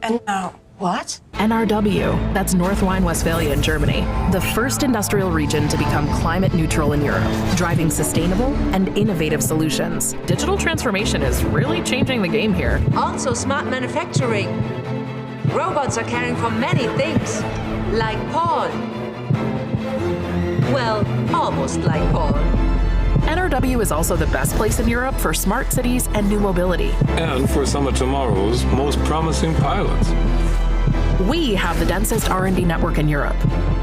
And now, what? NRW, that's North Rhine-Westphalia in Germany, the first industrial region to become climate neutral in Europe, driving sustainable and innovative solutions. Digital transformation is really changing the game here. Also smart manufacturing. Robots are caring for many things, like Paul. Well, almost like Paul. NRW is also the best place in Europe for smart cities and new mobility. And for some of tomorrow's most promising pilots. We have the densest R&D network in Europe.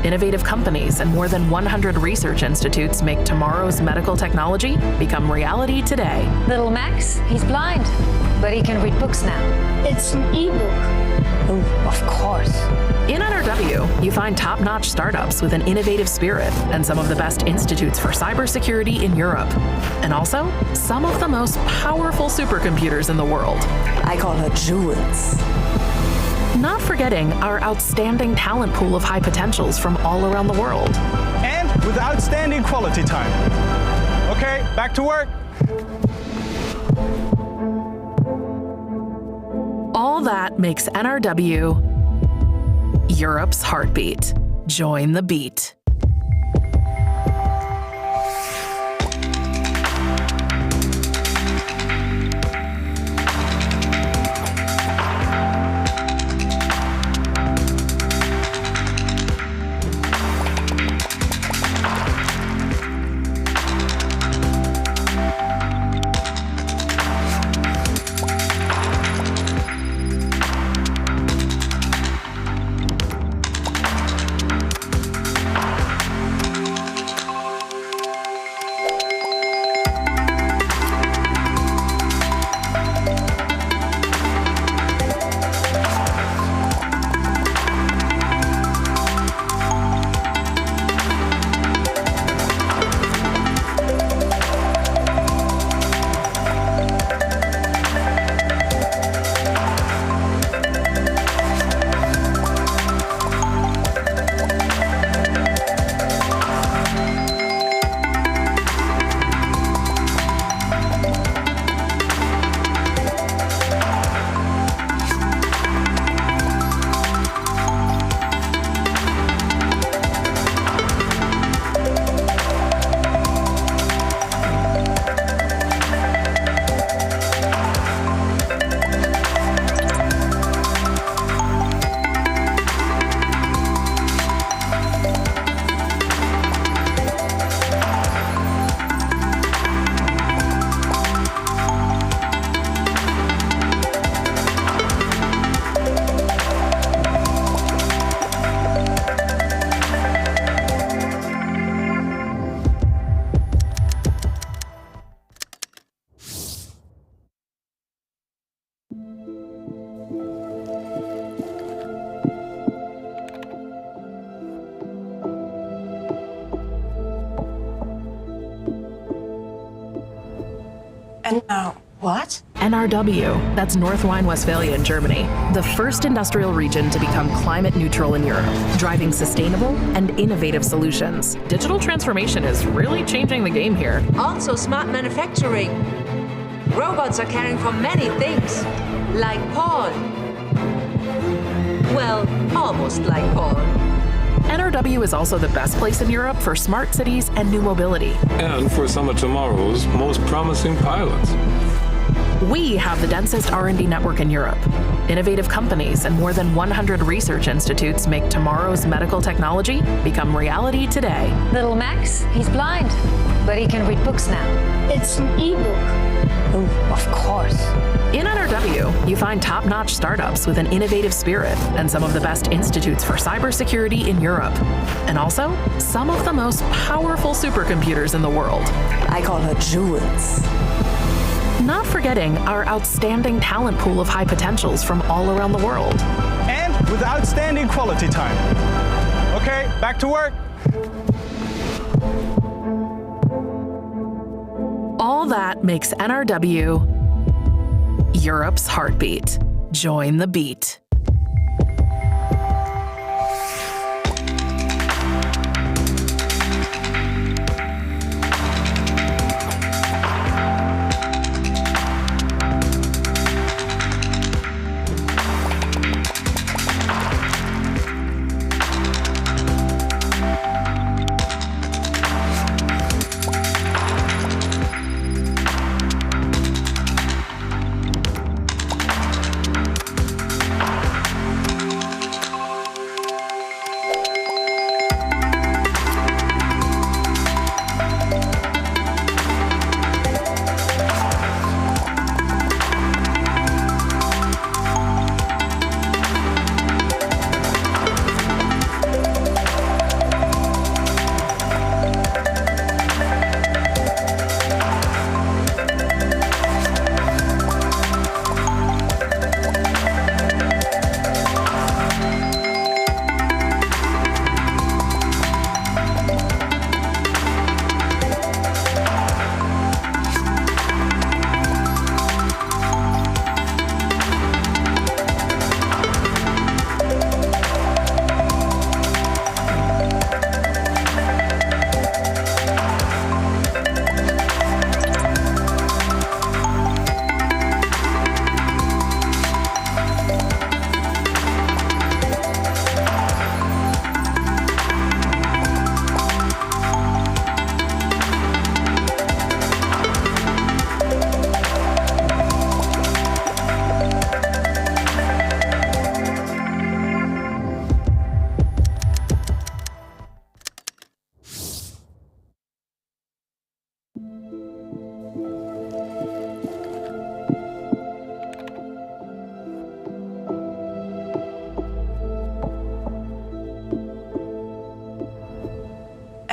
Innovative companies and more than 100 research institutes make tomorrow's medical technology become reality today. Little Max, he's blind, but he can read books now. It's an e-book. Oh, of course. In NRW, you find top-notch startups with an innovative spirit and some of the best institutes for cybersecurity in Europe. And also, some of the most powerful supercomputers in the world. I call her Jules. Not forgetting our outstanding talent pool of high potentials from all around the world. And with outstanding quality time. Okay, back to work. All that makes NRW Europe's heartbeat. Join the beat. And now, what? NRW, that's North Rhine-Westphalia in Germany, the first industrial region to become climate neutral in Europe, driving sustainable and innovative solutions. Digital transformation is really changing the game here. Also smart manufacturing. Robots are caring for many things, like Paul. Well, almost like Paul. NRW is also the best place in Europe for smart cities and new mobility. And for some of tomorrow's most promising pilots. We have the densest R&D network in Europe. Innovative companies and more than 100 research institutes make tomorrow's medical technology become reality today. Little Max, he's blind, but he can read books now. It's an e-book. Oh, of course. In NRW, you find top-notch startups with an innovative spirit and some of the best institutes for cybersecurity in Europe. And also, some of the most powerful supercomputers in the world. I call her Jules. Not forgetting our outstanding talent pool of high potentials from all around the world. And with outstanding quality time. Okay, back to work. All that makes NRW Europe's heartbeat. Join the beat.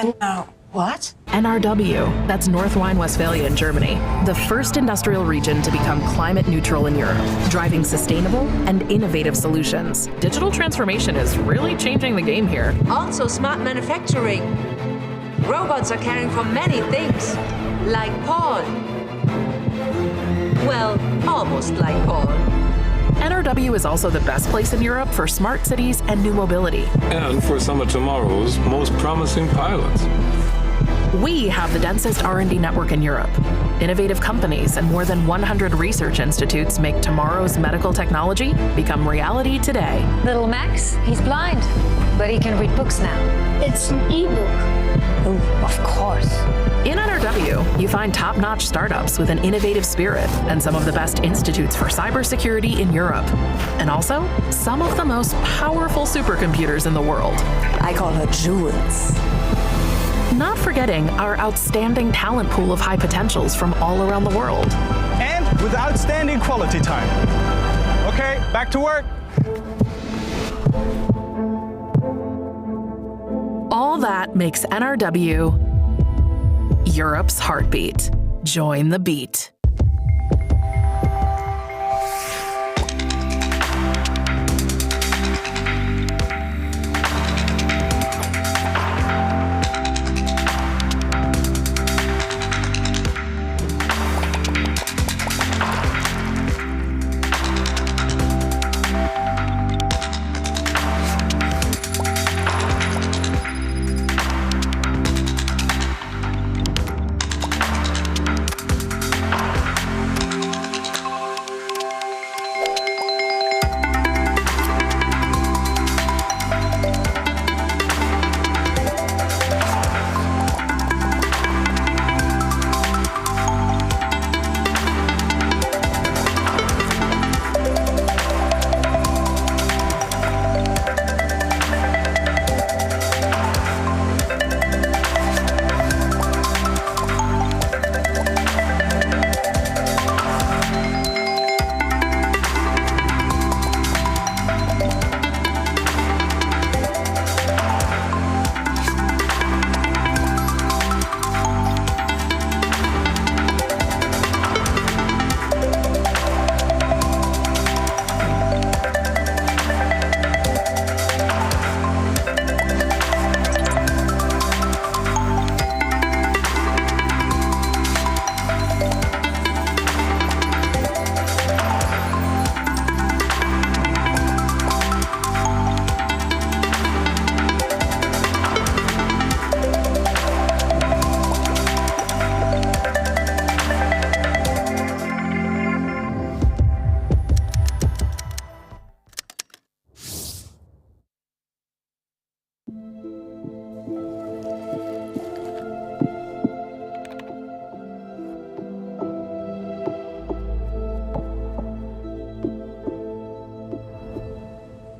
And now, what? NRW, that's North Rhine-Westphalia in Germany, the first industrial region to become climate neutral in Europe, driving sustainable and innovative solutions. Digital transformation is really changing the game here. Also smart manufacturing. Robots are caring for many things, like Paul. Well, almost like Paul. NRW is also the best place in Europe for smart cities and new mobility. And for some of tomorrow's most promising pilots. We have the densest R&D network in Europe. Innovative companies and more than 100 research institutes make tomorrow's medical technology become reality today. Little Max, he's blind, but he can read books now. It's an ebook. Oh, of course. In NRW, you find top-notch startups with an innovative spirit and some of the best institutes for cybersecurity in Europe. And also, some of the most powerful supercomputers in the world. I call her Jules. Not forgetting our outstanding talent pool of high potentials from all around the world. And with outstanding quality time. Okay, back to work. All that makes NRW Europe's heartbeat. Join the beat.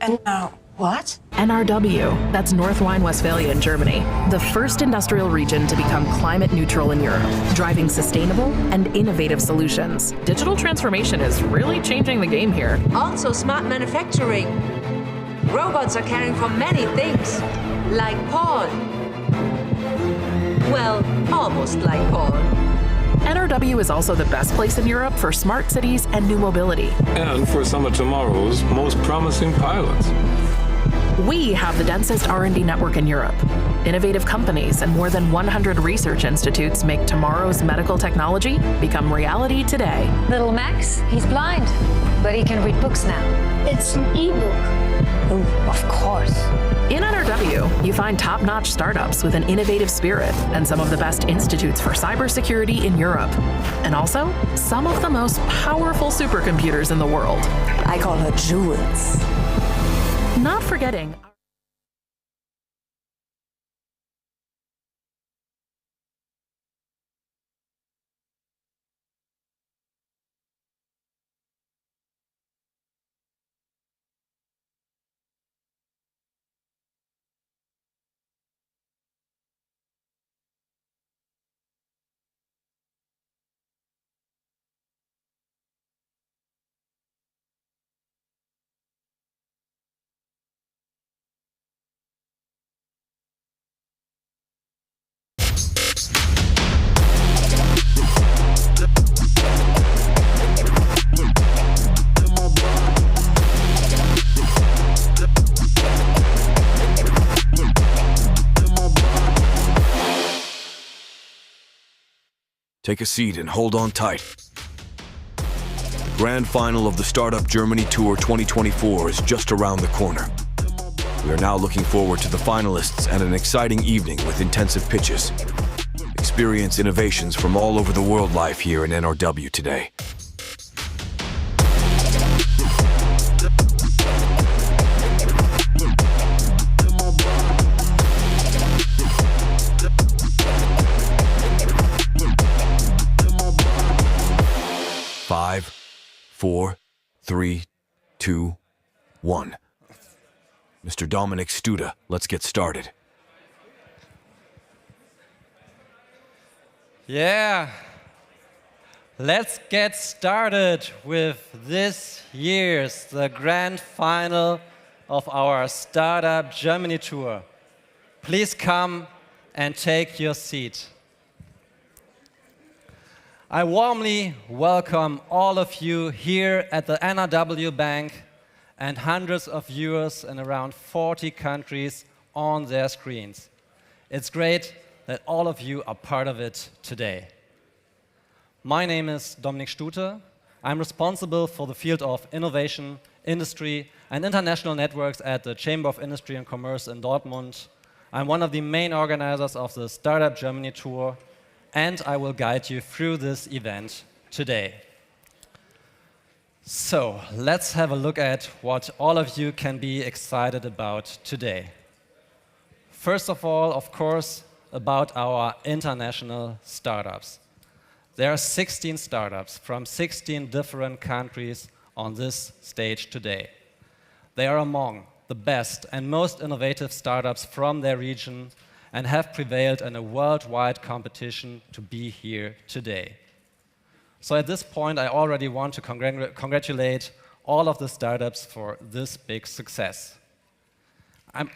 And now, what? NRW, that's North Rhine-Westphalia in Germany, the first industrial region to become climate neutral in Europe, driving sustainable and innovative solutions. Digital transformation is really changing the game here. Also smart manufacturing. Robots are caring for many things, like Paul. Well, almost like Paul. NRW is also the best place in Europe for smart cities and new mobility. And for some of tomorrow's most promising pilots. We have the densest R&D network in Europe. Innovative companies and more than 100 research institutes make tomorrow's medical technology become reality today. Little Max, he's blind, but he can read books now. It's an ebook. Oh, of course. In NRW, you find top-notch startups with an innovative spirit and some of the best institutes for cybersecurity in Europe. And also, some of the most powerful supercomputers in the world. I call her Jules. Not forgetting Take a seat and hold on tight. The grand final of the Start.up Germany Tour 2024 is just around the corner. We are now looking forward to the finalists and an exciting evening with intensive pitches. Experience innovations from all over the world live here in NRW today. Five, 4, 3, 2, 1. Mr. Dominik Studa, let's get started. Yeah, let's get started with this year's the grand final of our Start.up Germany Tour. Please come and take your seat. I warmly welcome all of you here at the NRW Bank and hundreds of viewers in around 40 countries on their screens. It's great that all of you are part of it today. My name is Dominik Studa. I'm responsible for the field of innovation, industry, and international networks at the Chamber of Industry and Commerce in Dortmund. I'm one of the main organizers of the Start.up Germany Tour, and I will guide you through this event today. So, let's have a look at what all of you can be excited about today. First of all, of course, about our international startups. There are 16 startups from 16 different countries on this stage today. They are among the best and most innovative startups from their region and have prevailed in a worldwide competition to be here today. So at this point, I already want to congratulate all of the startups for this big success. I'm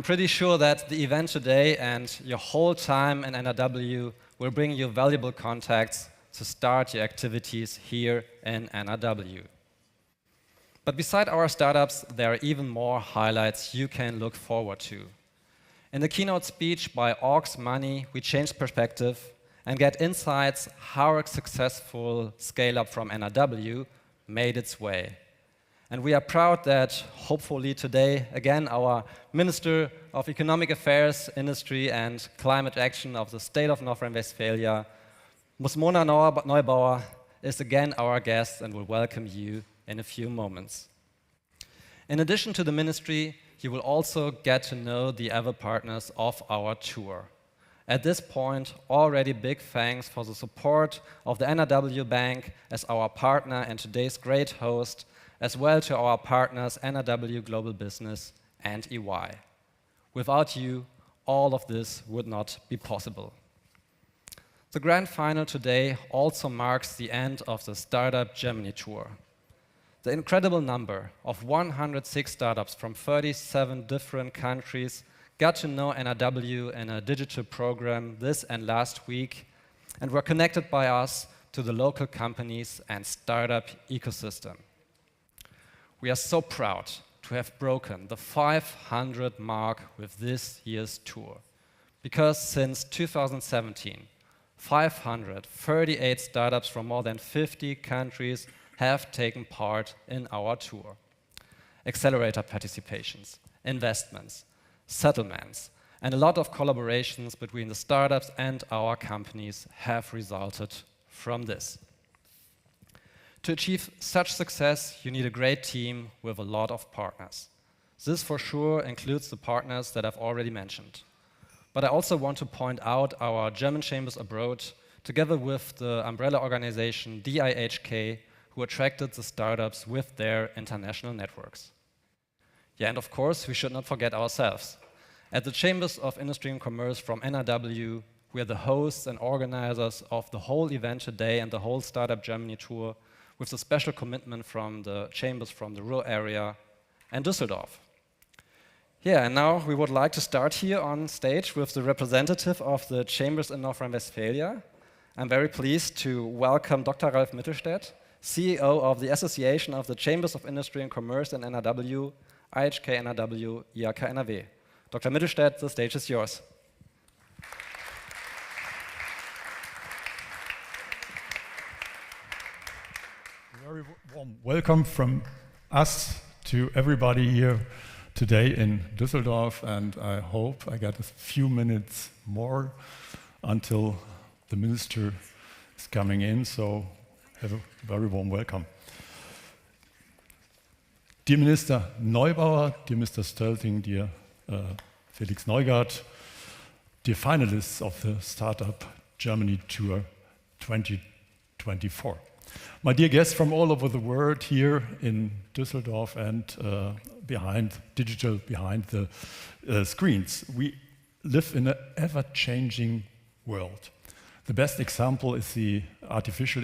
pretty sure that the event today and your whole time in NRW will bring you valuable contacts to start your activities here in NRW. But beside our startups, there are even more highlights you can look forward to. In the keynote speech by Orcs Money, we changed perspective and get insights how a successful scale-up from NRW made its way. And we are proud that, hopefully today, again, our Minister of Economic Affairs, Industry and Climate Action of the State of North Rhine-Westphalia, Ms. Mona Neubauer, is again our guest and will welcome you in a few moments. In addition to the ministry, you will also get to know the other partners of our tour. At this point, already big thanks for the support of the NRW Bank as our partner and today's great host, as well to our partners NRW Global Business and EY. Without you, all of this would not be possible. The grand final today also marks the end of the Start.up Germany Tour. The incredible number of 106 startups from 37 different countries got to know NRW in a digital program this and last week and were connected by us to the local companies and startup ecosystem. We are so proud to have broken the 500 mark with this year's tour, because since 2017, 538 startups from more than 50 countries have taken part in our tour. Accelerator participations, investments, settlements, and a lot of collaborations between the startups and our companies have resulted from this. To achieve such success, you need a great team with a lot of partners. This for sure includes the partners that I've already mentioned. But I also want to point out our German chambers abroad, together with the umbrella organization DIHK, who attracted the startups with their international networks. Yeah, and of course, we should not forget ourselves. At the Chambers of Industry and Commerce from NRW, we are the hosts and organizers of the whole event today and the whole Start.up Germany Tour, with a special commitment from the chambers from the rural area and Dusseldorf. Yeah, and now we would like to start here on stage with the representative of the chambers in North Rhine-Westphalia. I'm very pleased to welcome Dr. Ralf Mittelstädt, CEO of the Association of the Chambers of Industry and Commerce in NRW, IHK NRW, IHK NRW. Dr. Mittelstädt, the stage is yours. Very warm welcome from us to everybody here today in Dusseldorf, and I hope I got a few minutes more until the minister is coming in, so have a very warm welcome. Dear Minister Neubauer, dear Mr. Stölting, dear Felix Neugart, dear finalists of the Start.up Germany Tour 2024. My dear guests from all over the world here in Dusseldorf and behind the screens. We live in an ever-changing world. The best example is the artificial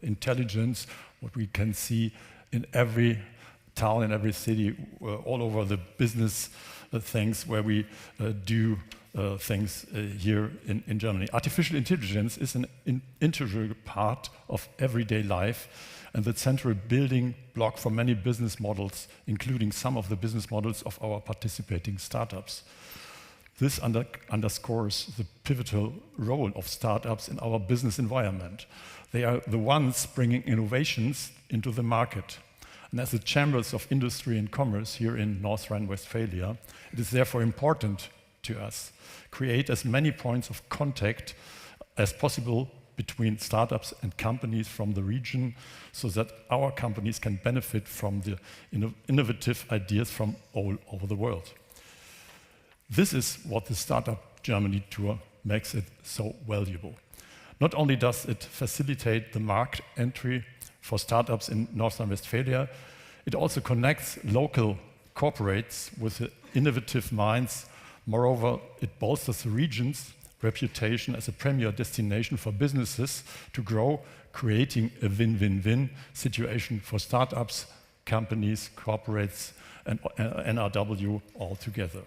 intelligence, what we can see in every town, in every city, all over the business things where we do things here in Germany. Artificial intelligence is an integral part of everyday life and the central building block for many business models, including some of the business models of our participating startups. This underscores the pivotal role of startups in our business environment. They are the ones bringing innovations into the market. And as the chambers of industry and commerce here in North Rhine-Westphalia, it is therefore important to us create as many points of contact as possible between startups and companies from the region so that our companies can benefit from the innovative ideas from all over the world. This is what the Start.up Germany Tour makes it so valuable. Not only does it facilitate the market entry for startups in North Rhine-Westphalia, it also connects local corporates with innovative minds. Moreover, it bolsters the region's reputation as a premier destination for businesses to grow, creating a win-win-win situation for startups, companies, corporates, and NRW all together.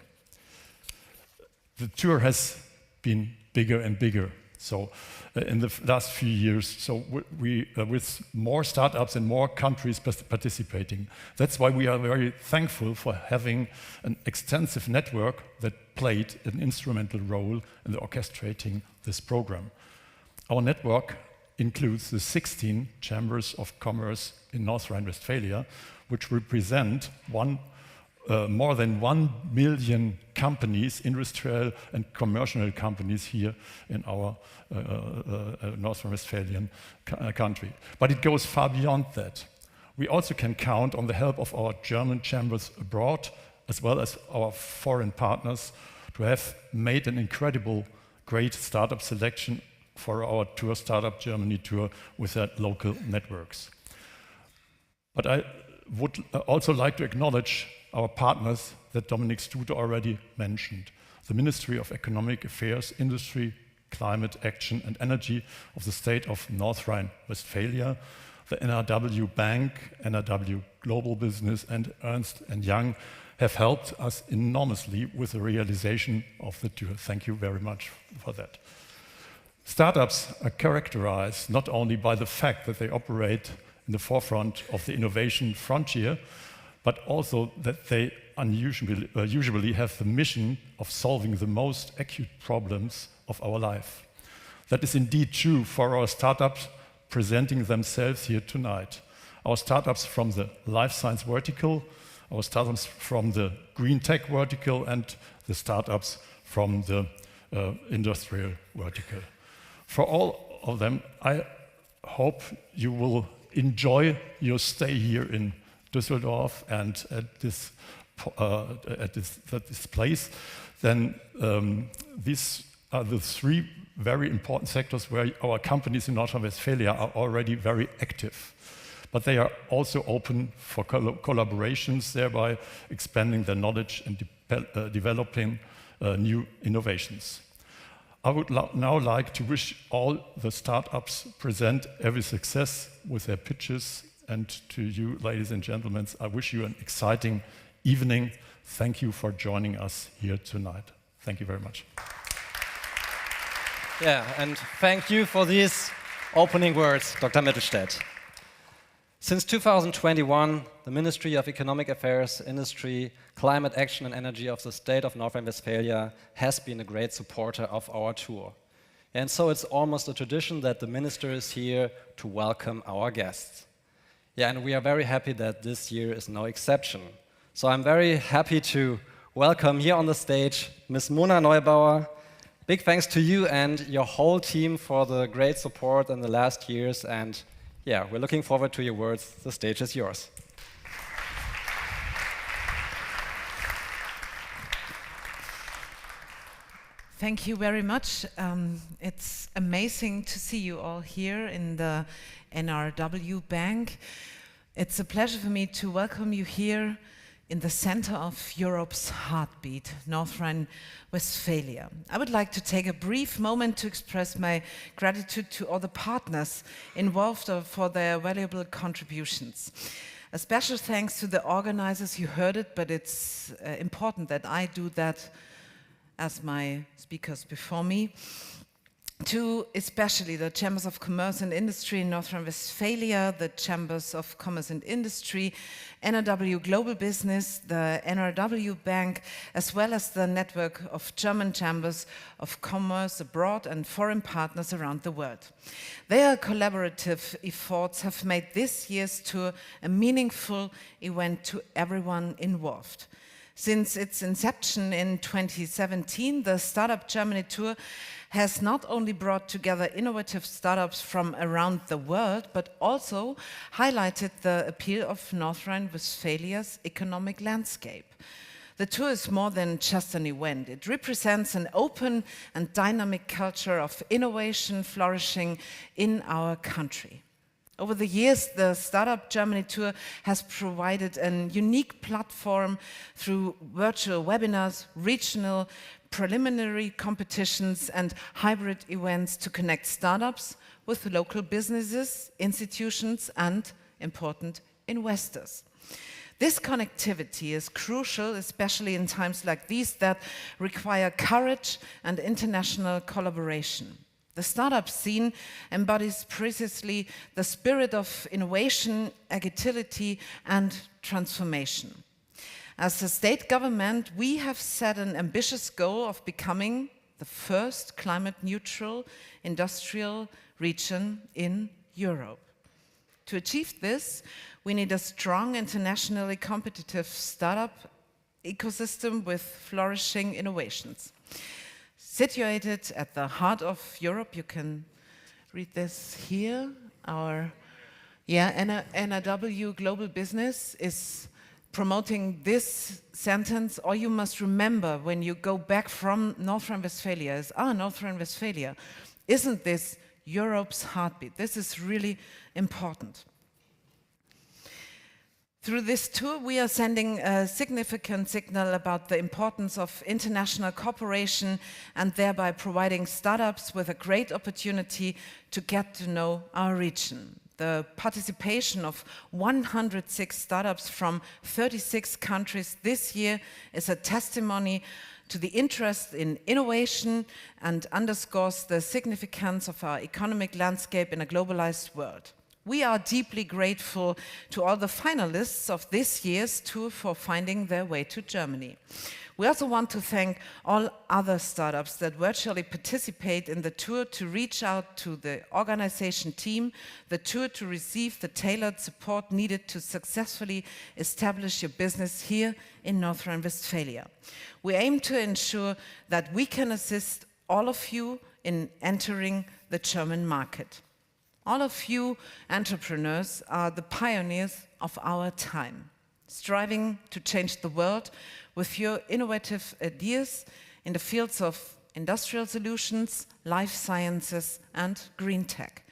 The tour has been bigger and bigger. So in the last few years, so with more startups and more countries participating. That's why we are very thankful for having an extensive network that played an instrumental role in orchestrating this program. Our network includes the 16 chambers of commerce in North Rhine-Westphalia, which represent more than 1 million companies, industrial and commercial companies here in our North Rhine-Westphalian country. But it goes far beyond that. We also can count on the help of our German chambers abroad, as well as our foreign partners, to have made an incredible, great startup selection for our tour, Start.up Germany Tour, with their local networks. But I would also like to acknowledge our partners that Dominik Stute already mentioned. The Ministry of Economic Affairs, Industry, Climate Action and Energy of the state of North Rhine-Westphalia, the NRW Bank, NRW Global Business and Ernst & Young have helped us enormously with the realization of the tour. Thank you very much for that. Startups are characterized not only by the fact that they operate in the forefront of the innovation frontier, but also that they usually have the mission of solving the most acute problems of our life. That is indeed true for our startups presenting themselves here tonight. Our startups from the life science vertical, our startups from the green tech vertical, and the startups from the industrial vertical. For all of them, I hope you will enjoy your stay here in Dusseldorf and at this place. Then these are the three very important sectors where our companies in North Rhine-Westphalia are already very active. But they are also open for collaborations, thereby expanding their knowledge and developing new innovations. I would now like to wish all the startups present every success with their pitches. And to you, ladies and gentlemen, I wish you an exciting evening. Thank you for joining us here tonight. Thank you very much. Yeah, and thank you for these opening words, Dr. Mittelstädt. Since 2021, the Ministry of Economic Affairs, Industry, Climate Action and Energy of the state of North Rhine-Westphalia has been a great supporter of our tour. And so it's almost a tradition that the minister is here to welcome our guests. Yeah, and we are very happy that this year is no exception. So I'm very happy to welcome here on the stage Ms. Mona Neubauer. Big thanks to you and your whole team for the great support in the last years. And yeah, we're looking forward to your words. The stage is yours. Thank you very much. It's amazing to see you all here in the NRW Bank. It's a pleasure for me to welcome you here in the center of Europe's heartbeat, North Rhine-Westphalia. I would like to take a brief moment to express my gratitude to all the partners involved for their valuable contributions. A special thanks to the organizers, you heard it, but it's important that I do that as my speakers before me, to especially the Chambers of Commerce and Industry in North Rhine-Westphalia, the Chambers of Commerce and Industry, NRW Global Business, the NRW Bank, as well as the network of German Chambers of Commerce abroad and foreign partners around the world. Their collaborative efforts have made this year's tour a meaningful event to everyone involved. Since its inception in 2017, the Start.up Germany tour has not only brought together innovative startups from around the world, but also highlighted the appeal of North Rhine-Westphalia's economic landscape. The tour is more than just an event. It represents an open and dynamic culture of innovation flourishing in our country. Over the years, the Start.up Germany tour has provided a unique platform through virtual webinars, regional preliminary competitions, and hybrid events to connect startups with local businesses, institutions, and important investors. This connectivity is crucial, especially in times like these that require courage and international collaboration. The startup scene embodies precisely the spirit of innovation, agility, and transformation. As a state government, we have set an ambitious goal of becoming the first climate-neutral industrial region in Europe. To achieve this, we need a strong, internationally competitive startup ecosystem with flourishing innovations. Situated at the heart of Europe, you can read this here, our NRW Global Business is promoting this sentence. All you must remember when you go back from North Rhine-Westphalia is, North Rhine-Westphalia, isn't this Europe's heartbeat? This is really important. Through this tour, we are sending a significant signal about the importance of international cooperation and thereby providing startups with a great opportunity to get to know our region. The participation of 106 startups from 36 countries this year is a testimony to the interest in innovation and underscores the significance of our economic landscape in a globalized world. We are deeply grateful to all the finalists of this year's tour for finding their way to Germany. We also want to thank all other startups that virtually participate in the tour to reach out to the organization team, the tour to receive the tailored support needed to successfully establish your business here in North Rhine-Westphalia. We aim to ensure that we can assist all of you in entering the German market. All of you entrepreneurs are the pioneers of our time, striving to change the world with your innovative ideas in the fields of industrial solutions, life sciences, and green tech.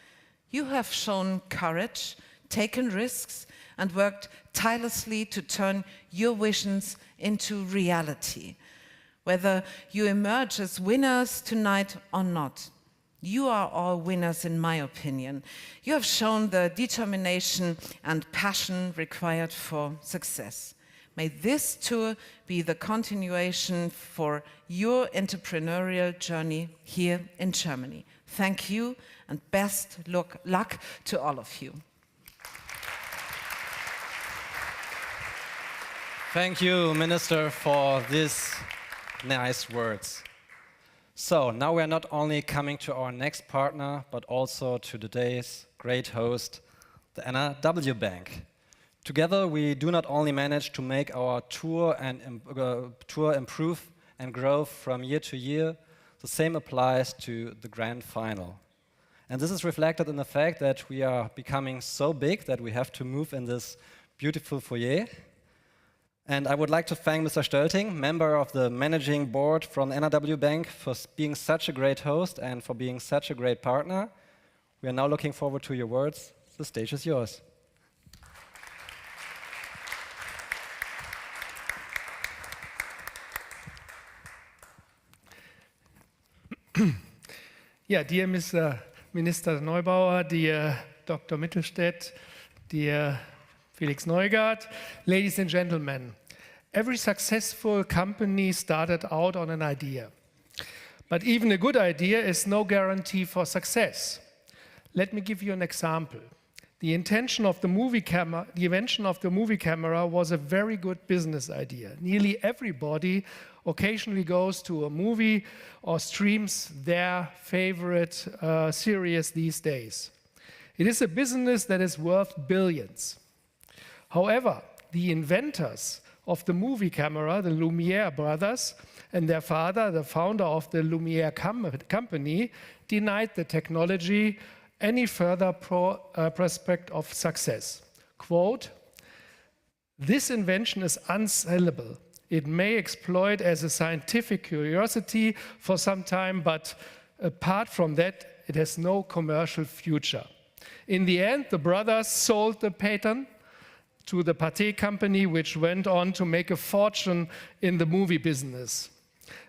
You have shown courage, taken risks, and worked tirelessly to turn your visions into reality. Whether you emerge as winners tonight or not, you are all winners, in my opinion. You have shown the determination and passion required for success. May this tour be the continuation for your entrepreneurial journey here in Germany. Thank you and best luck to all of you. Thank you, Minister, for these nice words. So now we are not only coming to our next partner, but also to today's great host, the NRW Bank. Together, we do not only manage to make our tour improve and grow from year to year, the same applies to the grand final. And this is reflected in the fact that we are becoming so big that we have to move in this beautiful foyer. And I would like to thank Mr. Stölting, member of the managing board from the NRW Bank, for being such a great host and for being such a great partner. We are now looking forward to your words. The stage is yours. Yeah, dear Mr. Minister Neubauer, dear Dr. Mittelstädt, dear Felix Neugaard, ladies and gentlemen, every successful company started out on an idea. But even a good idea is no guarantee for success. Let me give you an example. The invention of the movie camera was a very good business idea. Nearly everybody occasionally goes to a movie or streams their favorite series these days. It is a business that is worth billions. However, the inventors of the movie camera, the Lumière brothers, and their father, the founder of the Lumière company, denied the technology any further prospect of success. Quote, "This invention is unsellable. It may exploit as a scientific curiosity for some time, but apart from that, it has no commercial future." In the end, the brothers sold the patent to the Pathé company, which went on to make a fortune in the movie business.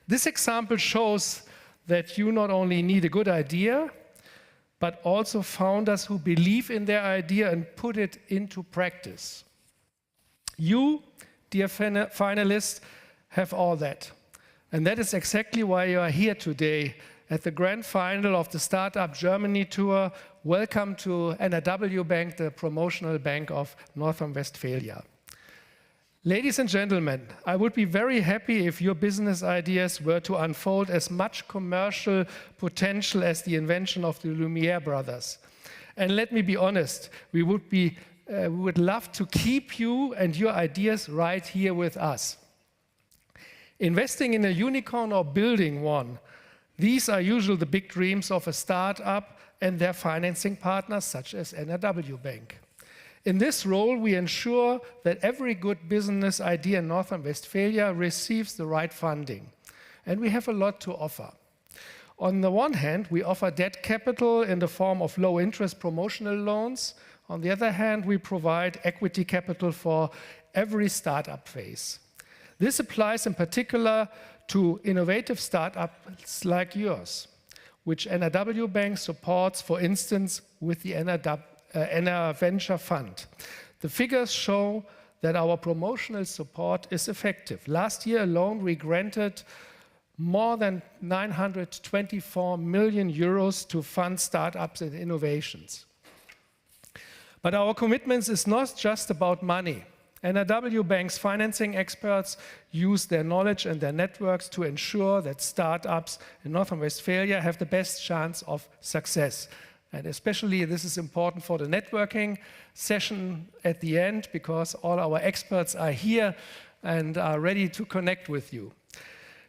This example shows that you not only need a good idea, but also founders who believe in their idea and put it into practice. You, dear finalists, have all that. And that is exactly why you are here today at the grand final of the Start.up Germany tour. Welcome to NRW Bank, the promotional bank of North Rhine-Westphalia. Ladies and gentlemen, I would be very happy if your business ideas were to unfold as much commercial potential as the invention of the Lumière brothers. And let me be honest, we would love to keep you and your ideas right here with us. Investing in a unicorn or building one, these are usually the big dreams of a startup and their financing partners such as NRW Bank. In this role, we ensure that every good business idea in North Rhine-Westphalia receives the right funding. And we have a lot to offer. On the one hand, we offer debt capital in the form of low-interest promotional loans. On the other hand, we provide equity capital for every startup phase. This applies in particular to innovative startups like yours, which NRW Bank supports, for instance, with the NR Venture Fund. The figures show that our promotional support is effective. Last year alone, we granted more than 924 million euros to fund startups and innovations. But our commitments is not just about money. NRW Bank's financing experts use their knowledge and their networks to ensure that startups in North Rhine-Westphalia have the best chance of success. And especially this is important for the networking session at the end, because all our experts are here and are ready to connect with you.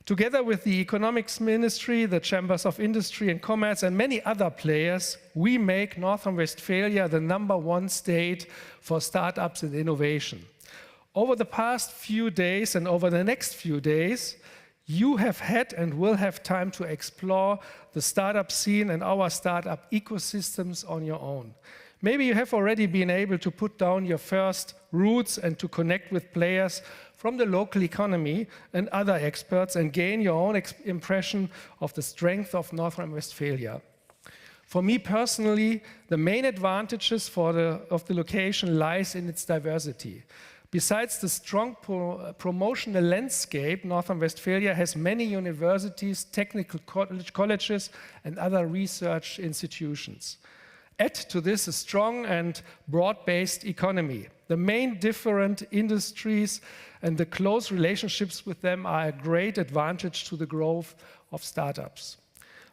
Together with the Economics Ministry, the Chambers of Industry and Commerce, and many other players, we make North Rhine-Westphalia the #1 state for startups and innovation. Over the past few days and over the next few days, you have had and will have time to explore the startup scene and our startup ecosystems on your own. Maybe you have already been able to put down your first roots and to connect with players from the local economy and other experts and gain your own impression of the strength of North Rhine-Westphalia. For me personally, the main advantages of the location lies in its diversity. Besides the strong promotional landscape, North Rhine-Westphalia has many universities, technical colleges, and other research institutions. Add to this a strong and broad-based economy. The main different industries and the close relationships with them are a great advantage to the growth of startups.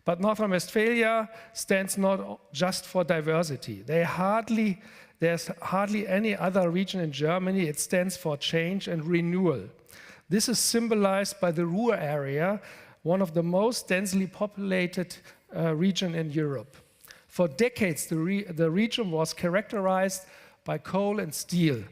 But North Rhine-Westphalia stands not just for diversity. There's hardly any other region in Germany. It stands for change and renewal. This is symbolized by the Ruhr area, one of the most densely populated region in Europe. For decades, the region was characterized by coal and steel.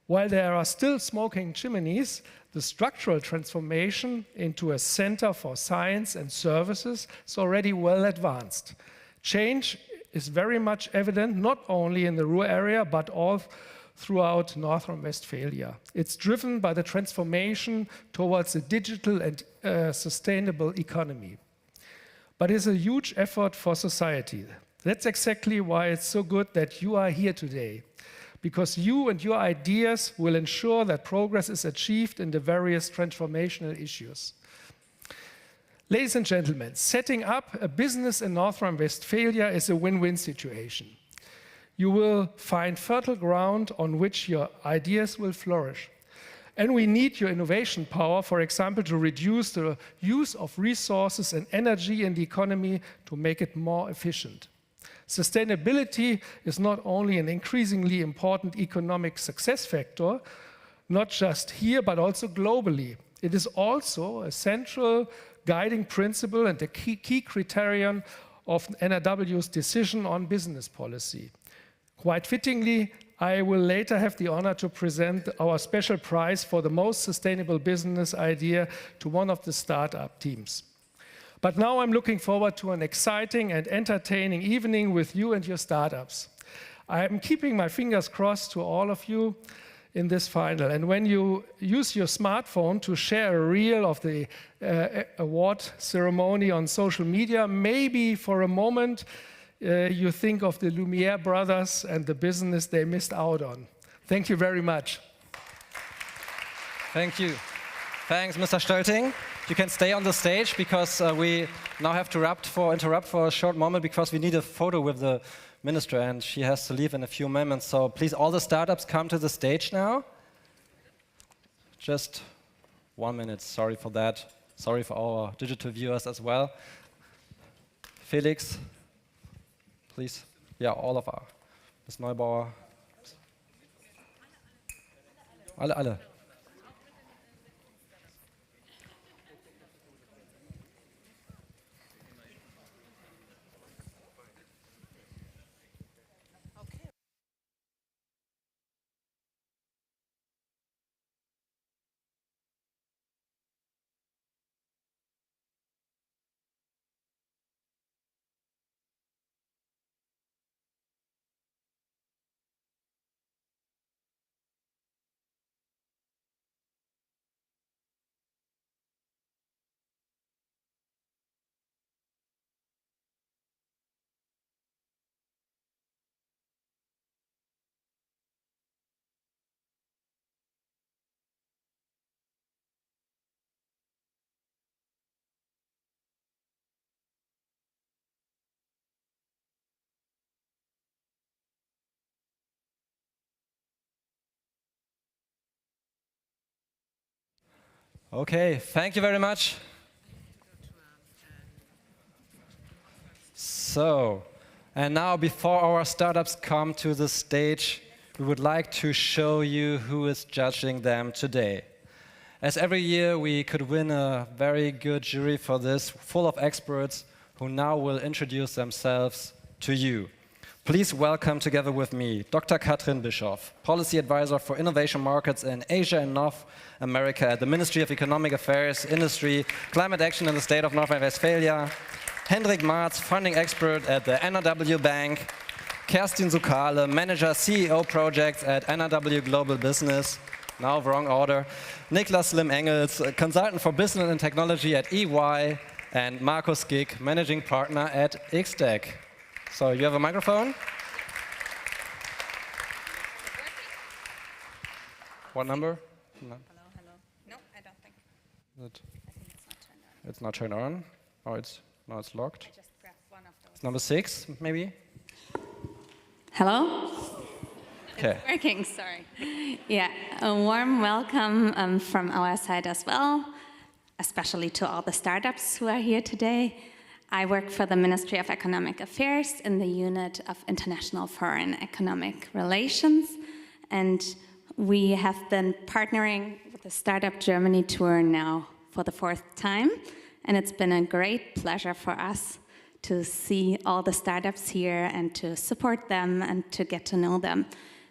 While there are still smoking chimneys, the structural transformation into a center for science and services is already well advanced. Change is very much evident not only in the Ruhr area, but all throughout North Rhine-Westphalia. It's driven by the transformation towards a digital and sustainable economy. But it's a huge effort for society. That's exactly why it's so good that you are here today, because you and your ideas will ensure that progress is achieved in the various transformational issues. Ladies and gentlemen, setting up a business in North Rhine-Westphalia is a win-win situation. You will find fertile ground on which your ideas will flourish. And we need your innovation power, for example, to reduce the use of resources and energy in the economy to make it more efficient. Sustainability is not only an increasingly important economic success factor, not just here, but also globally. It is also a central guiding principle and a key criterion of NRW's decision on business policy. Quite fittingly, I will later have the honor to present our special prize for the most sustainable business idea to one of the startup teams. But now I'm looking forward to an exciting and entertaining evening with you and your startups. I'm keeping my fingers crossed to all of you in this final. And when you use your smartphone to share a reel of the award ceremony on social media, maybe for a moment you think of the Lumiere brothers and the business they missed out on. Thank you very much. Thank you. Thanks, Mr. Stölting. You can stay on the stage because we now have to interrupt for a short moment because we need a photo with the minister and she has to leave in a few moments. So please, all the startups come to the stage now. Just 1 minute. Sorry for that. Sorry for our digital viewers as well. Felix. Please. Yeah, all of our. Ms. Neubauer. Alle. Okay, thank you very much. So, and now before our startups come to the stage, we would like to show you who is judging them today. As every year, we could win a very good jury for this, full of experts who now will introduce themselves to you. Please welcome together with me Dr. Katrin Bischoff, Policy Advisor for Innovation Markets in Asia and North America at the Ministry of Economic Affairs, Industry, Climate Action in the state of North Rhine-Westphalia, Hendrik Marz, Funding Expert at the NRW Bank, Kerstin Sukale, Manager CEO Projects at NRW Global Business, now wrong order, Niklas Lim-Engels, Consultant for Business and Technology at EY, and Markus Gick, Managing Partner at XTech. So you have a microphone? What number? No. Hello. No, I don't think. I think it's not turned on. Oh, it's locked. I just pressed one of those. It's number 6, maybe? Hello? Okay. It's working, sorry. Yeah, a warm welcome from our side as well, especially to all the startups who are here today. I work for the Ministry of Economic Affairs in the unit of International Foreign Economic Relations, and we have been partnering with the Startup Germany tour now for the 4th time, and it's been a great pleasure for us to see all the startups here and to support them and to get to know them.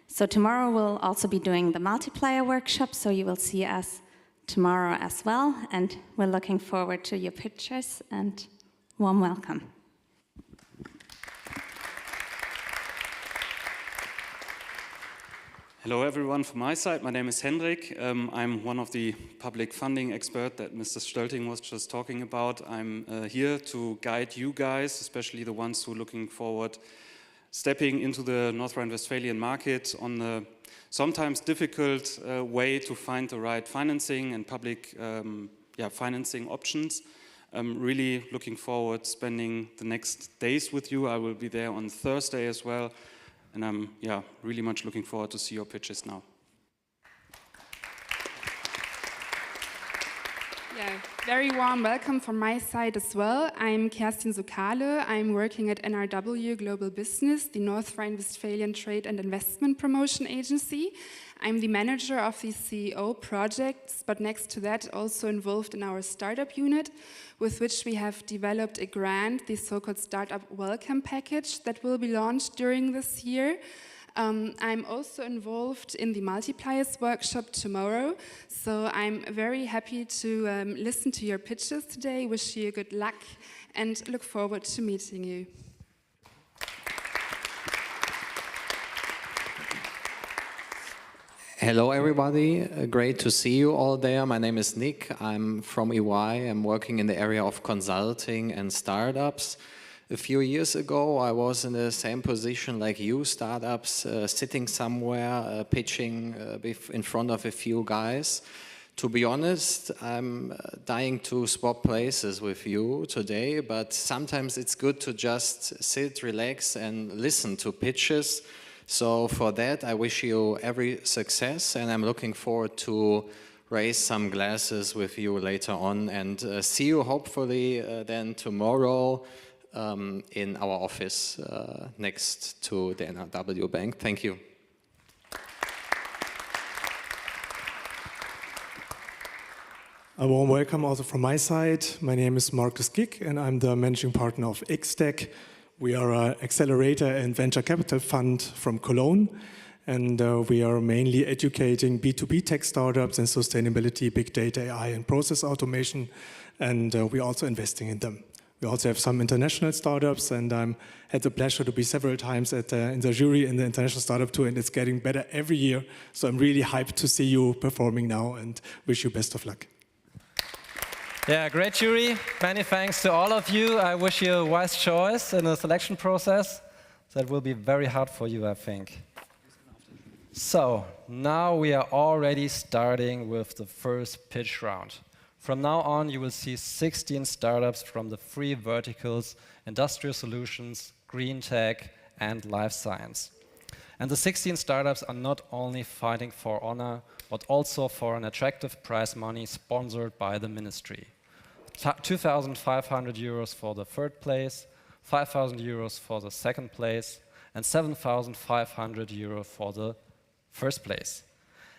So tomorrow we'll also be doing the multiplier workshop, so you will see us tomorrow as well, and we're looking forward to your pictures and warm welcome. Hello everyone from my side. My name is Hendrik. I'm one of the public funding experts that Mr. Stölting was just talking about. I'm here to guide you guys, especially the ones who are looking forward stepping into the North Rhine-Westphalian market on the sometimes difficult way to find the right financing and public financing options. I'm really looking forward spending the next days with you. I will be there on Thursday as well. And I'm really much looking forward to see your pitches now. Yeah, very warm welcome from my side as well. I'm Kerstin Sokale. I'm working at NRW Global Business, the North Rhine-Westphalian Trade and Investment Promotion Agency. I'm the manager of the CEO projects, but next to that also involved in our startup unit, with which we have developed a grant, the so-called Startup Welcome Package, that will be launched during this year. I'm also involved in the multipliers workshop tomorrow, so I'm very happy to listen to your pitches today, wish you good luck, and look forward to meeting you. Hello everybody, great to see you all there. My name is Nick, I'm from EY, I'm working in the area of consulting and startups. A few years ago I was in the same position like you, startups, sitting somewhere, pitching in front of a few guys. To be honest, I'm dying to swap places with you today, but sometimes it's good to just sit, relax and listen to pitches. So for that, I wish you every success, and I'm looking forward to raise some glasses with you later on and see you hopefully then tomorrow in our office next to the NRW Bank. Thank you. A warm welcome also from my side. My name is Markus Gick and I'm the managing partner of XTech. We are an accelerator and venture capital fund from Cologne, and we are mainly educating B2B tech startups in sustainability, big data, AI, and process automation, and we're also investing in them. We also have some international startups, and I had the pleasure to be several times in the jury in the International Startup Tour, and it's getting better every year. So I'm really hyped to see you performing now and wish you best of luck. Yeah, great jury. Many thanks to all of you. I wish you a wise choice in the selection process. That will be very hard for you, I think. So now we are already starting with the first pitch round. From now on, you will see 16 startups from the 3 verticals: industrial solutions, green tech, and life science. And the 16 startups are not only fighting for honor, but also for an attractive prize money sponsored by the ministry. 2,500 euros for the 3rd place, 5,000 euros for the 2nd place, and 7,500 euros for the 1st place.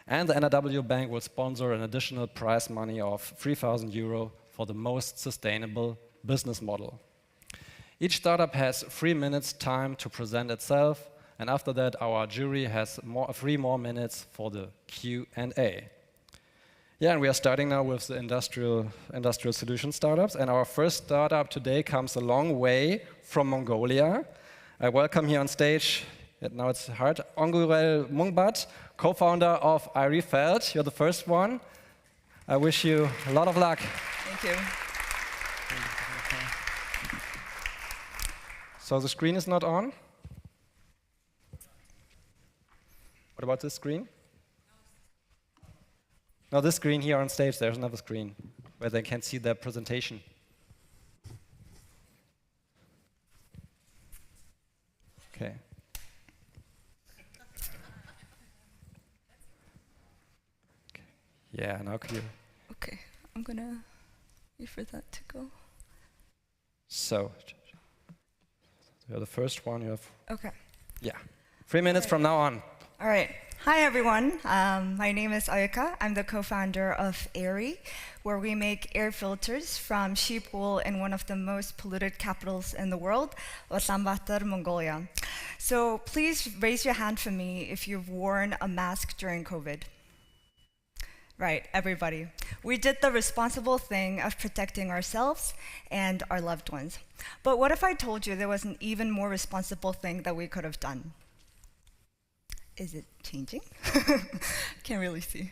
And the NRW Bank will sponsor an additional prize money of 3,000 euro for the most sustainable business model. Each startup has 3 minutes time to present itself, and after that our jury has 3 more minutes for the Q&A. Yeah, and we are starting now with the industrial solution startups, and our first startup today comes a long way from Mongolia. I welcome here on stage, now it's hard, Ongurel Mungbat, co-founder of Irifeld. You're the first one. I wish you a lot of luck. Thank you. So the screen is not on. What about this screen? No, this screen here on stage, there's another screen where they can see their presentation. Okay. Yeah, now clear. Okay, I'm gonna wait for that to go. So, you're the first one. You have. Okay. Yeah, 3 minutes from now on. All right. Hi, everyone. My name is Ayuka. I'm the co-founder of AIRI, where we make air filters from sheep wool in one of the most polluted capitals in the world, Ulaanbaatar, Mongolia. So please raise your hand for me if you've worn a mask during COVID. Right, everybody. We did the responsible thing of protecting ourselves and our loved ones. But what if I told you there was an even more responsible thing that we could have done? Is it changing? Can't really see.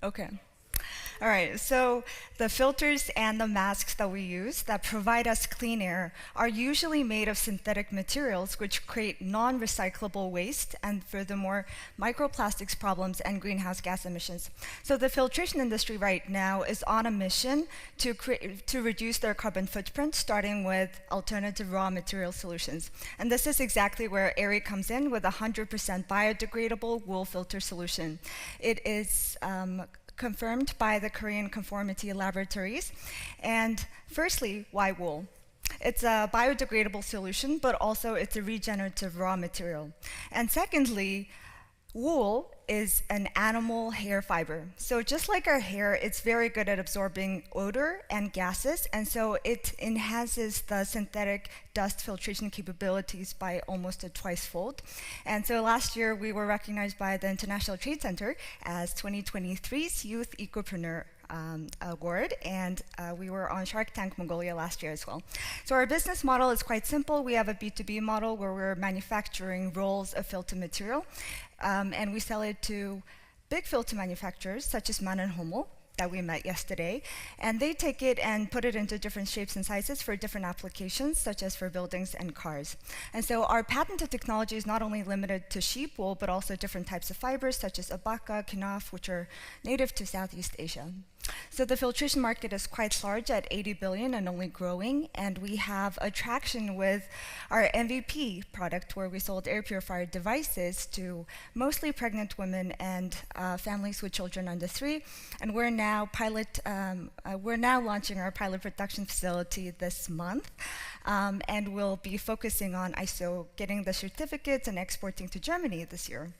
Okay. All right, so the filters and the masks that we use that provide us clean air are usually made of synthetic materials which create non-recyclable waste and furthermore microplastics problems and greenhouse gas emissions. So the filtration industry right now is on a mission to reduce their carbon footprint, starting with alternative raw material solutions. And this is exactly where AIRI comes in with a 100% biodegradable wool filter solution. It is confirmed by the Korean conformity laboratories. And firstly, why wool? It's a biodegradable solution, but also it's a regenerative raw material. And secondly, wool is an animal hair fiber. So just like our hair, it's very good at absorbing odor and gases, and so it enhances the synthetic dust filtration capabilities by almost a twice-fold. And so last year, we were recognized by the International Trade Center as 2023's Youth Ecopreneur Award, and we were on Shark Tank Mongolia last year as well. So our business model is quite simple. We have a B2B model where we're manufacturing rolls of filter material, and we sell it to big filter manufacturers such as Man & Hummel that we met yesterday, and they take it and put it into different shapes and sizes for different applications, such as for buildings and cars. And so our patented technology is not only limited to sheep wool, but also different types of fibers, such as abaca, kinaf, which are native to Southeast Asia. So the filtration market is quite large at 80 billion and only growing, and we have a traction with our MVP product where we sold air purifier devices to mostly pregnant women and families with children under 3, and we're now launching our pilot production facility this month, and we'll be focusing on ISO, getting the certificates and exporting to Germany this year.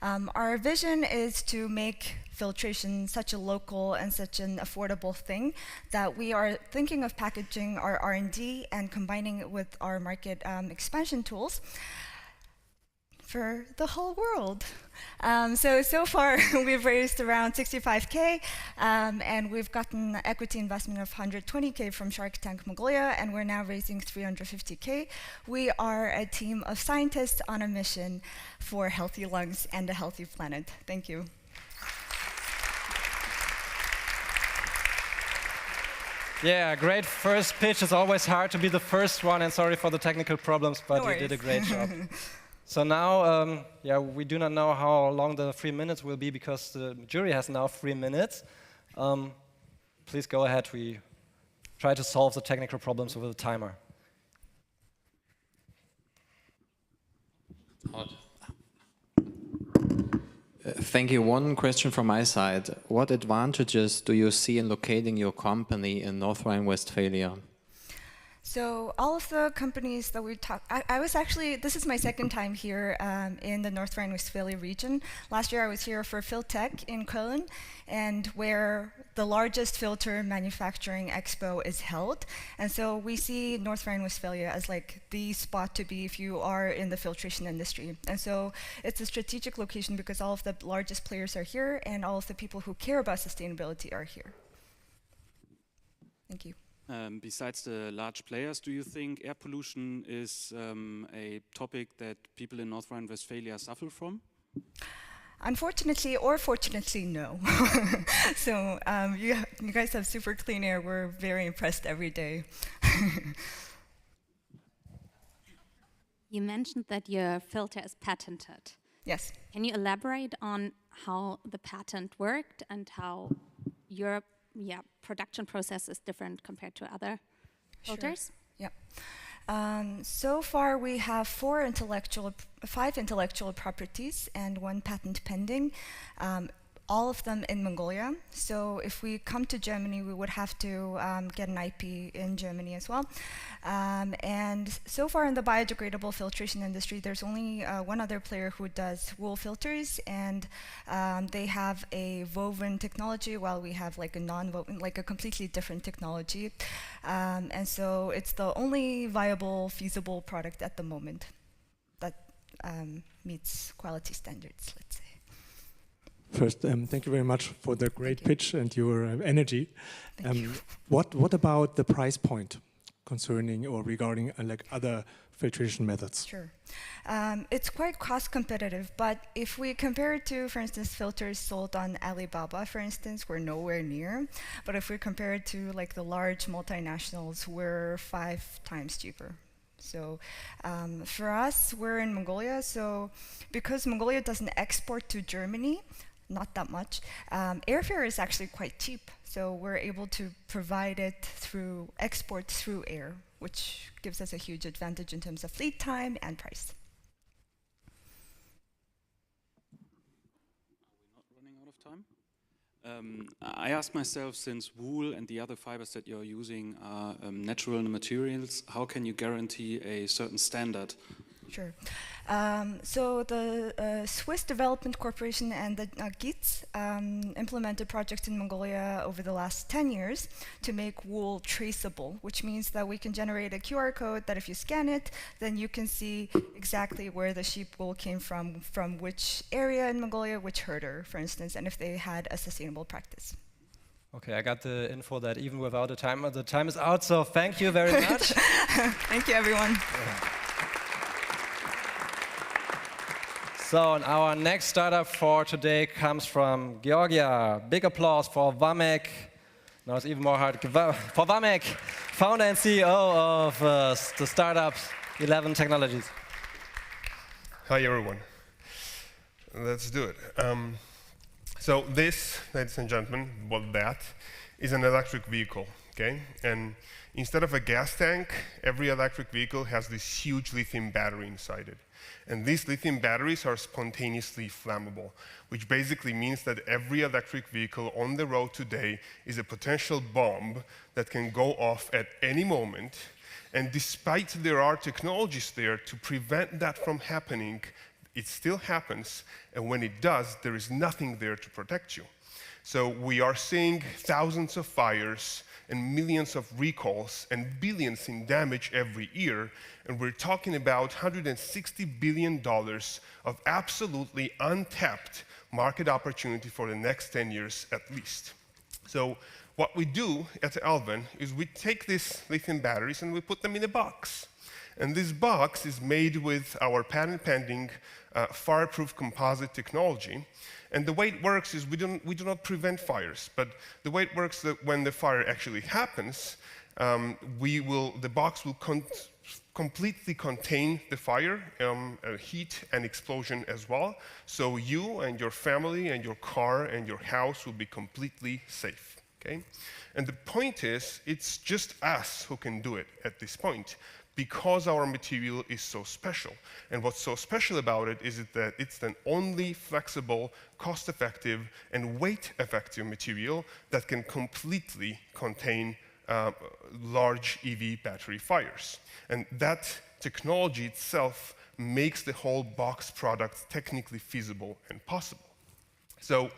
Our vision is to make filtration such a local and such an affordable thing that we are thinking of packaging our R&D and combining it with our market expansion tools for the whole world. So far, we've raised around 65K, and we've gotten equity investment of 120K from Shark Tank Mongolia, and we're now raising 350K. We are a team of scientists on a mission for healthy lungs and a healthy planet. Thank you. Yeah, great first pitch. It's always hard to be the first one, and sorry for the technical problems, but you did a great job. So now, we do not know how long the 3 minutes will be because the jury has now 3 minutes. Please go ahead. We try to solve the technical problems with the timer. Thank you. One question from my side. What advantages do you see in locating your company in North Rhine-Westphalia? So all of the companies that we talked, I was actually, this is my second time here in the North Rhine-Westphalia region. Last year I was here for Filtech in Köln, and where the largest filter manufacturing expo is held. And so we see North Rhine-Westphalia as like the spot to be if you are in the filtration industry. And so it's a strategic location because all of the largest players are here and all of the people who care about sustainability are here. Thank you. Besides the large players, do you think air pollution is a topic that people in North Rhine-Westphalia suffer from? Unfortunately or fortunately, no. So you guys have super clean air. We're very impressed every day. You mentioned that your filter is patented. Yes. Can you elaborate on how the patent worked and how your production process is different compared to other filters? Sure. Yeah. So far, we have 5 intellectual properties and 1 patent pending, all of them in Mongolia. So if we come to Germany, we would have to get an IP in Germany as well. And so far in the biodegradable filtration industry, there's only 1 other player who does wool filters, and they have a woven technology, while we have like a non-woven, like a completely different technology. And so it's the only viable, feasible product at the moment that meets quality standards, let's say. First, thank you very much for the great pitch and your energy. What about the price point concerning or regarding like other filtration methods? Sure. It's quite cost competitive, but if we compare it to, for instance, filters sold on Alibaba, for instance, we're nowhere near. But if we compare it to like the large multinationals, we're 5 times cheaper. So for us, we're in Mongolia. So because Mongolia doesn't export to Germany, not that much, airfare is actually quite cheap. So we're able to provide it through export through air, which gives us a huge advantage in terms of lead time and price. Are we not running out of time? I asked myself, since wool and the other fibers that you're using are natural materials, how can you guarantee a certain standard? Sure. So the Swiss Development Corporation and the GITS implemented projects in Mongolia over the last 10 years to make wool traceable, which means that we can generate a QR code that if you scan it, then you can see exactly where the sheep wool came from which area in Mongolia, which herder, for instance, and if they had a sustainable practice. Okay, I got the info that even without a timer, the time is out, so thank you very much. Thank you, everyone. Yeah. So, and our next startup for today comes from Georgia. Big applause for Vamek. Now it's even more hard. For Vamek, founder and CEO of the startup 11 Technologies. Hi, everyone. Let's do it. So this, ladies and gentlemen, that is an electric vehicle, okay? And instead of a gas tank, every electric vehicle has this huge lithium battery inside it. And these lithium batteries are spontaneously flammable, which basically means that every electric vehicle on the road today is a potential bomb that can go off at any moment. And despite there are technologies there to prevent that from happening, it still happens. And when it does, there is nothing there to protect you. So we are seeing thousands of fires and millions of recalls and billions in damage every year. And we're talking about $160 billion of absolutely untapped market opportunity for the next 10 years at least. So what we do at Alven is we take these lithium batteries and we put them in a box. And this box is made with our patent-pending fireproof composite technology. And the way it works is we do not prevent fires, but the way it works is that when the fire actually happens, the box will completely contain the fire, heat and explosion as well. So you and your family and your car and your house will be completely safe, okay? And the point is, it's just us who can do it at this point, because our material is so special. And what's so special about it is that it's the only flexible, cost-effective, and weight-effective material that can completely contain large EV battery fires. And that technology itself makes the whole box product technically feasible and possible. So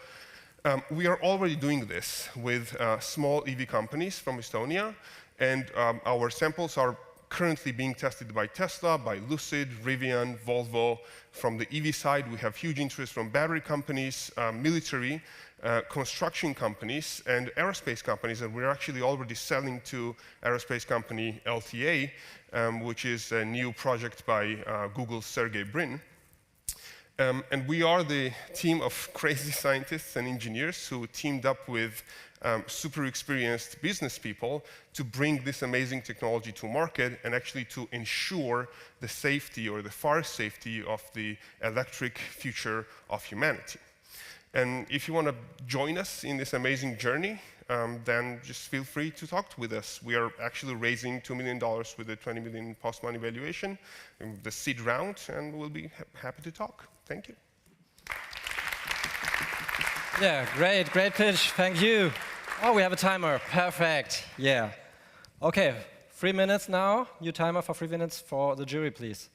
we are already doing this with small EV companies from Estonia, and our samples are currently being tested by Tesla, by Lucid, Rivian, Volvo. From the EV side, we have huge interest from battery companies, military, construction companies, and aerospace companies, and we're actually already selling to aerospace company LTA, which is a new project by Google's Sergey Brin. And we are the team of crazy scientists and engineers who teamed up with super experienced business people to bring this amazing technology to market and actually to ensure the safety or the fire safety of the electric future of humanity. And if you want to join us in this amazing journey, then just feel free to talk with us. We are actually raising $2 million with a $20 million post-money valuation in the seed round, and we'll be happy to talk. Thank you. Yeah, great pitch. Thank you. Oh, we have a timer. Perfect. Yeah. Okay, 3 minutes now. New timer for 3 minutes for the jury, please.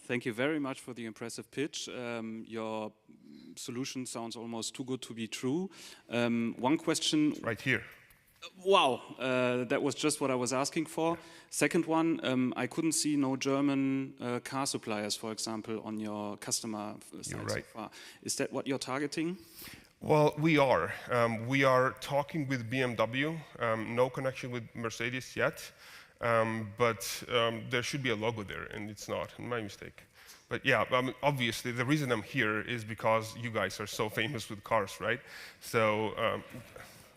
Thank you very much for the impressive pitch. Your solution sounds almost too good to be true. One question. Right here. Wow, that was just what I was asking for. Second one, I couldn't see no German car suppliers, for example, on your customer side so far. Is that what you're targeting? Well, we are. We are talking with BMW. No connection with Mercedes yet. But there should be a logo there, and it's not. My mistake. But yeah, obviously, the reason I'm here is because you guys are so famous with cars, right? So,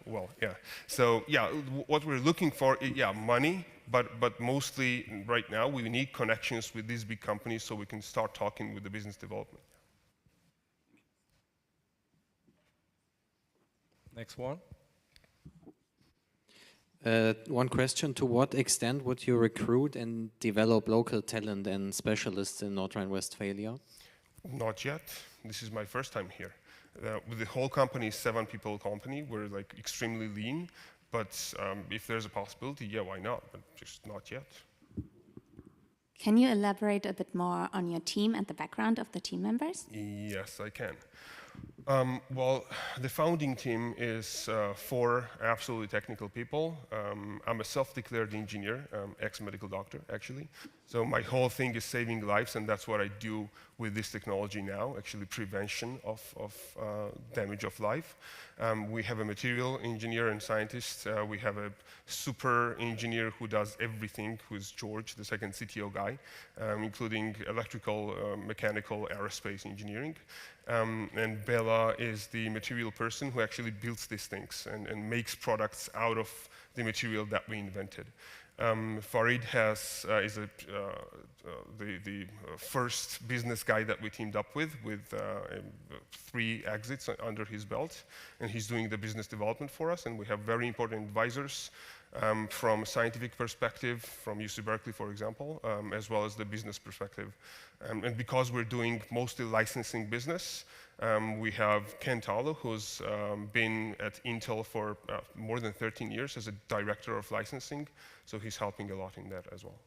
well, yeah. So, yeah, what we're looking for is, yeah, money, but mostly right now we need connections with these big companies so we can start talking with the business development. Next one. One question, to what extent would you recruit and develop local talent and specialists in North Rhine-Westphalia? Not yet. This is my first time here. With the whole company, 7-people company, we're like extremely lean, but if there's a possibility, yeah, why not? But just not yet. Can you elaborate a bit more on your team and the background of the team members? Yes, I can. Well, the founding team is 4 absolutely technical people. I'm a self-declared engineer, ex-medical doctor, actually. So my whole thing is saving lives, and that's what I do with this technology now, actually prevention of damage of life. We have a material engineer and scientist. We have a super engineer who does everything, who is George, the second CTO guy, including electrical, mechanical, aerospace engineering. And Bella is the material person who actually builds these things and makes products out of the material that we invented. Farid is the first business guy that we teamed up with 3 exits under his belt, and he's doing the business development for us, and we have very important advisors from a scientific perspective, from UC Berkeley, for example, as well as the business perspective. And because we're doing mostly licensing business, we have Ken Talo, who's been at Intel for more than 13 years as a director of licensing, so he's helping a lot in that as well.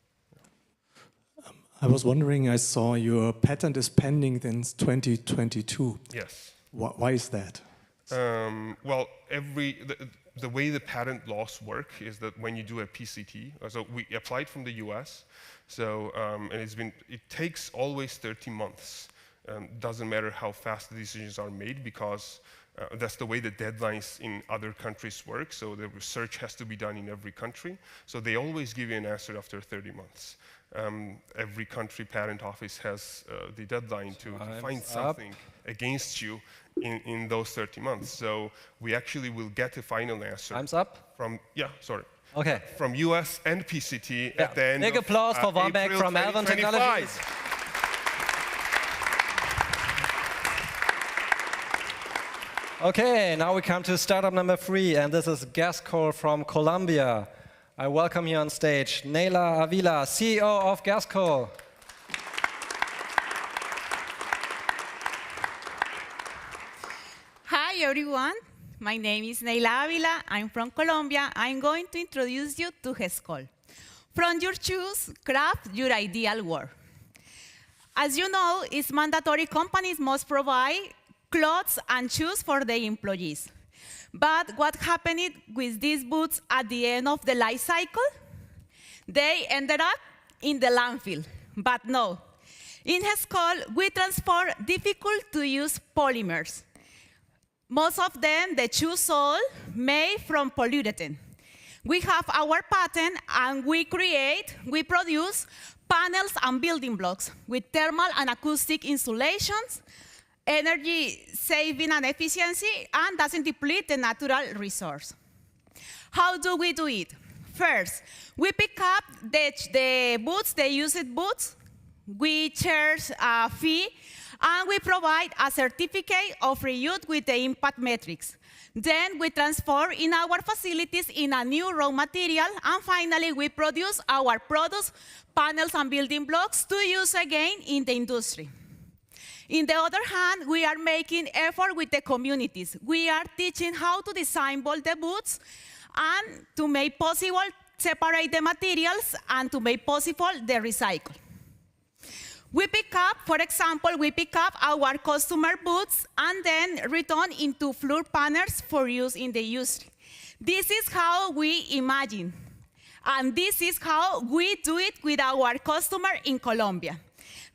I was wondering, I saw your patent is pending since 2022. Yes. Why is that? Well, the way the patent laws work is that when you do a PCT, so we applied from the US, so and it takes always 30 months. Doesn't matter how fast the decisions are made, because that's the way the deadlines in other countries work. So the research has to be done in every country. So they always give you an answer after 30 months. Every country patent office has the deadline to find something against you in those 30 months. So we actually will get a final answer. Time's up. Okay. From US and PCT at the end Big applause for Warmbeck from Alvin Technologies. Okay, now we come to startup number 3, and this is Gascol from Colombia. I welcome you on stage, Neyla Avila, CEO of Gascol. Hi everyone, my name is Neyla Avila, I'm from Colombia. I'm going to introduce you to Gascol. From your shoes, craft your ideal world. As you know, it's mandatory companies must provide clothes and shoes for their employees. But what happened with these boots at the end of the life cycle? They ended up in the landfill. But no, in Gascol, we transform difficult-to-use polymers. Most of them, the shoe sole, made from polyurethane. We have our patent, and we produce panels and building blocks with thermal and acoustic insulations, energy saving and efficiency, and doesn't deplete the natural resource. How do we do it? First, we pick up the boots, the used boots, we charge a fee, And we provide a certificate of reuse with the impact metrics. Then we transform in our facilities in a new raw material, and finally we produce our products, panels and building blocks to use again in the industry. On the other hand, we are making effort with the communities. We are teaching how to design the booths and to make possible separate the materials and to make possible the recycle. We pick up, for example, our customer booths and then return into floor panels for use in the industry. This is how we imagine, and this is how we do it with our customer in Colombia.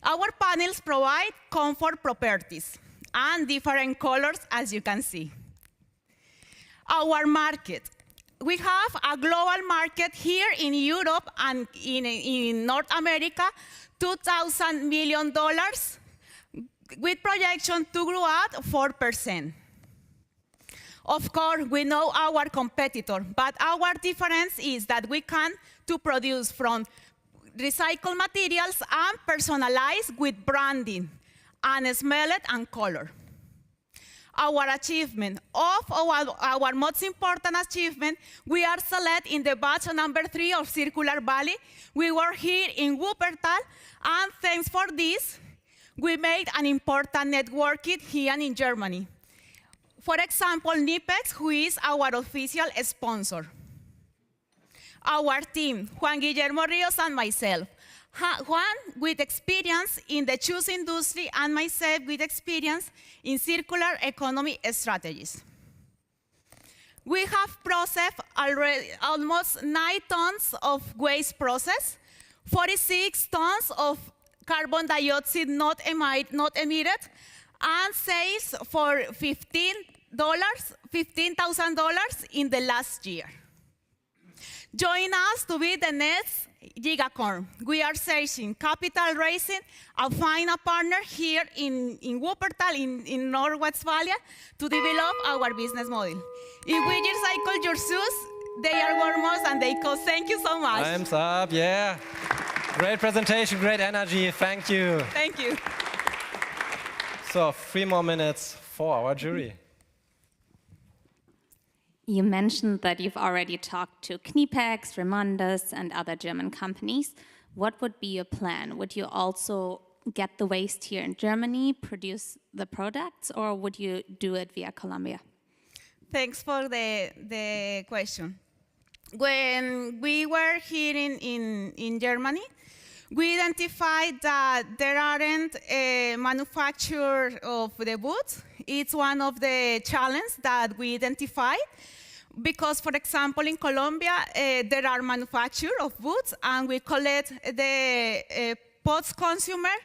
Our panels provide comfort properties and different colors, as you can see. Our market. We have a global market here in Europe and in North America, $2,000 million, with projection to grow at 4%. Of course, we know our competitor, but our difference is that we can to produce from recycled materials and personalized with branding and smell it and color. Our achievement, our most important achievement, we are selected in the batch number 3 of Circular Valley. We were here in Wuppertal, and thanks for this, we made an important networking here in Germany. For example, Nipex, who is our official sponsor. Our team, Juan Guillermo Rios and myself. Juan with experience in the shoes industry and myself with experience in circular economy strategies. We have processed already almost 9 tons of waste process, 46 tons of carbon dioxide not emitted, and sales for $15,000 in the last year. Join us to be the next Gigacorn. We are searching capital raising, find a partner here in Wuppertal, in North Westphalia, to develop our business model. If we recycle your shoes, they are warmers and they cost. Thank you so much. Time's up, yeah. Great presentation, great energy, thank you. Thank you. So 3 more minutes for our jury. You mentioned that you've already talked to Knipex, Remondis, and other German companies. What would be your plan? Would you also get the waste here in Germany, produce the products, or would you do it via Colombia? Thanks for the question. When we were here in Germany, we identified that there aren't a manufacturer of the boots. It's one of the challenges that we identified. Because, for example, in Colombia, there are manufacturers of boots, and we collect the post-consumer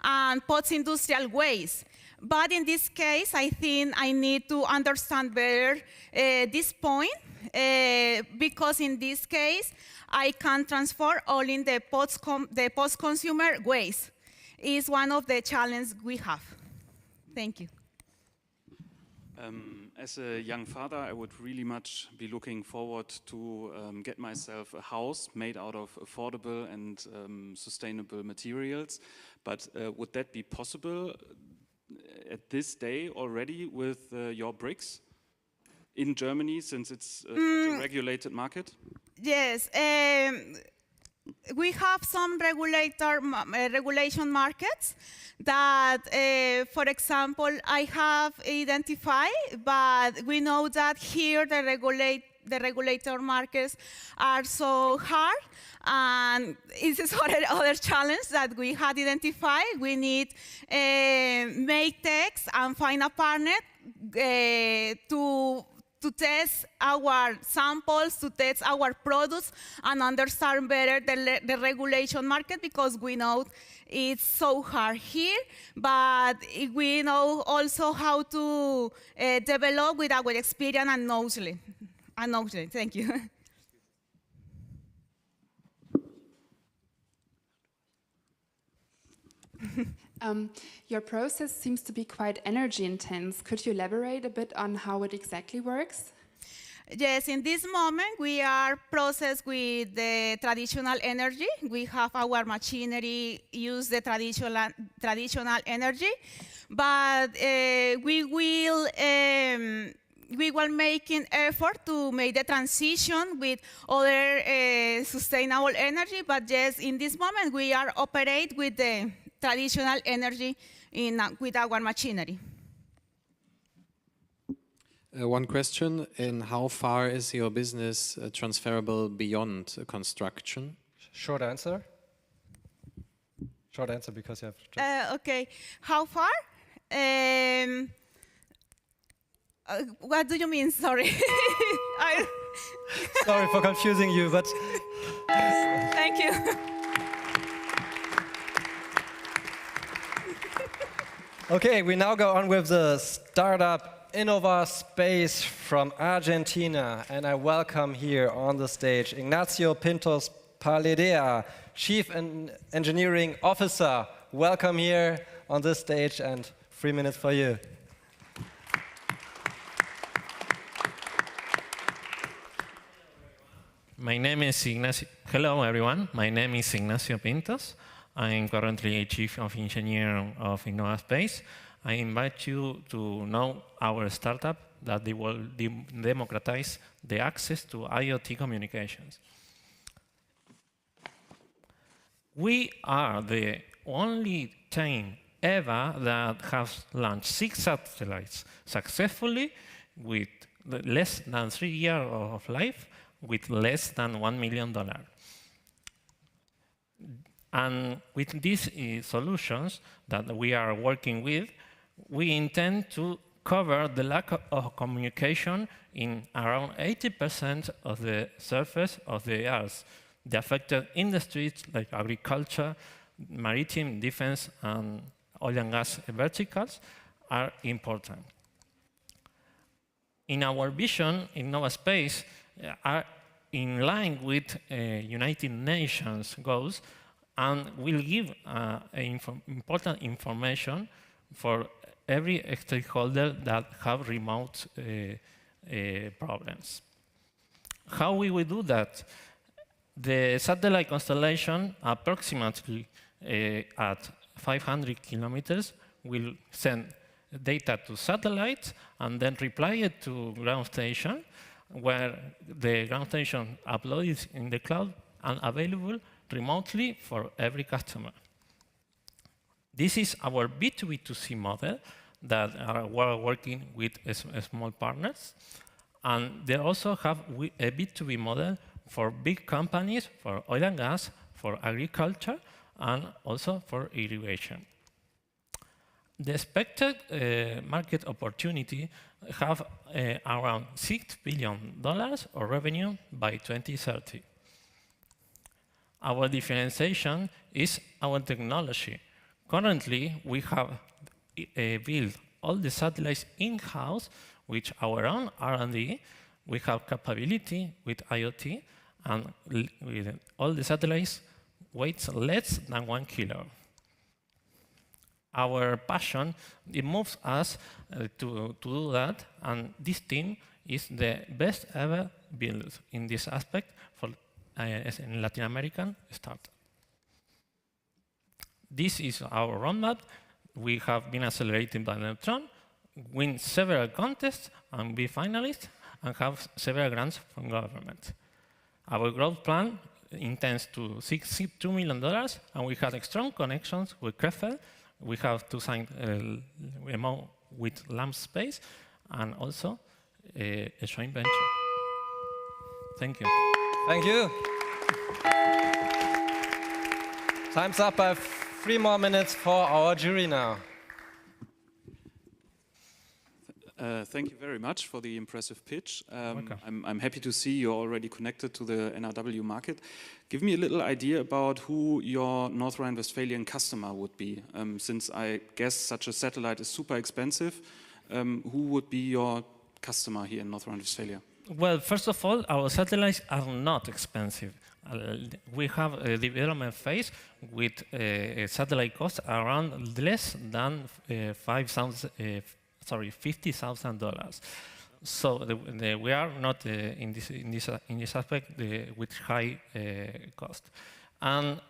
and post-industrial waste. But in this case, I think I need to understand better this point, because in this case, I can transfer only the post-consumer waste. It's one of the challenges we have. Thank you. As a young father, I would really much be looking forward to get myself a house made out of affordable and sustainable materials. But would that be possible at this day already with your bricks in Germany, since it's such a regulated market? Yes. We have some regulation markets that, for example, I have identified, but we know that here the regulator markets are so hard, and this is other challenge that we had identified. We need make text and find a partner to test our samples, to test our products, and understand better the regulation market, because we know it's so hard here, but we know also how to develop with our experience and knowledge. Thank you. Your process seems to be quite energy intense. Could you elaborate a bit on how it exactly works? Yes, in this moment, we are processed with the traditional energy. We have our machinery use the traditional energy, but we will making effort to make the transition with other sustainable energy. But yes, in this moment, we are operate with the traditional energy with our machinery. One question, in how far is your business transferable beyond construction? Short answer. Short answer because you have just... Okay, how far? What do you mean, sorry? Sorry for confusing you, but... Thank you. Okay, we now go on with the startup Innova Space from Argentina, and I welcome here on the stage Ignacio Pintos Paledea, Chief Engineering Officer. Welcome here on this stage, and 3 minutes for you. My name is Ignacio. Hello, everyone. My name is Ignacio Pintos. I'm currently Chief of Engineering of Innova Space. I invite you to know our startup that they will democratize the access to IoT communications. We are the only team ever that has launched 6 satellites successfully with less than 3 years of life, with less than $1 million. And with these solutions that we are working with, we intend to cover the lack of communication in around 80% of the surface of the Earth. The affected industries like agriculture, maritime, defense, and oil and gas verticals are important. In our vision, Innova Space are in line with United Nations goals and will give important information for every stakeholder that have remote problems. How we will do that? The satellite constellation, approximately at 500 kilometers, will send data to satellites and then reply it to ground station, where the ground station uploads in the cloud and available remotely for every customer. This is our B2B2C model that we're working with small partners. And they also have a B2B model for big companies, for oil and gas, for agriculture, and also for irrigation. The expected market opportunity have around $6 billion of revenue by 2030. Our differentiation is our technology. Currently, we have built all the satellites in-house with our own R&D. We have capability with IoT, and with all the satellites weighs less than 1 kilo. Our passion, it moves us to do that, and this team is the best ever built in this aspect for in Latin American startup. This is our roadmap. We have been accelerated by Neutron, win several contests and be finalists, and have several grants from government. Our growth plan intends to seek $2 million, and we have strong connections with Krefeld. We have to sign a MO with LAMP Space, and also a joint venture. Thank you. Thank you. Time's up. I have 3 more minutes for our jury now. Thank you very much for the impressive pitch. I'm happy to see you're already connected to the NRW market. Give me a little idea about who your North Rhine-Westphalian customer would be. Since I guess such a satellite is super expensive, who would be your customer here in North Rhine-Westphalia? Well, first of all, our satellites are not expensive. We have a development phase with a satellite cost around less than $50,000. So we are not in this aspect with high cost. And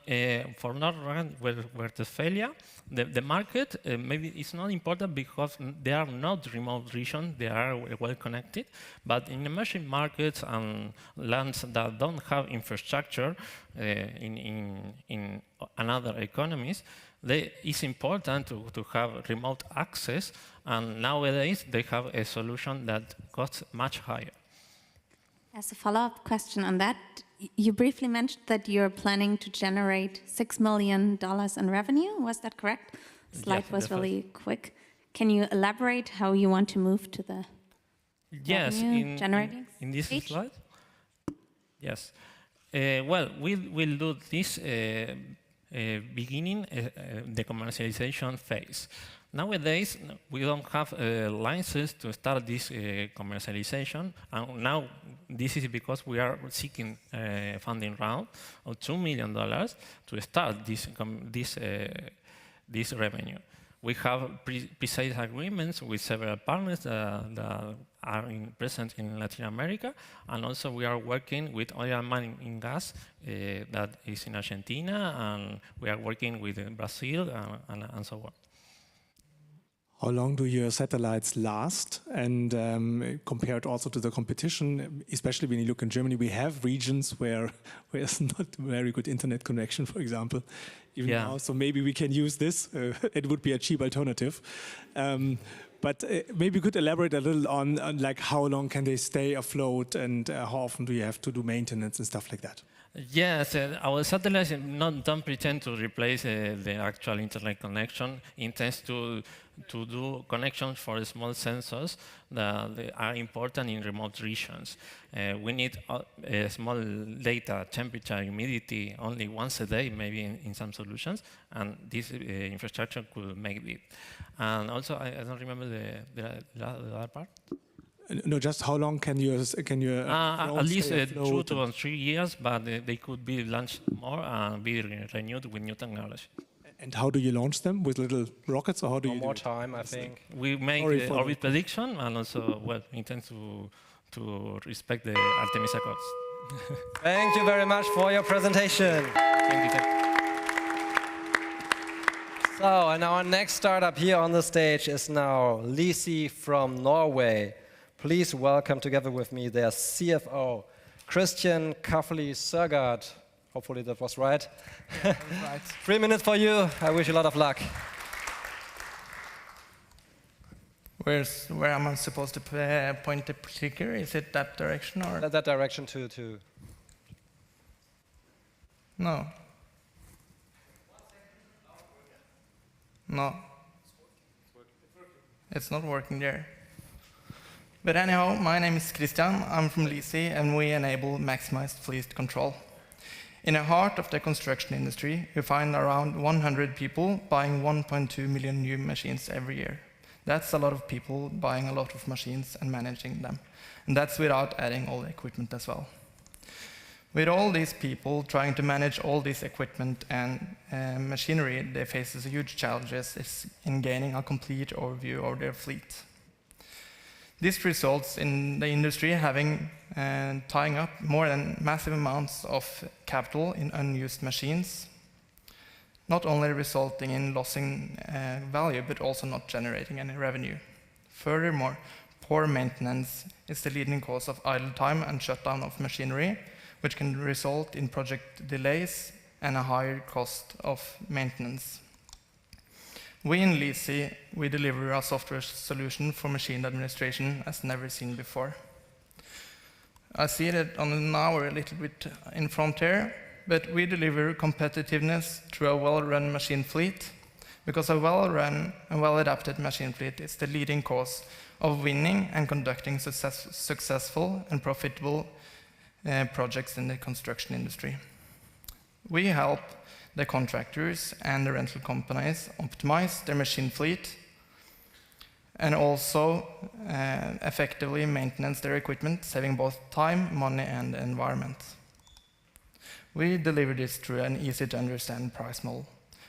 for North Rhine-Westphalia, the market maybe is not important because they are not remote regions, they are well connected. But in emerging markets and lands that don't have infrastructure in another economies, it's important to have remote access. And nowadays, they have a solution that costs much higher. As a follow-up question on that, you briefly mentioned that you're planning to generate $6 million in revenue. Was that correct? The slide was really quick. Can you elaborate how you want to move to the revenue generating in this stage? slide? Yes. Well, we'll do this beginning the commercialization phase. Nowadays, we don't have a license to start this commercialization, and now this is because we are seeking a funding round of $2 million to start this revenue. We have pre-sales agreements with several partners that are present in Latin America, and also we are working with oil and mining gas that is in Argentina, and we are working with Brazil and so on. How long do your satellites last? And compared also to the competition, especially when you look in Germany, we have regions where there's not very good internet connection, for example, even now. So maybe we can use this. It would be a cheap alternative. But maybe you could elaborate a little on like how long can they stay afloat and how often do you have to do maintenance and stuff like that? Yes, our satellites don't pretend to replace the actual internet connection. It intends to do connections for small sensors that are important in remote regions. We need small data, temperature, humidity, only once a day, maybe in some solutions, and this infrastructure could make it. And also, I don't remember the other part. No, just how long can you at least 2 to 3 years, but they could be launched more and be renewed with new technology. And how do you launch them? With little rockets, or how do you do more it? time, I think. We make the orbit prediction, and also, well, intend to respect the Artemis Accords. Thank you very much for your presentation. Thank you. So, and our next startup here on the stage is now Lisi from Norway. Please welcome together with me their CFO, Christian Kafli Sørgaard. Hopefully that was right. Right. 3 minutes for you. I wish you a lot of luck. Where am I supposed to point the clicker? Is it that direction or? That direction to. No. No. It's not working there. But anyhow, my name is Christian. I'm from Lisi, and we enable maximized fleet control. In the heart of the construction industry, we find around 100 people buying 1.2 million new machines every year. That's a lot of people buying a lot of machines and managing them. And that's without adding all the equipment as well. With all these people trying to manage all this equipment and machinery, they face huge challenges in gaining a complete overview of their fleet. This results in the industry having tying up more than massive amounts of capital in unused machines, not only resulting in losing value, but also not generating any revenue. Furthermore, poor maintenance is the leading cause of idle time and shutdown of machinery, which can result in project delays and a higher cost of maintenance. We in Lisi, we deliver a software solution for machine administration as never seen before. I see that on an hour a little bit in front here, but we deliver competitiveness through a well-run machine fleet, because a well-run and well-adapted machine fleet is the leading cause of winning and conducting successful and profitable projects in the construction industry. We help the contractors and the rental companies optimize their machine fleet and also effectively maintenance their equipment, saving both time, money, and the environment. We deliver this through an easy-to-understand price model.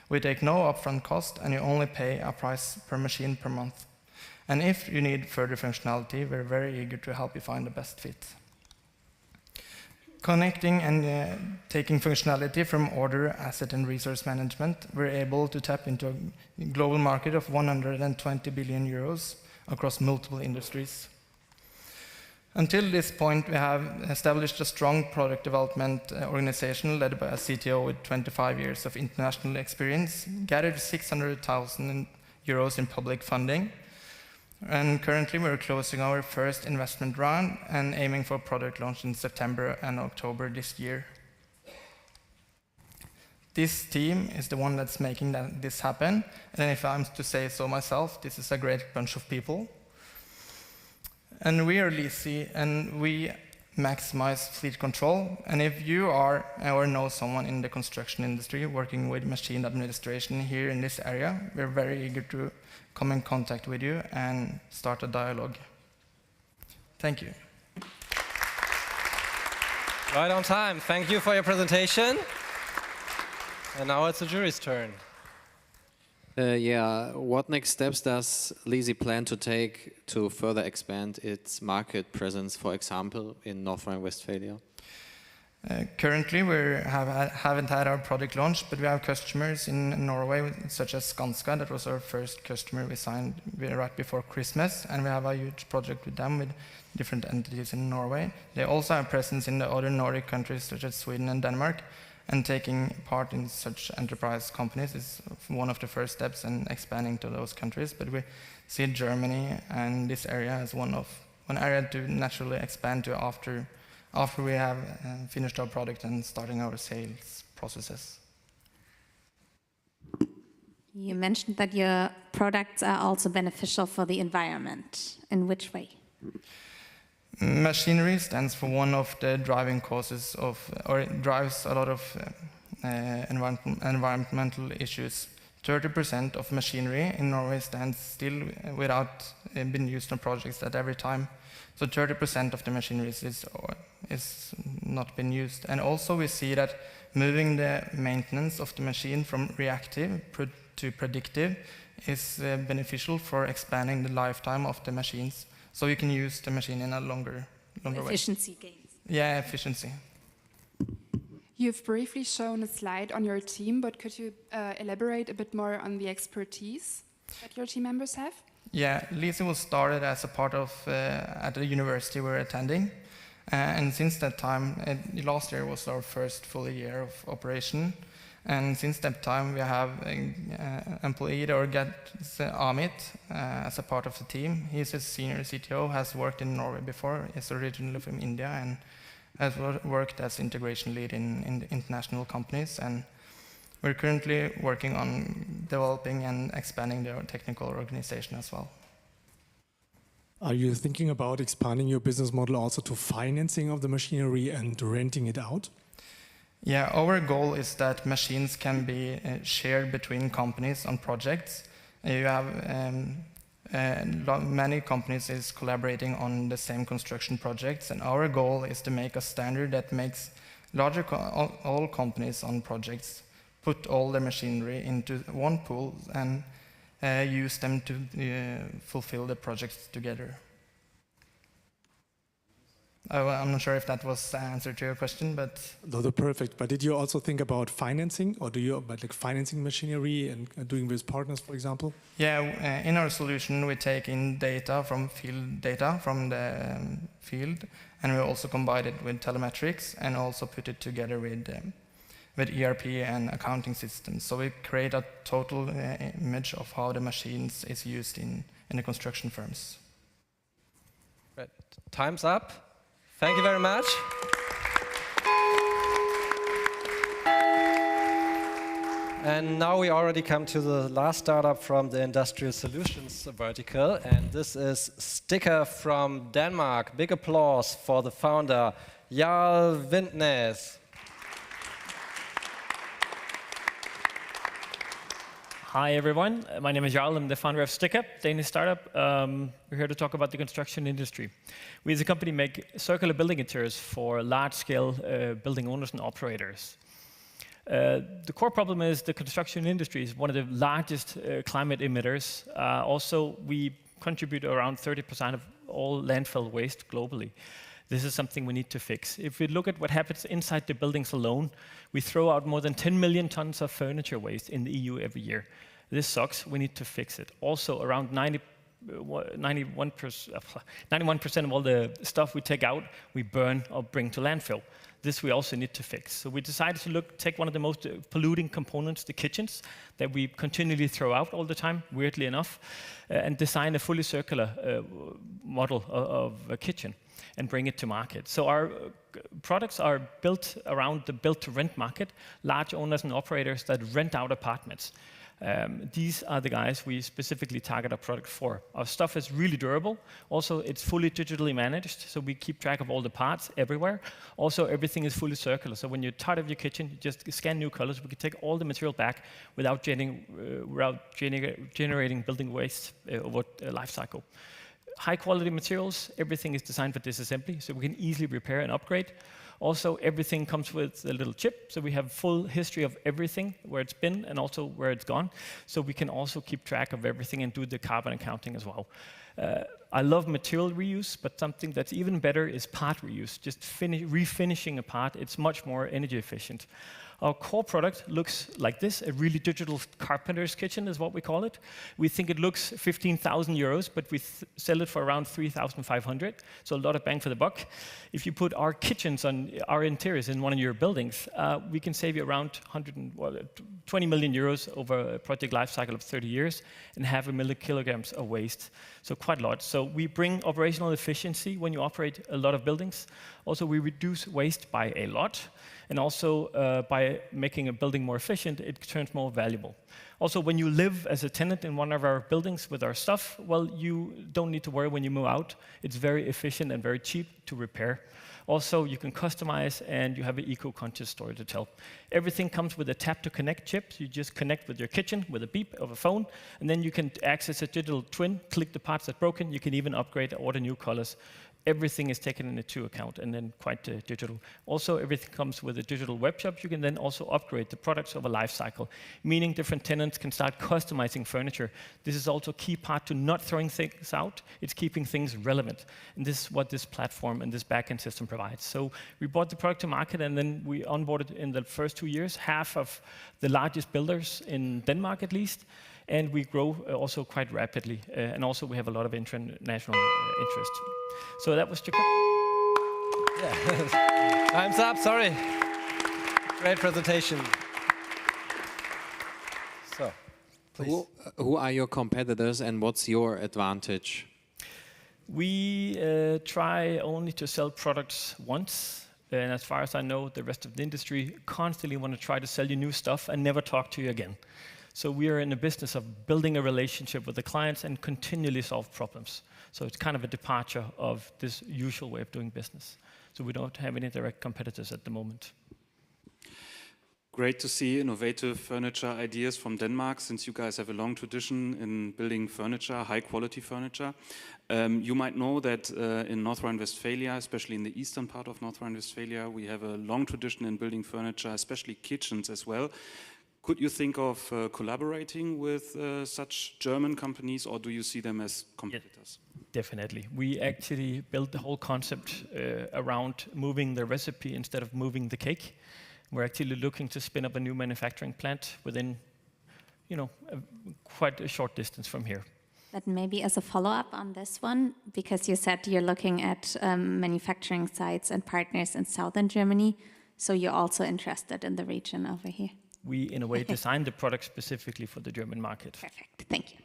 We take no upfront cost, and you only pay a price per machine per month. And if you need further functionality, we're very eager to help you find the best fit. Connecting and taking functionality from order, asset, and resource management, we're able to tap into a global market of 120 billion euros across multiple industries. Until this point, we have established a strong product development organization led by a CTO with 25 years of international experience, gathered 600,000 euros in public funding, and currently we're closing our first investment round and aiming for product launch in September and October this year. This team is the one that's making this happen, and if I'm to say so myself, this is a great bunch of people. And we are Lisi, and we maximize fleet control. And if you are or know someone in the construction industry working with machine administration here in this area, we're very eager to come in contact with you and start a dialogue. Thank you. Right on time. Thank you for your presentation. And now it's the jury's turn. What next steps does Lisi plan to take to further expand its market presence, for example, in North Rhine-Westphalia? Currently, we haven't had our product launch, but we have customers in Norway, such as Skanska. That was our first customer we signed right before Christmas, and we have a huge project with them with different entities in Norway. They also have presence in the other Nordic countries, such as Sweden and Denmark, and taking part in such enterprise companies is one of the first steps in expanding to those countries. But we see Germany and this area as one area to naturally expand to after we have finished our product and starting our sales processes. You mentioned that your products are also beneficial for the environment. In which way? Machinery stands for one of the driving causes or it drives a lot of environmental issues. 30% of machinery in Norway stands still without being used on projects at every time. So 30% of the machinery is not been used. And also we see that moving the maintenance of the machine from reactive to predictive is beneficial for expanding the lifetime of the machines. So you can use the machine in a longer way. Efficiency gains. Yeah, efficiency. You've briefly shown a slide on your team, but could you elaborate a bit more on the expertise that your team members have? Yeah, Lisi was started as a part of at the university we're attending, and since that time, last year was our first full year of operation. And since that time, we have employed or got Amit as a part of the team. He's a senior CTO, has worked in Norway before. He's originally from India and has worked as integration lead in international companies. And we're currently working on developing and expanding the technical organization as well. Are you thinking about expanding your business model also to financing of the machinery and renting it out? Yeah, our goal is that machines can be shared between companies on projects. You have many companies is collaborating on the same construction projects, and our goal is to make a standard that makes all companies on projects put all their machinery into one pool and use them to fulfill the projects together. I'm not sure if that was the answer to your question, but... Those are perfect. But did you also think about financing, or do you about like financing machinery and doing with partners, for example? Yeah, in our solution, we take in data from the field, and we also combine it with telemetrics and also put it together with ERP and accounting systems. So we create a total image of how the machines is used in the construction firms. Right. Time's up. Thank you very much. And now we already come to the last startup from the industrial solutions vertical, and this is Sticker from Denmark. Big applause for the founder, Jarl Vintnes. Hi everyone, my name is Jarl. I'm the founder of Start.up, Danish startup. We're here to talk about the construction industry. We as a company make circular building interiors for large-scale building owners and operators. The core problem is the construction industry is one of the largest climate emitters. Also, we contribute around 30% of all landfill waste globally. This is something we need to fix. If we look at what happens inside the buildings alone, we throw out more than 10 million tons of furniture waste in the EU every year. This sucks. We need to fix it. Also, around 91% of all the stuff we take out, we burn or bring to landfill. This we also need to fix. So we decided to take one of the most polluting components, the kitchens, that we continually throw out all the time, weirdly enough, and design a fully circular model of a kitchen and bring it to market. So our products are built around the built-to-rent market, large owners and operators that rent out apartments. These are the guys we specifically target our product for. Our stuff is really durable. Also, it's fully digitally managed, so we keep track of all the parts everywhere. Also, everything is fully circular. So when you're tired of your kitchen, you just scan new colors. We can take all the material back without generating building waste over a life cycle. High quality materials, everything is designed for disassembly, so we can easily repair and upgrade. Also, everything comes with a little chip, so we have full history of everything, where it's been and also where it's gone. So we can also keep track of everything and do the carbon accounting as well. I love material reuse, but something that's even better is part reuse. Just refinishing a part, it's much more energy efficient. Our core product looks like this, a really digital carpenter's kitchen is what we call it. We think it looks 15,000 euros, but we sell it for around 3,500, so a lot of bang for the buck. If you put our kitchens on our interiors in one of your buildings, we can save you around 20 million euros over a project life cycle of 30 years and 500,000 kilograms of waste, so quite a lot. So we bring operational efficiency when you operate a lot of buildings. Also, we reduce waste by a lot. And also, by making a building more efficient, it turns more valuable. Also, when you live as a tenant in one of our buildings with our stuff, well, you don't need to worry when you move out. It's very efficient and very cheap to repair. Also, you can customize, and you have an eco-conscious story to tell. Everything comes with a tap-to-connect chip. You just connect with your kitchen with a beep of a phone, and then you can access a digital twin, click the parts that are broken. You can even upgrade, order new colors. Everything is taken into account and then quite digital. Also, everything comes with a digital web shop. You can then also upgrade the products over life cycle, meaning different tenants can start customizing furniture. This is also a key part to not throwing things out. It's keeping things relevant. And this is what this platform and this backend system provides. So we brought the product to market, and then we onboarded in the first 2 years half of the largest builders in Denmark, at least. And we grow also quite rapidly. And also, we have a lot of international interest. So that was Jacob. Yeah. Time's up, sorry. Great presentation. So, please. Who are your competitors and what's your advantage? We try only to sell products once. And as far as I know, the rest of the industry constantly want to try to sell you new stuff and never talk to you again. So we are in the business of building a relationship with the clients and continually solve problems. So it's kind of a departure of this usual way of doing business. So we don't have any direct competitors at the moment. Great to see innovative furniture ideas from Denmark, since you guys have a long tradition in building furniture, high-quality furniture. You might know that in North Rhine-Westphalia, especially in the eastern part of North Rhine-Westphalia, we have a long tradition in building furniture, especially kitchens as well. Could you think of collaborating with such German companies, or do you see them as competitors? Yeah, definitely. We actually built the whole concept around moving the recipe instead of moving the cake. We're actually looking to spin up a new manufacturing plant within, quite a short distance from here. But maybe as a follow-up on this one, because you said you're looking at manufacturing sites and partners in southern Germany, so you're also interested in the region over here. We, in a way, designed the product specifically for the German market. Perfect, thank you.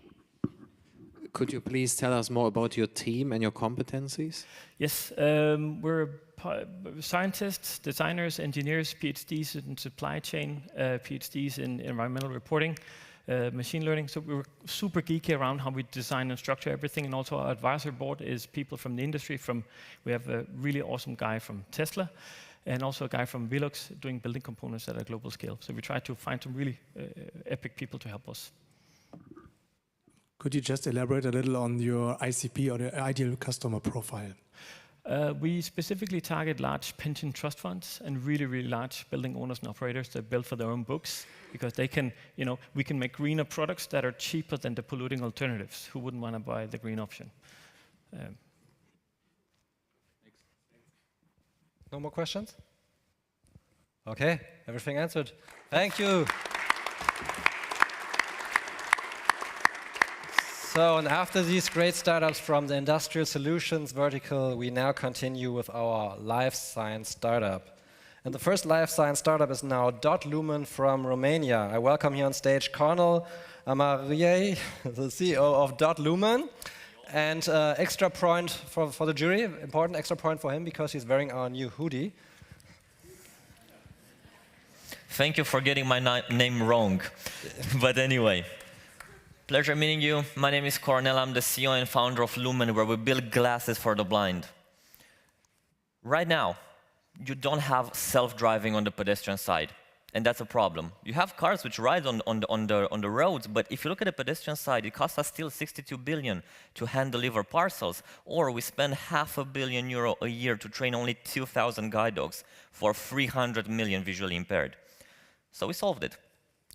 Could you please tell us more about your team and your competencies? Yes, we're scientists, designers, engineers, PhDs in supply chain, PhDs in environmental reporting, machine learning. So we're super geeky around how we design and structure everything. And also our advisory board is people from the industry. We have a really awesome guy from Tesla, and also a guy from Velux doing building components at a global scale. So we try to find some really epic people to help us. Could you just elaborate a little on your ICP or the ideal customer profile? We specifically target large pension trust funds and really, really large building owners and operators that build for their own books, because they can, we can make greener products that are cheaper than the polluting alternatives. Who wouldn't want to buy the green option? No more questions? Okay, everything answered. Thank you. So, and after these great startups from the industrial solutions vertical, we now continue with our life science startup. And the first life science startup is now .Lumen from Romania. I welcome here on stage Cornel Amarie, the CEO of .Lumen. And extra point for the jury, important extra point for him because he's wearing our new hoodie. Thank you for getting my name wrong. But anyway, pleasure meeting you. My name is Cornel. I'm the CEO and founder of Lumen, where we build glasses for the blind. Right now, you don't have self-driving on the pedestrian side, and that's a problem. You have cars which ride on the roads, but if you look at the pedestrian side, it costs us still 62 billion to hand deliver parcels, or we spend €500 million a year to train only 2,000 guide dogs for 300 million visually impaired. So we solved it.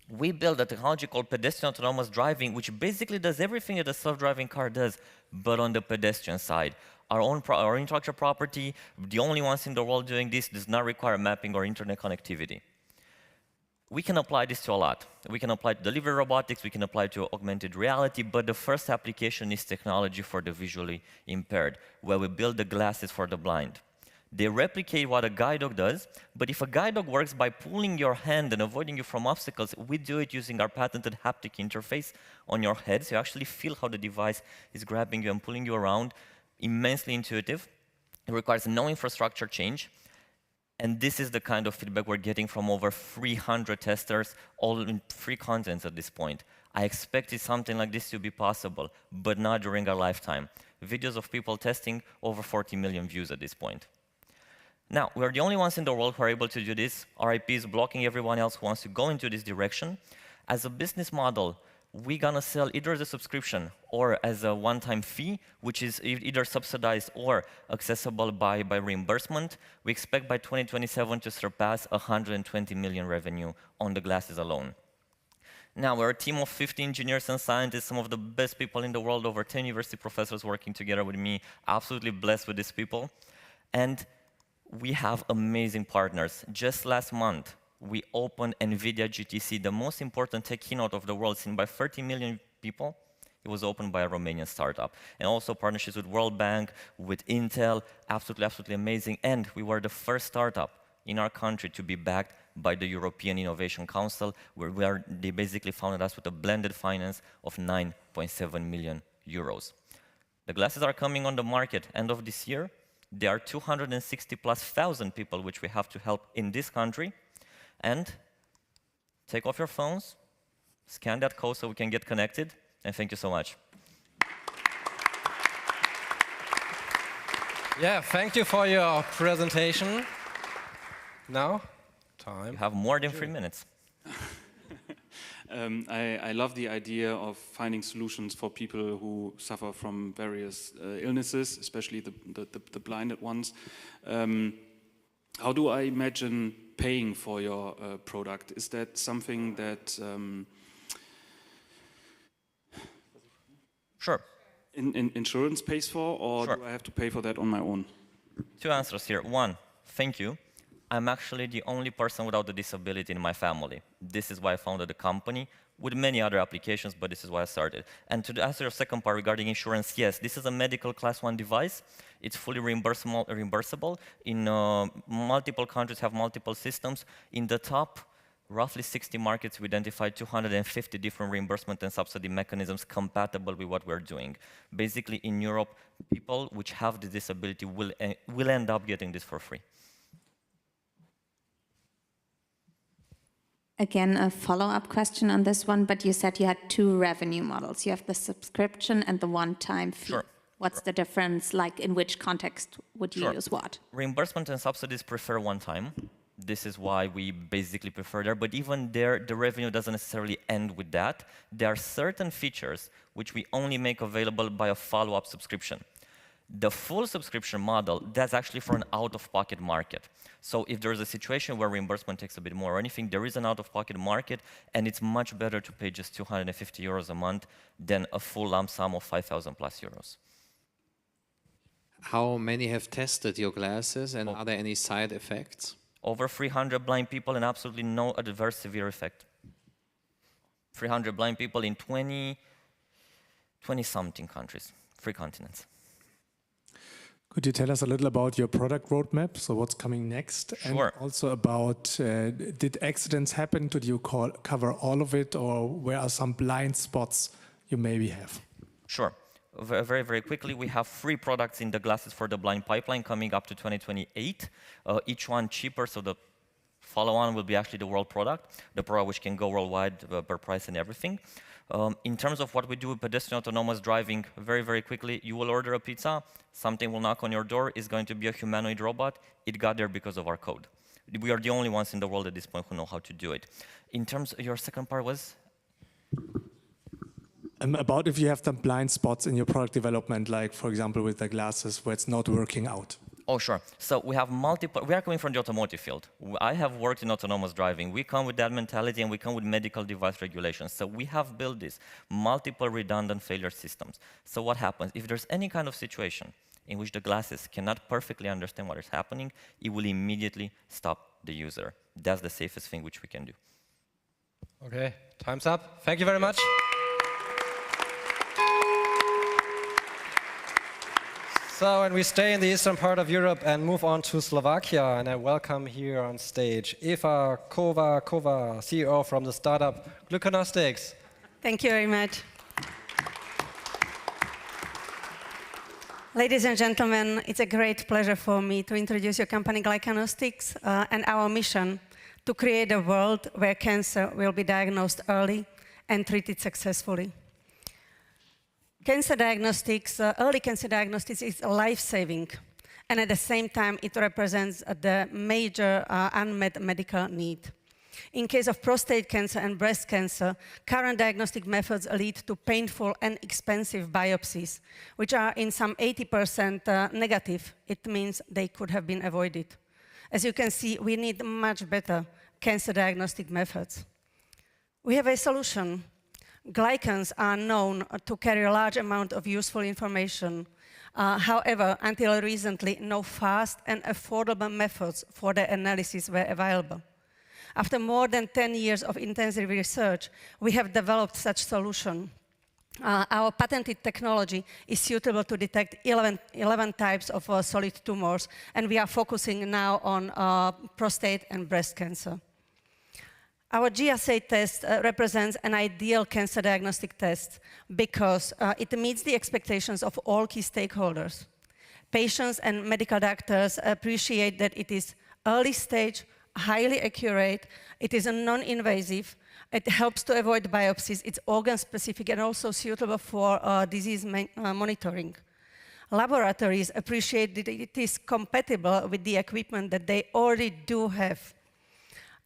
We built a technology called pedestrian autonomous driving, which basically does everything that a self-driving car does, but on the pedestrian side. Our intellectual property, the only ones in the world doing this, does not require mapping or internet connectivity. We can apply this to a lot. We can apply to delivery robotics, we can apply to augmented reality, but the first application is technology for the visually impaired, where we build the glasses for the blind. They replicate what a guide dog does, but if a guide dog works by pulling your hand and avoiding you from obstacles, we do it using our patented haptic interface on your head, so you actually feel how the device is grabbing you and pulling you around. Immensely intuitive. It requires no infrastructure change. And this is the kind of feedback we're getting from over 300 testers, all in 3 continents at this point. I expected something like this to be possible, but not during our lifetime. Videos of people testing, over 40 million views at this point. Now, we're the only ones in the world who are able to do this. Our IP is blocking everyone else who wants to go into this direction. As a business model, we're going to sell either as a subscription or as a one-time fee, which is either subsidized or accessible by reimbursement. We expect by 2027 to surpass 120 million revenue on the glasses alone. Now, we're a team of 50 engineers and scientists, some of the best people in the world, over 10 university professors working together with me. Absolutely blessed with these people. And we have amazing partners. Just last month, we opened NVIDIA GTC, the most important tech keynote of the world, seen by 30 million people. It was opened by a Romanian startup. And also partnerships with World Bank, with Intel, absolutely amazing. And we were the first startup in our country to be backed by the European Innovation Council, where they basically funded us with a blended finance of 9.7 million euros. The glasses are coming on the market end of this year. There are 260,000+ people which we have to help in this country. And take off your phones, scan that code so we can get connected, and thank you so much. Yeah, thank you for your presentation. Now, time. You have more than 3 minutes. I love the idea of finding solutions for people who suffer from various illnesses, especially the blinded ones. How do I imagine paying for your product? Is that something that sure. Insurance pays for, or sure. do I have to pay for that on my own? 2 answers here. 1, thank you. I'm actually the only person without a disability in my family. This is why I founded the company, with many other applications, but this is why I started. And to answer your second part regarding insurance, yes, this is a medical class 1 device. It's fully reimbursable. In multiple countries have multiple systems. In the top, roughly 60 markets, we identified 250 different reimbursement and subsidy mechanisms compatible with what we're doing. Basically, in Europe, people which have the disability will end up getting this for free. Again, a follow-up question on this one, but you said you had 2 revenue models. You have the subscription and the one-time fee. Sure. What's the difference? Like, in which context would you use what? Reimbursement and subsidies prefer one time. This is why we basically prefer there. But even there, the revenue doesn't necessarily end with that. There are certain features which we only make available by a follow-up subscription. The full subscription model, that's actually for an out-of-pocket market. So if there's a situation where reimbursement takes a bit more or anything, there is an out-of-pocket market, and it's much better to pay just 250 euros a month than a full lump sum of 5,000 plus euros. How many have tested your glasses, and are there any side effects? Over 300 blind people and absolutely no adverse severe effect. 300 blind people in 20-something countries, 3 continents. Could you tell us a little about your product roadmap? So what's coming next? Sure. And also about, did accidents happen? Did you cover all of it? Or where are some blind spots you maybe have? Sure. Very, very quickly, we have 3 products in the glasses for the blind pipeline coming up to 2028. Each one cheaper, so the follow-on will be actually the world product, the product which can go worldwide per price and everything. In terms of what we do with pedestrian autonomous driving, very, very quickly, you will order a pizza, something will knock on your door, it's going to be a humanoid robot. It got there because of our code. We are the only ones in the world at this point who know how to do it. In terms, your second part was? About if you have some blind spots in your product development, like, for example, with the glasses where it's not working out. Oh, sure. So we have multiple, we are coming from the automotive field. I have worked in autonomous driving. We come with that mentality and we come with medical device regulations. So we have built this multiple redundant failure systems. So what happens? If there's any kind of situation in which the glasses cannot perfectly understand what is happening, it will immediately stop the user. That's the safest thing which we can do. Okay, time's up. Thank you very much. So, and we stay in the eastern part of Europe and move on to Slovakia, and I welcome here on stage Eva Kováčová, CEO from the startup Gluconostics. Thank you very much. Ladies and gentlemen, it's a great pleasure for me to introduce your company Gluconostics and our mission to create a world where cancer will be diagnosed early and treated successfully. Cancer diagnostics, early cancer diagnostics is life-saving, and at the same time, it represents the major unmet medical need. In case of prostate cancer and breast cancer, current diagnostic methods lead to painful and expensive biopsies, which are in some 80% negative. It means they could have been avoided. As you can see, we need much better cancer diagnostic methods. We have a solution. Glycans are known to carry a large amount of useful information. However, until recently, no fast and affordable methods for their analysis were available. After more than 10 years of intensive research, we have developed such solution. Our patented technology is suitable to detect 11 types of solid tumors, and we are focusing now on prostate and breast cancer. Our GSA test represents an ideal cancer diagnostic test because it meets the expectations of all key stakeholders. Patients and medical doctors appreciate that it is early stage, highly accurate, it is non-invasive, it helps to avoid biopsies, it's organ-specific and also suitable for disease monitoring. Laboratories appreciate that it is compatible with the equipment that they already do have.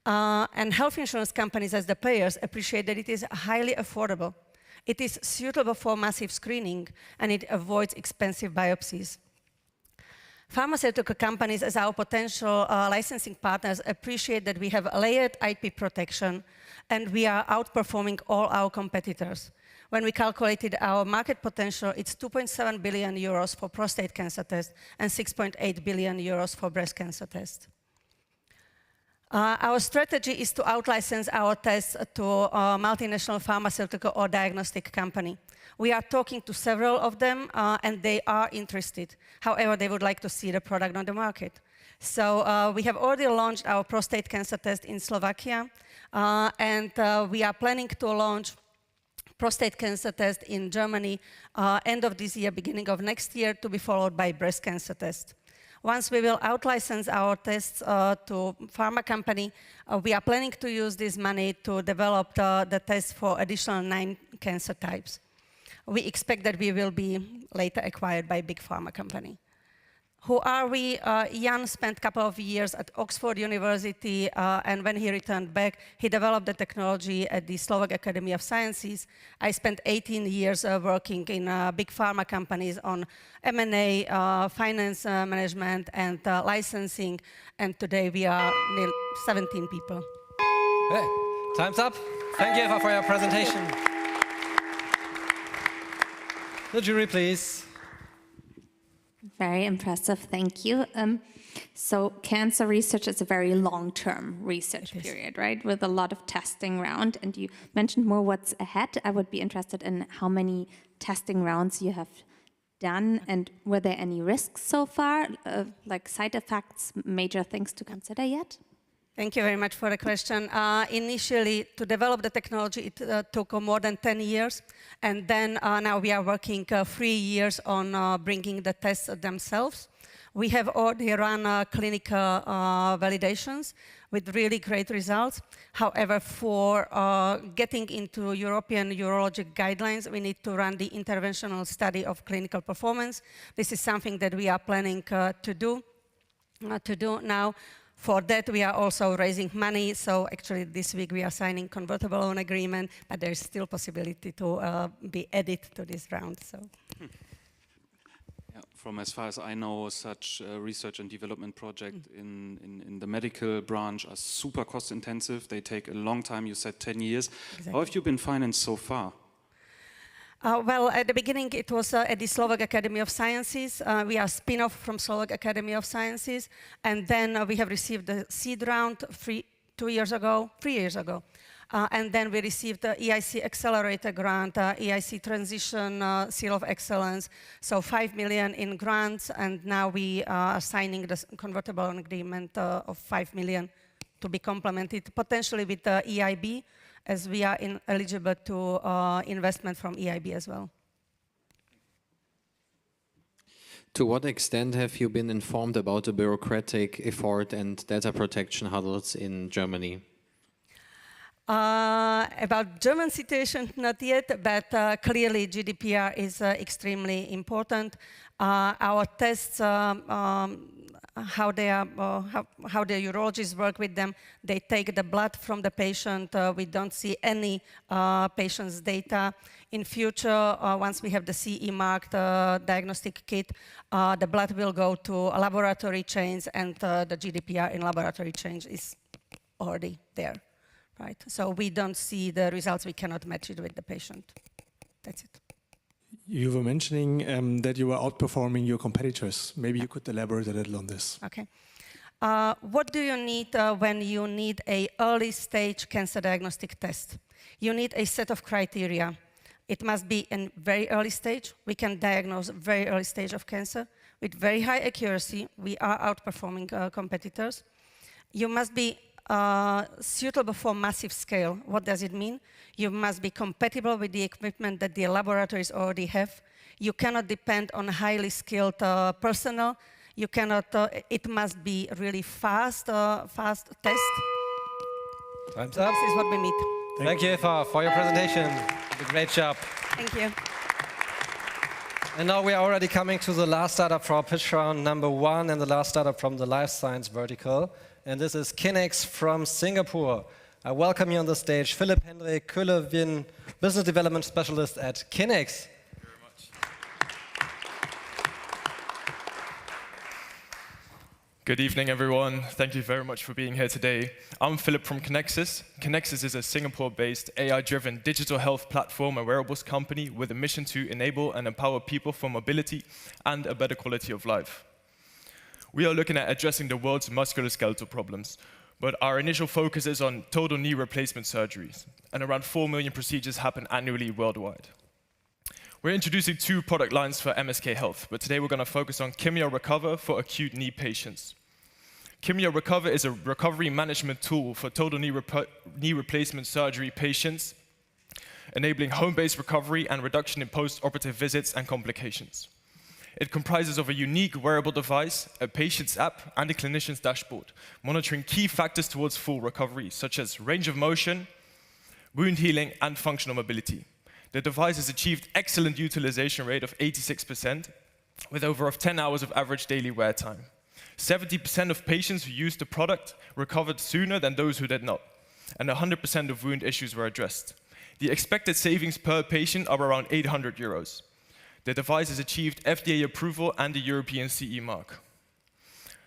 And health insurance companies, as the payers, appreciate that it is highly affordable. It is suitable for massive screening, and it avoids expensive biopsies. Pharmaceutical companies, as our potential licensing partners, appreciate that we have layered IP protection, and we are outperforming all our competitors. When we calculated our market potential, it's 2.7 billion euros for prostate cancer test and 6.8 billion euros for breast cancer test. Our strategy is to out-license our tests to a multinational pharmaceutical or diagnostic company. We are talking to several of them, and they are interested. However, they would like to see the product on the market. So we have already launched our prostate cancer test in Slovakia, and we are planning to launch prostate cancer test in Germany end of this year, beginning of next year, to be followed by breast cancer test. Once we will out-license our tests to pharma company, we are planning to use this money to develop the test for additional 9 cancer types. We expect that we will be later acquired by a big pharma company. Who are we? Jan spent a couple of years at Oxford University, and when he returned back, he developed the technology at the Slovak Academy of Sciences. I spent 18 years working in big pharma companies on M&A, finance management, and licensing, and today we are nearly 17 people. Hey, time's up. Thank you, Eva, for your presentation. The jury, please. Very impressive, thank you. So cancer research is a very long-term research period, right? With a lot of testing round, and you mentioned more what's ahead. I would be interested in how many testing rounds you have done, and were there any risks so far, like side effects, major things to consider yet? Thank you very much for the question. Initially, to develop the technology, it took more than 10 years. And then now we are working 3 years on bringing the tests themselves. We have already run clinical validations with really great results. However, for getting into European urologic guidelines, we need to run the interventional study of clinical performance. This is something that we are planning to do now. For that, we are also raising money. So actually, this week we are signing convertible loan agreement, but there is still possibility to be added to this round. So. Yeah, from as far as I know, such research and development projects in the medical branch are super cost intensive. They take a long time. You said 10 years. Exactly. How have you been financed so far? Well, at the beginning, it was at the Slovak Academy of Sciences. We are a spin-off from Slovak Academy of Sciences. And then we have received the seed round 3 years ago. And then we received the EIC Accelerator Grant, EIC Transition Seal of Excellence, so 5 million in grants. And now we are signing the convertible agreement of 5 million to be complemented, potentially with the EIB, as we are eligible to investment from EIB as well. To what extent have you been informed about the bureaucratic effort and data protection hurdles in Germany? About German situation, not yet, but clearly GDPR is extremely important. Our tests, how the urologists work with them, they take the blood from the patient. We don't see any patient's data. In future, once we have the CE marked diagnostic kit, the blood will go to laboratory chains, and the GDPR in laboratory chains is already there, right? So we don't see the results. We cannot match it with the patient. That's it. You were mentioning that you were outperforming your competitors. Maybe you could elaborate a little on this. Okay. What do you need when you need an early stage cancer diagnostic test? You need a set of criteria. It must be in very early stage. We can diagnose very early stage of cancer with very high accuracy. We are outperforming competitors. You must be suitable for massive scale. What does it mean? You must be compatible with the equipment that the laboratories already have. You cannot depend on highly skilled personnel. You cannot. It must be really fast test. Time's up. This is what we meet. Thank you, Eva, for your presentation. You did a great job. Thank you. And now we are already coming to the last startup for our pitch round number 1, and the last startup from the life science vertical. And this is Kinex from Singapore. I welcome you on the stage, Philipp Hendrik Kölle-Wien, Business Development Specialist at Kinex. Good evening, everyone. Thank you very much for being here today. I'm Philip from Kinexus. Kinexus is a Singapore-based AI-driven digital health platform and wearables company with a mission to enable and empower people for mobility and a better quality of life. We are looking at addressing the world's musculoskeletal problems, but our initial focus is on total knee replacement surgeries, and around 4 million procedures happen annually worldwide. We're introducing 2 product lines for MSK Health, but today we're going to focus on Kimya Recover for acute knee patients. Kimya Recover is a recovery management tool for total knee replacement surgery patients, enabling home-based recovery and reduction in post-operative visits and complications. It comprises of a unique wearable device, a patient's app, and a clinician's dashboard, monitoring key factors towards full recovery, such as range of motion, wound healing, and functional mobility. The device has achieved excellent utilization rate of 86%, with over 10 hours of average daily wear time. 70% of patients who used the product recovered sooner than those who did not, and 100% of wound issues were addressed. The expected savings per patient are around 800 euros. The device has achieved FDA approval and the European CE mark.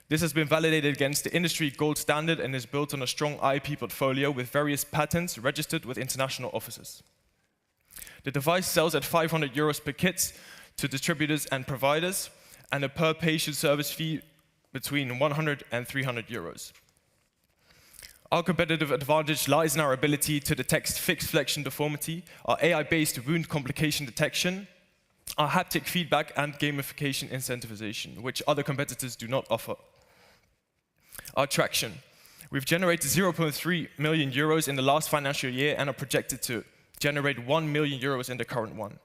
This has been validated against the industry gold standard and is built on a strong IP portfolio with various patents registered with international offices. The device sells at 500 euros per kit to distributors and providers, and a per patient service fee between 100 and 300 euros. Our competitive advantage lies in our ability to detect fixed flexion deformity, our AI-based wound complication detection, our haptic feedback, and gamification incentivization, which other competitors do not offer. Our traction. We've generated 0.3 million euros in the last financial year and are projected to generate 1 million euros in the current one.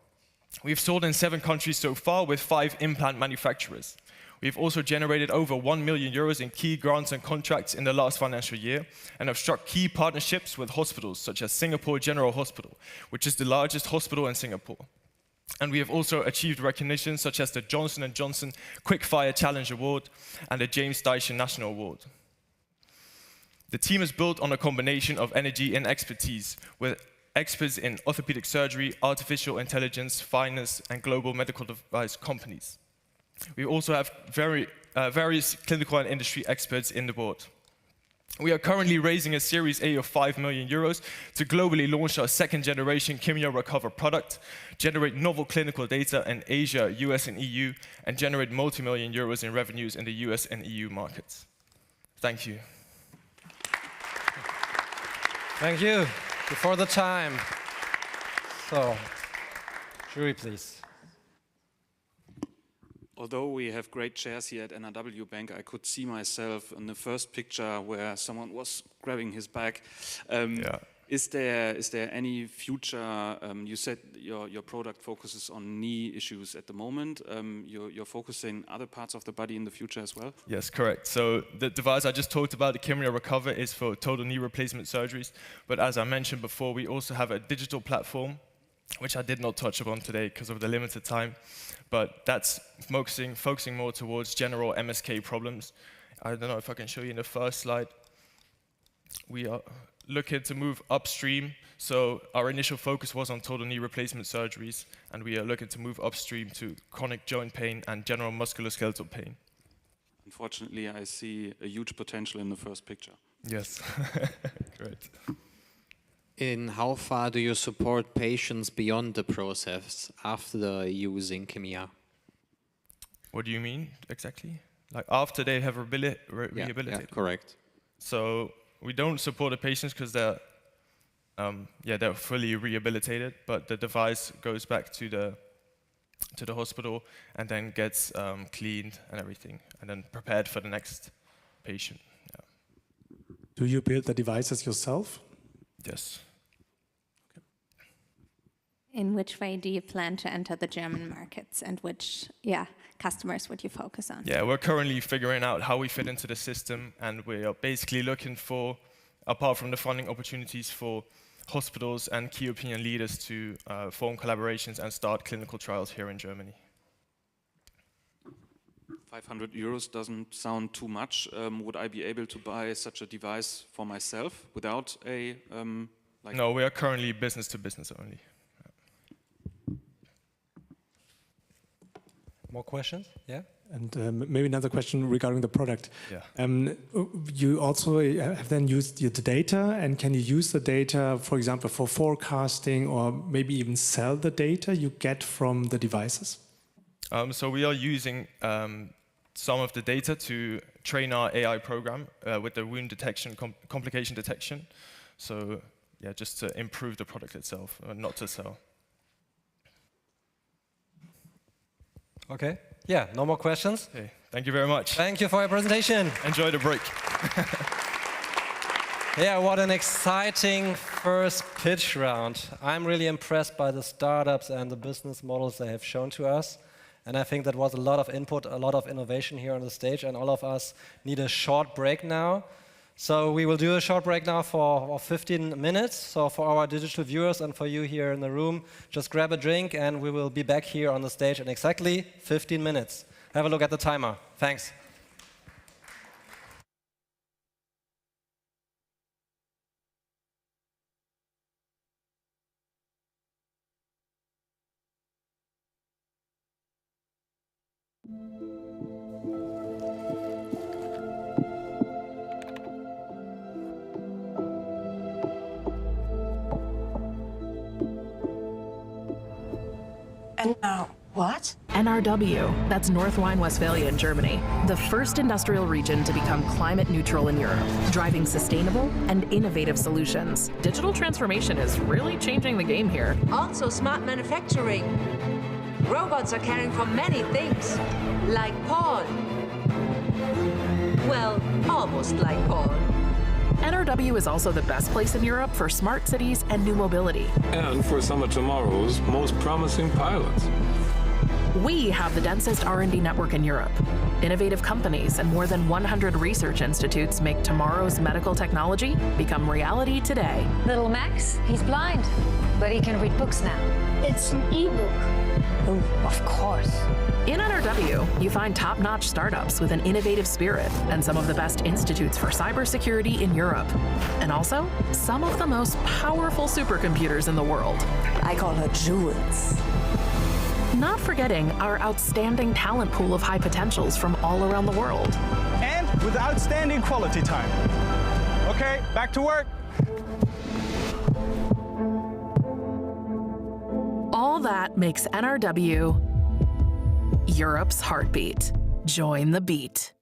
We've sold in 7 countries so far with 5 implant manufacturers. We've also generated over 1 million euros in key grants and contracts in the last financial year and have struck key partnerships with hospitals such as Singapore General Hospital, which is the largest hospital in Singapore. And we have also achieved recognition such as the Johnson & Johnson Quickfire Challenge Award and the James Dyson National Award. The team is built on a combination of energy and expertise with experts in orthopedic surgery, artificial intelligence, finance, and global medical device companies. We also have various clinical and industry experts in the board. We are currently raising a Series A of 5 million euros to globally launch our second-generation Kimya Recover product, generate novel clinical data in Asia, US, and EU, and generate multi-million euros in revenues in the US and EU markets. Thank you. Thank you. Before the time. So, jury, please. Although we have great chairs here at NRW Bank, I could see myself in the first picture where someone was grabbing his bag. Is there any future, you said your product focuses on knee issues at the moment. You're focusing other parts of the body in the future as well? Yes, correct. So the device I just talked about, the Kimya Recover, is for total knee replacement surgeries. But as I mentioned before, we also have a digital platform, which I did not touch upon today because of the limited time. But that's focusing more towards general MSK problems. I don't know if I can show you in the first slide. We are looking to move upstream. So our initial focus was on total knee replacement surgeries, and we are looking to move upstream to chronic joint pain and general musculoskeletal pain. Unfortunately, I see a huge potential in the first picture. Yes, great. In how far do you support patients beyond the process after using Kimya? What do you mean exactly? Like after they have rehabilitated? Yeah, correct. So we don't support the patients because they're fully rehabilitated, but the device goes back to the hospital and then gets cleaned and everything, and then prepared for the next patient. Yeah. Do you build the devices yourself? Yes. In which way do you plan to enter the German markets, and which customers would you focus on? Yeah, we're currently figuring out how we fit into the system, and we are basically looking for, apart from the funding opportunities, for hospitals and key opinion leaders to form collaborations and start clinical trials here in Germany. 500 euros doesn't sound too much. Would I be able to buy such a device for myself without a... No, we are currently business to business only. More questions? Yeah? And maybe another question regarding the product. Yeah. You also have then used the data, and can you use the data, for example, for forecasting, or maybe even sell the data you get from the devices? So we are using some of the data to train our AI program with the wound detection, complication detection. So yeah, just to improve the product itself, not to sell. Okay. Yeah, no more questions? Okay. Thank you very much. Thank you for your presentation. Enjoy the break. Yeah, what an exciting first pitch round. I'm really impressed by the startups and the business models they have shown to us. And I think that was a lot of input, a lot of innovation here on the stage, and all of us need a short break now. So we will do a short break now for 15 minutes. So for our digital viewers and for you here in the room, just grab a drink and we will be back here on the stage in exactly 15 minutes. Have a look at the timer. Thanks. And now, what? NRW, that's North Rhine-Westphalia in Germany, the first industrial region to become climate neutral in Europe, driving sustainable and innovative solutions. Digital transformation is really changing the game here. Also smart manufacturing. Robots are caring for many things, like Paul. Well, almost like Paul. NRW is also the best place in Europe for smart cities and new mobility. And for some of tomorrow's most promising pilots. We have the densest R&D network in Europe. Innovative companies and more than 100 research institutes make tomorrow's medical technology become reality today. Little Max, he's blind, but he can read books now. It's an e-book. Oh, of course. In NRW, you find top-notch startups with an innovative spirit and some of the best institutes for cybersecurity in Europe. And also, some of the most powerful supercomputers in the world. I call her Jules. Not forgetting our outstanding talent pool of high potentials from all around the world. And with outstanding quality time. Okay, back to work. All that makes NRW Europe's heartbeat. Join the beat.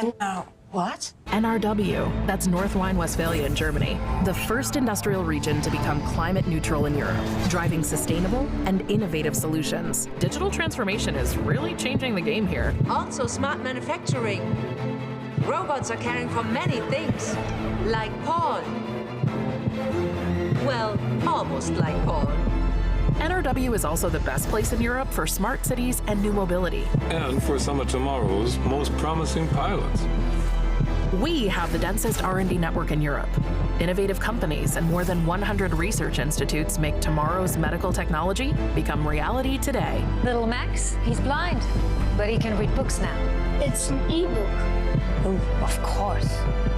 And now, what? NRW, that's North Rhine-Westphalia in Germany, the first industrial region to become climate neutral in Europe, driving sustainable and innovative solutions. Digital transformation is really changing the game here. Also smart manufacturing. Robots are caring for many things, like Paul. Well, almost like Paul. NRW is also the best place in Europe for smart cities and new mobility. And for some of tomorrow's most promising pilots. We have the densest R&D network in Europe. Innovative companies and more than 100 research institutes make tomorrow's medical technology become reality today. Little Max, he's blind, but he can read books now. It's an ebook. Oh, of course.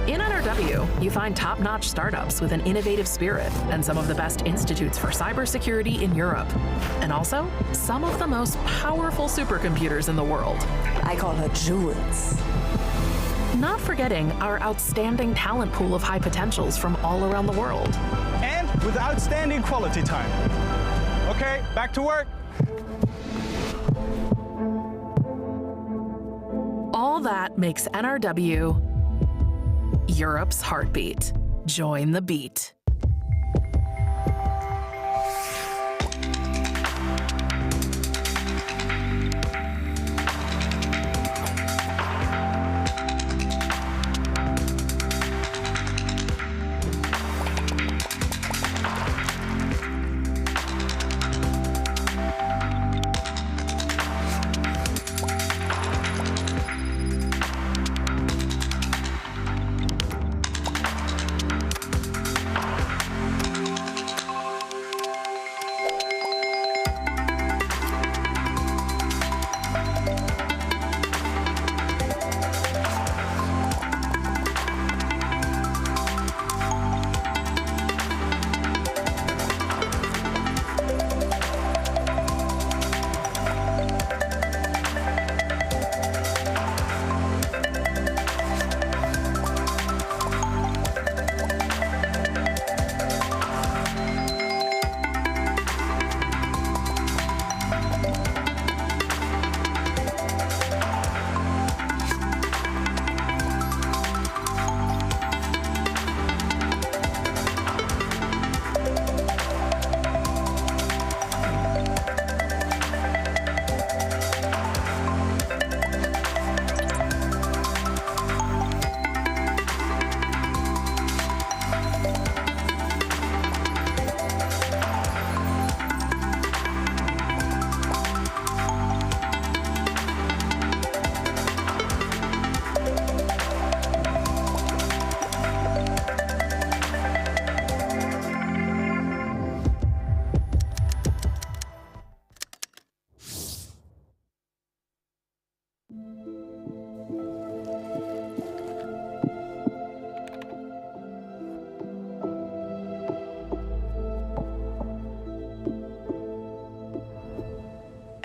In NRW, you find top-notch startups with an innovative spirit and some of the best institutes for cybersecurity in Europe. And also, some of the most powerful supercomputers in the world. I call her Jules. Not forgetting our outstanding talent pool of high potentials from all around the world. And with outstanding quality time. Okay, back to work. All that makes NRW Europe's heartbeat. Join the beat.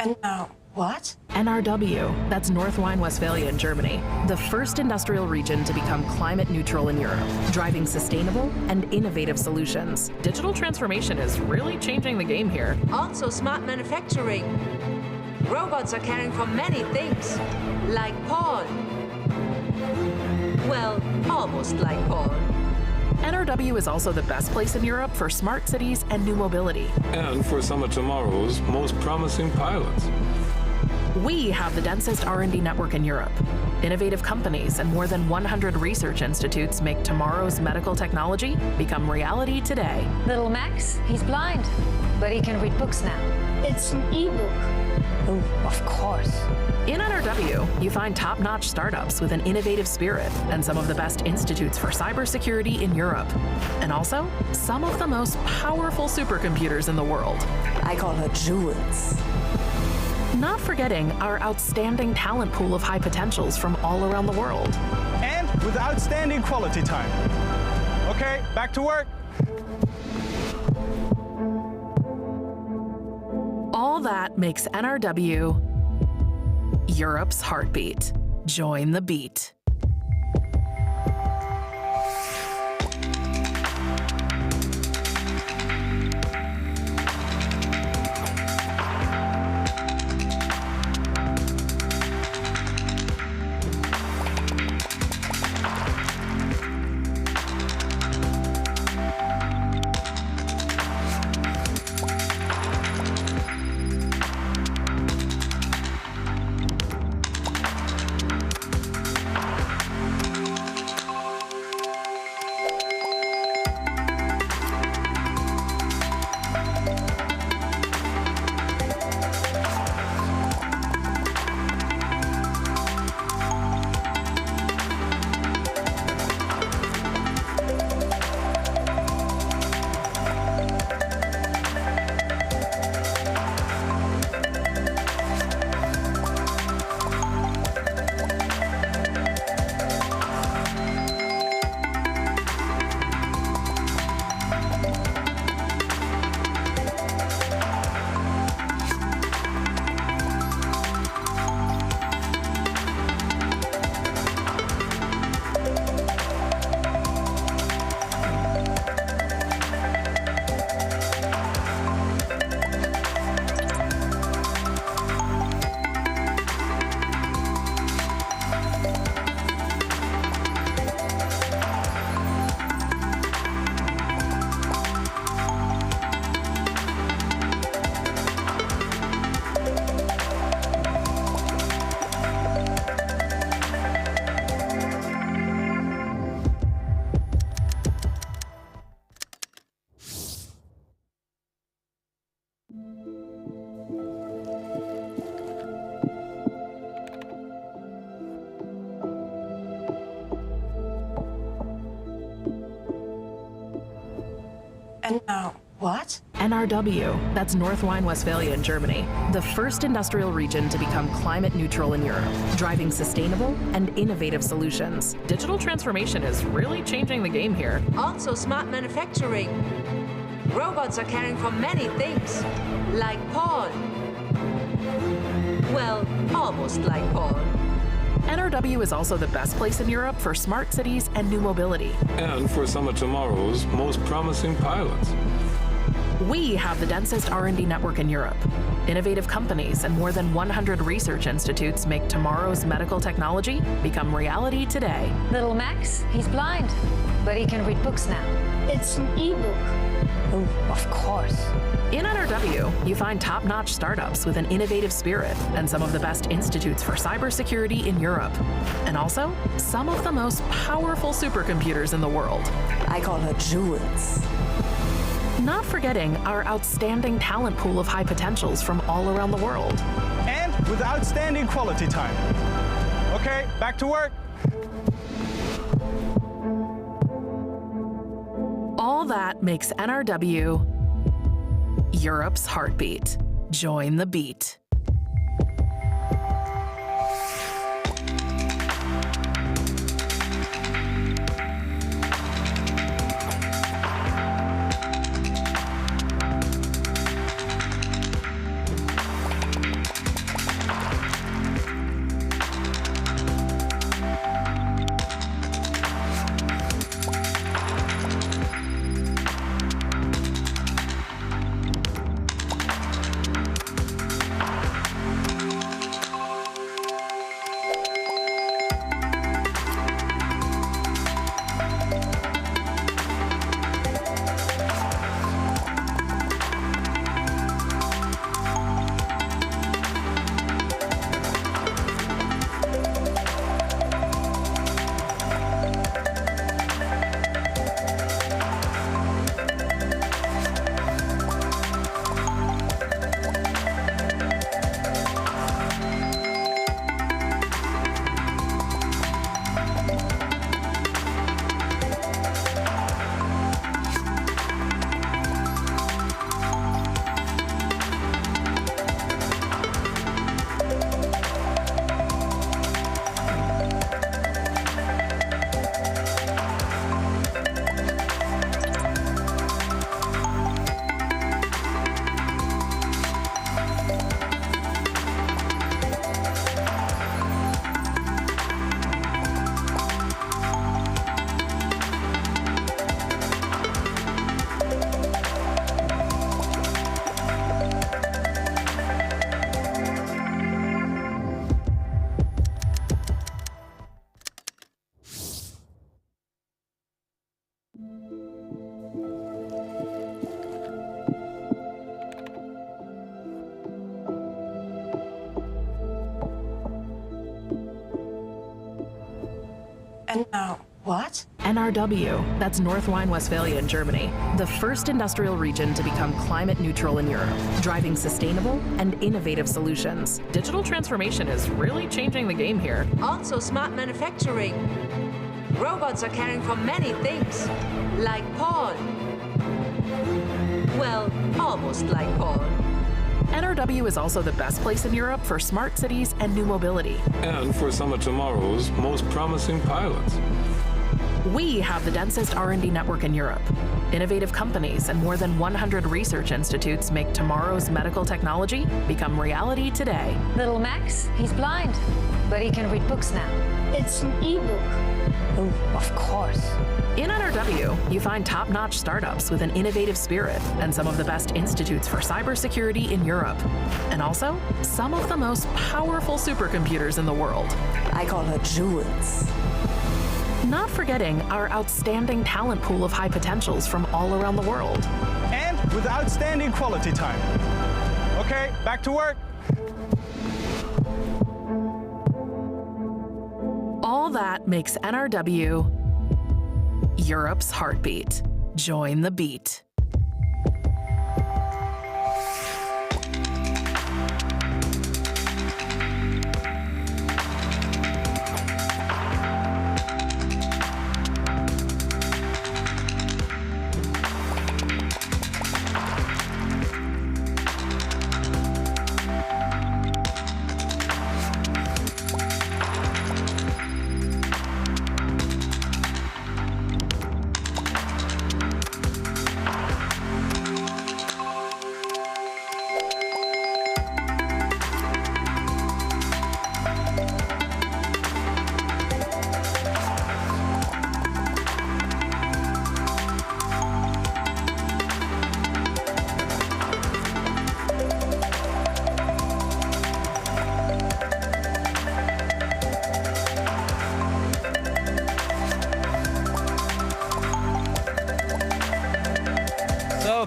And now, what? NRW, that's North Rhine-Westphalia in Germany, the first industrial region to become climate neutral in Europe, driving sustainable and innovative solutions. Digital transformation is really changing the game here. Also smart manufacturing. Robots are caring for many things, like Paul. Well, almost like Paul. NRW is also the best place in Europe for smart cities and new mobility. And for some of tomorrow's most promising pilots. We have the densest R&D network in Europe. Innovative companies and more than 100 research institutes make tomorrow's medical technology become reality today. Little Max, he's blind, but he can read books now. It's an ebook. Oh, of course. In NRW, you find top-notch startups with an innovative spirit and some of the best institutes for cybersecurity in Europe. And also, some of the most powerful supercomputers in the world. I call her Jules. Not forgetting our outstanding talent pool of high potentials from all around the world. And with outstanding quality time. Okay, back to work. All that makes NRW Europe's heartbeat. Join the beat. And now, what? NRW, that's North Rhine-Westphalia in Germany, the first industrial region to become climate neutral in Europe, driving sustainable and innovative solutions. Digital transformation is really changing the game here. Also smart manufacturing. Robots are caring for many things, like Paul. Well, almost like Paul. NRW is also the best place in Europe for smart cities and new mobility. And for some of tomorrow's most promising pilots. We have the densest R&D network in Europe. Innovative companies and more than 100 research institutes make tomorrow's medical technology become reality today. Little Max, he's blind, but he can read books now. It's an e-book. Oh, of course. In NRW, you find top-notch startups with an innovative spirit and some of the best institutes for cybersecurity in Europe. And also, some of the most powerful supercomputers in the world. I call her Jules. Not forgetting our outstanding talent pool of high potentials from all around the world. And with outstanding quality time. Okay, back to work. All that makes NRW Europe's heartbeat. Join the beat. And now, what? NRW, that's North Rhine-Westphalia in Germany, the first industrial region to become climate neutral in Europe, driving sustainable and innovative solutions. Digital transformation is really changing the game here. Also smart manufacturing. Robots are caring for many things, like Paul. Well, almost like Paul. NRW is also the best place in Europe for smart cities and new mobility. And for some of tomorrow's most promising pilots. We have the densest R&D network in Europe. Innovative companies and more than 100 research institutes make tomorrow's medical technology become reality today. Little Max, he's blind, but he can read books now. It's an e-book. Oh, of course. In NRW, you find top-notch startups with an innovative spirit and some of the best institutes for cybersecurity in Europe. And also, some of the most powerful supercomputers in the world. I call her Jules. Not forgetting our outstanding talent pool of high potentials from all around the world. And with outstanding quality time. Okay, back to work. All that makes NRW Europe's heartbeat. Join the beat.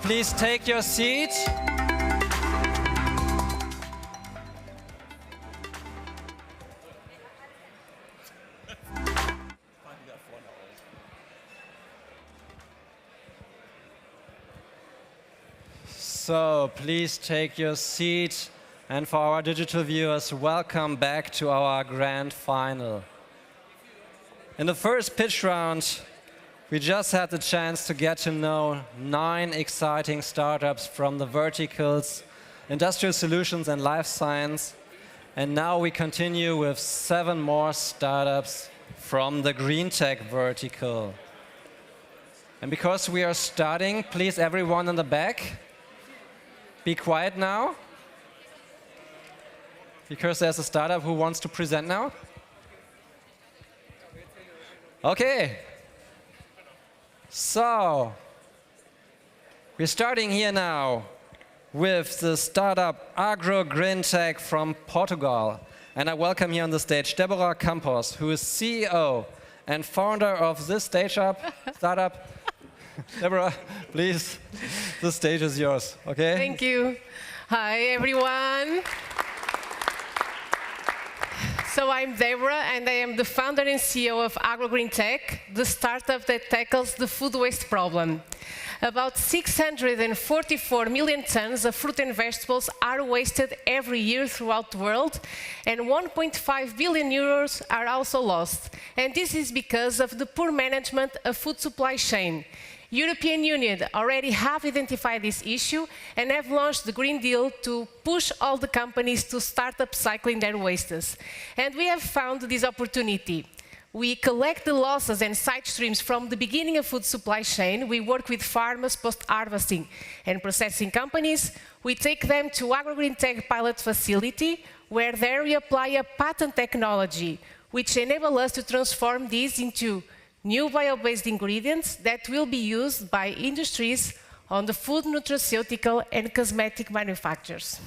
please take your seat. So please take your seat. And for our digital viewers, welcome back to our grand final. In the first pitch round, we just had the chance to get to know 9 exciting startups from the verticals, industrial solutions and life science. And now we continue with 7 more startups from the green tech vertical. And because we are starting, please everyone in the back, be quiet now. Because there's a startup who wants to present now. Okay. So, we're starting here now with the startup Agro Green Tech from Portugal. And I welcome here on the stage Deborah Campos, who is CEO and founder of this startup. Deborah, please, the stage is yours, okay? Thank you. Hi, everyone. So I'm Deborah, and I am the founder and CEO of Agro Green Tech, the startup that tackles the food waste problem. About 644 million tons of fruit and vegetables are wasted every year throughout the world, and 1.5 billion euros are also lost. And this is because of the poor management of food supply chain. European Union already have identified this issue and have launched the Green Deal to push all the companies to start upcycling their wastes. And we have found this opportunity. We collect the losses and side streams from the beginning of food supply chain. We work with farmers, post-harvesting and processing companies. We take them to Agro Green Tech pilot facility, where there we apply a patent technology, which enable us to transform these into new bio-based ingredients that will be used by industries on the food, nutraceutical, and cosmetic manufacturers.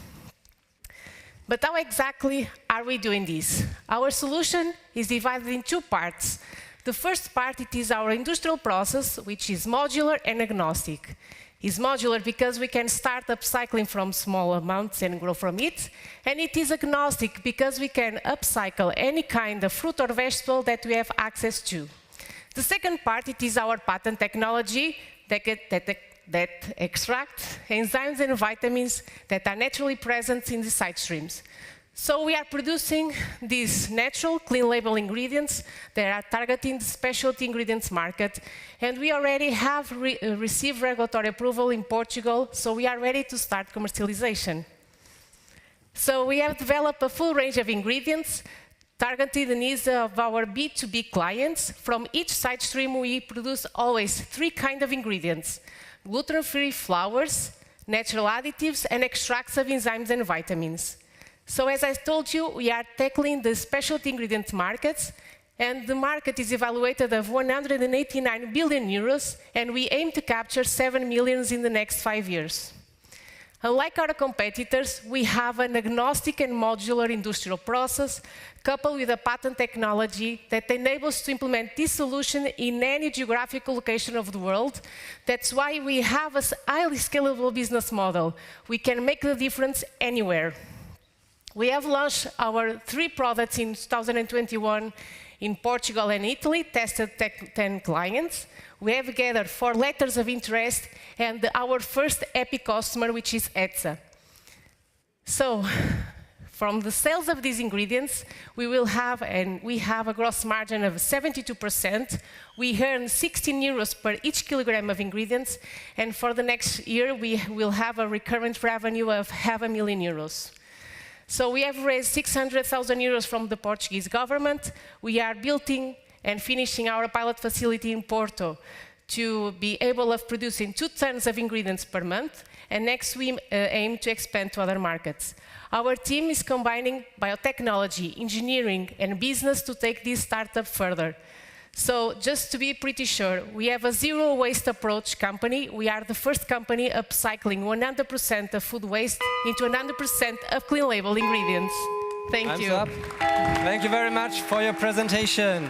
But how exactly are we doing this? Our solution is divided in 2 parts. The first part, it is our industrial process, which is modular and agnostic. It's modular because we can start upcycling from small amounts and grow from it. And it is agnostic because we can upcycle any kind of fruit or vegetable that we have access to. The second part, it is our patent technology that extracts enzymes and vitamins that are naturally present in the side streams. So we are producing these natural, clean label ingredients that are targeting the specialty ingredients market. And we already have received regulatory approval in Portugal, so we are ready to start commercialization. So we have developed a full range of ingredients targeting the needs of our B2B clients. From each side stream, we produce always 3 kinds of ingredients: gluten-free flours, natural additives, and extracts of enzymes and vitamins. So as I told you, we are tackling the specialty ingredients markets, and the market is evaluated at 189 billion euros, and we aim to capture 7 million in the next 5 years. Unlike our competitors, we have an agnostic and modular industrial process coupled with a patent technology that enables to implement this solution in any geographical location of the world. That's why we have a highly scalable business model. We can make the difference anywhere. We have launched our 3 products in 2021 in Portugal and Italy, tested 10 clients. We have gathered 4 letters of interest and our first happy customer, which is ETSA. So, from the sales of these ingredients, we have a gross margin of 72%. We earn 16 euros per each kilogram of ingredients, and for the next year, we will have a recurrent revenue of €500,000 euros. So we have raised 600,000 euros from the Portuguese government. We are building and finishing our pilot facility in Porto to be able of producing 2 tons of ingredients per month, and next we aim to expand to other markets. Our team is combining biotechnology, engineering, and business to take this startup further. So just to be pretty sure, we have a zero waste approach company. We are the first company upcycling 100% of food waste into 100% of clean label ingredients. Thank you. Time's up. Thank you very much for your presentation.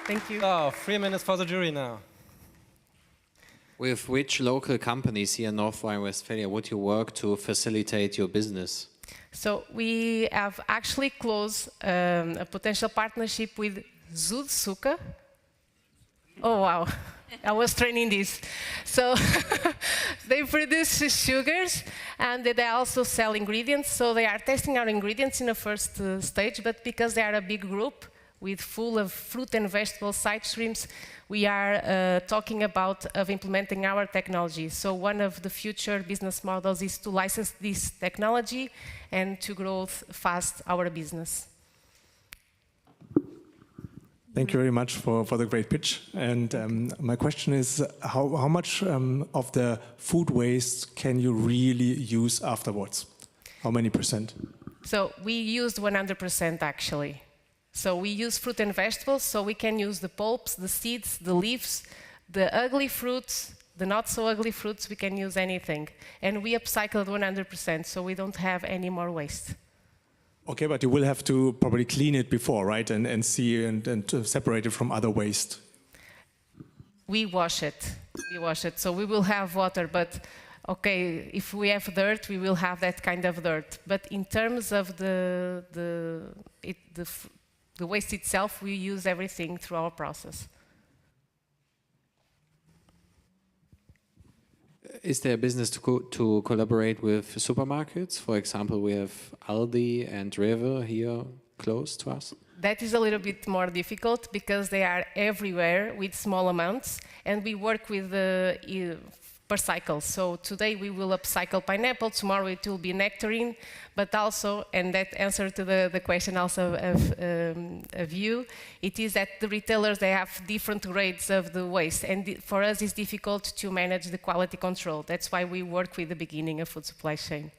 Thank you. So, 3 minutes for the jury now. With which local companies here in North Rhine-Westphalia would you work to facilitate your business? So we have actually closed a potential partnership with Südzucker. Oh, wow. I was training this. So they produce sugars and they also sell ingredients. So they are testing our ingredients in the first stage, but because they are a big group with full of fruit and vegetable side streams, we are talking about implementing our technology. So one of the future business models is to license this technology and to grow fast our business. Thank you very much for the great pitch. And my question is, how much of the food waste can you really use afterwards? How many %? So we used 100% actually. So we use fruit and vegetables, so we can use the pulps, the seeds, the leaves, the ugly fruits, the not so ugly fruits, we can use anything. And we upcycled 100%, so we don't have any more waste. Okay, but you will have to probably clean it before, right? And see and separate it from other waste. We wash it. We wash it. So we will have water, but okay, if we have dirt, we will have that kind of dirt. But in terms of the waste itself, we use everything through our process. Is there a business to collaborate with supermarkets? For example, we have Aldi and Rewe here close to us. That is a little bit more difficult because they are everywhere with small amounts, and we work with per cycle. So today we will upcycle pineapple, tomorrow it will be nectarine, but also, and that answer to the question also of you, it is that the retailers, they have different grades of the waste, and for us it's difficult to manage the quality control. That's why we work with the beginning of food supply chain.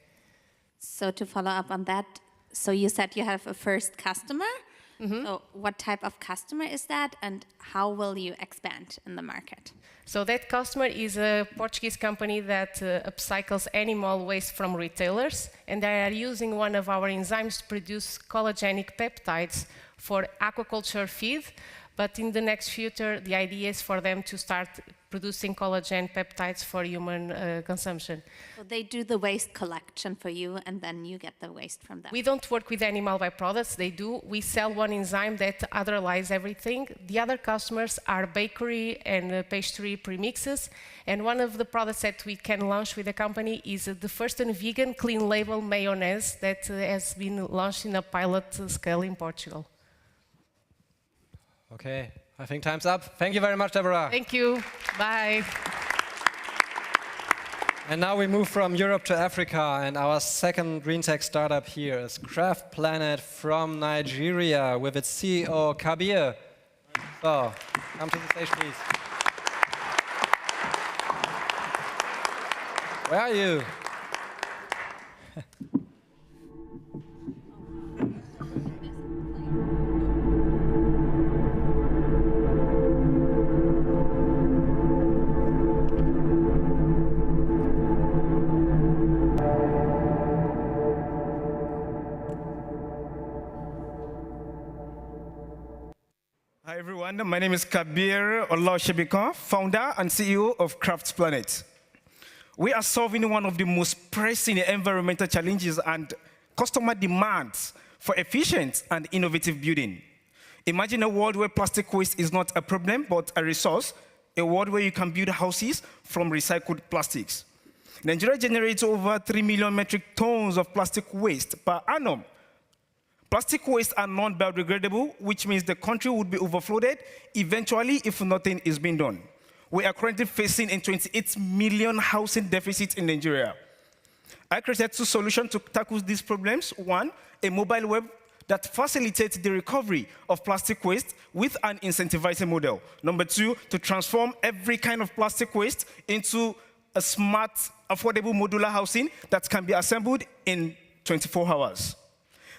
So to follow up on that, so you said you have a first customer. Mm-hmm. So what type of customer is that, and how will you expand in the market? So that customer is a Portuguese company that upcycles animal waste from retailers, and they are using one of our enzymes to produce collagenic peptides for aquaculture feed. But in the next future, the idea is for them to start producing collagen peptides for human consumption. So they do the waste collection for you, and then you get the waste from them. We don't work with animal byproducts, they do. We sell one enzyme that hydrolyzes everything. The other customers are bakery and pastry premixes. And one of the products that we can launch with the company is the first and vegan clean label mayonnaise that has been launched in a pilot scale in Portugal. Okay, I think time's up. Thank you very much, Deborah. Thank you. Bye. And now we move from Europe to Africa, and our second green tech startup here is Craft Planet from Nigeria with its CEO, Kabir. So, come to the stage, please. Where are you? Hi everyone, my name is Kabir Olashebika, founder and CEO of Craft Planet. We are solving one of the most pressing environmental challenges and customer demands for efficient and innovative building. Imagine a world where plastic waste is not a problem but a resource, a world where you can build houses from recycled plastics. Nigeria generates over 3 million metric tons of plastic waste per annum. Plastic waste are non-biodegradable, which means the country would be overflooded eventually if nothing is being done. We are currently facing a 28 million housing deficit in Nigeria. I created 2 solutions to tackle these problems. 1, a mobile web that facilitates the recovery of plastic waste with an incentivizing model. Number 2, to transform every kind of plastic waste into a smart, affordable modular housing that can be assembled in 24 hours.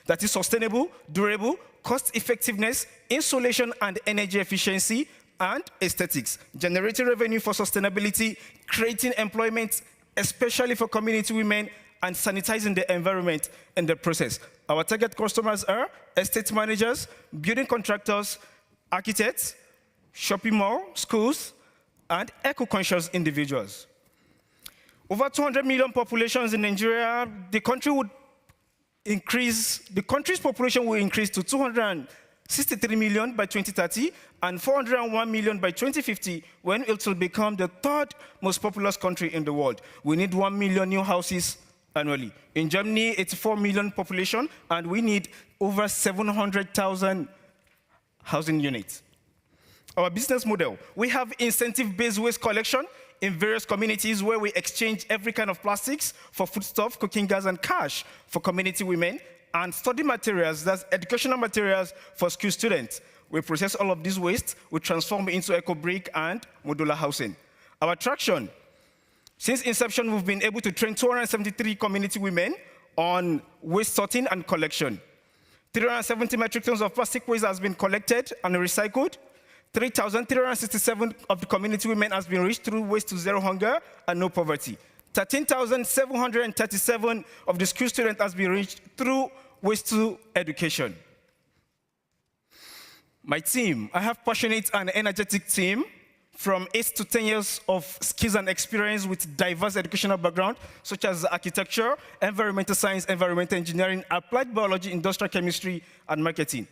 That is sustainable, durable, cost-effectiveness, insulation and energy efficiency, and aesthetics, generating revenue for sustainability, creating employment, especially for community women, and sanitizing the environment in the process. Our target customers are estate managers, building contractors, architects, shopping mall, schools, and eco-conscious individuals. Over 200 million populations in Nigeria, the country's population will increase to 263 million by 2030 and 401 million by 2050, when it will become the third most populous country in the world. We need 1 million new houses annually. In Germany, 84 million population, and we need over 700,000 housing units. Our business model, we have incentive-based waste collection in various communities where we exchange every kind of plastics for foodstuff, cooking gas, and cash for community women, and study materials, that's educational materials for school students. We process all of these waste, we transform it into eco-brick and modular housing. Our traction, since inception, we've been able to train 273 community women on waste sorting and collection. 370 metric tons of plastic waste has been collected and recycled. 3,367 of the community women has been reached through Waste to Zero Hunger and No Poverty. 13,737 of the school students has been reached through Waste to Education. My team, I have passionate and energetic team from 8 to 10 years of skills and experience with diverse educational background, such as architecture, environmental science, environmental engineering, applied biology, industrial chemistry, and marketing.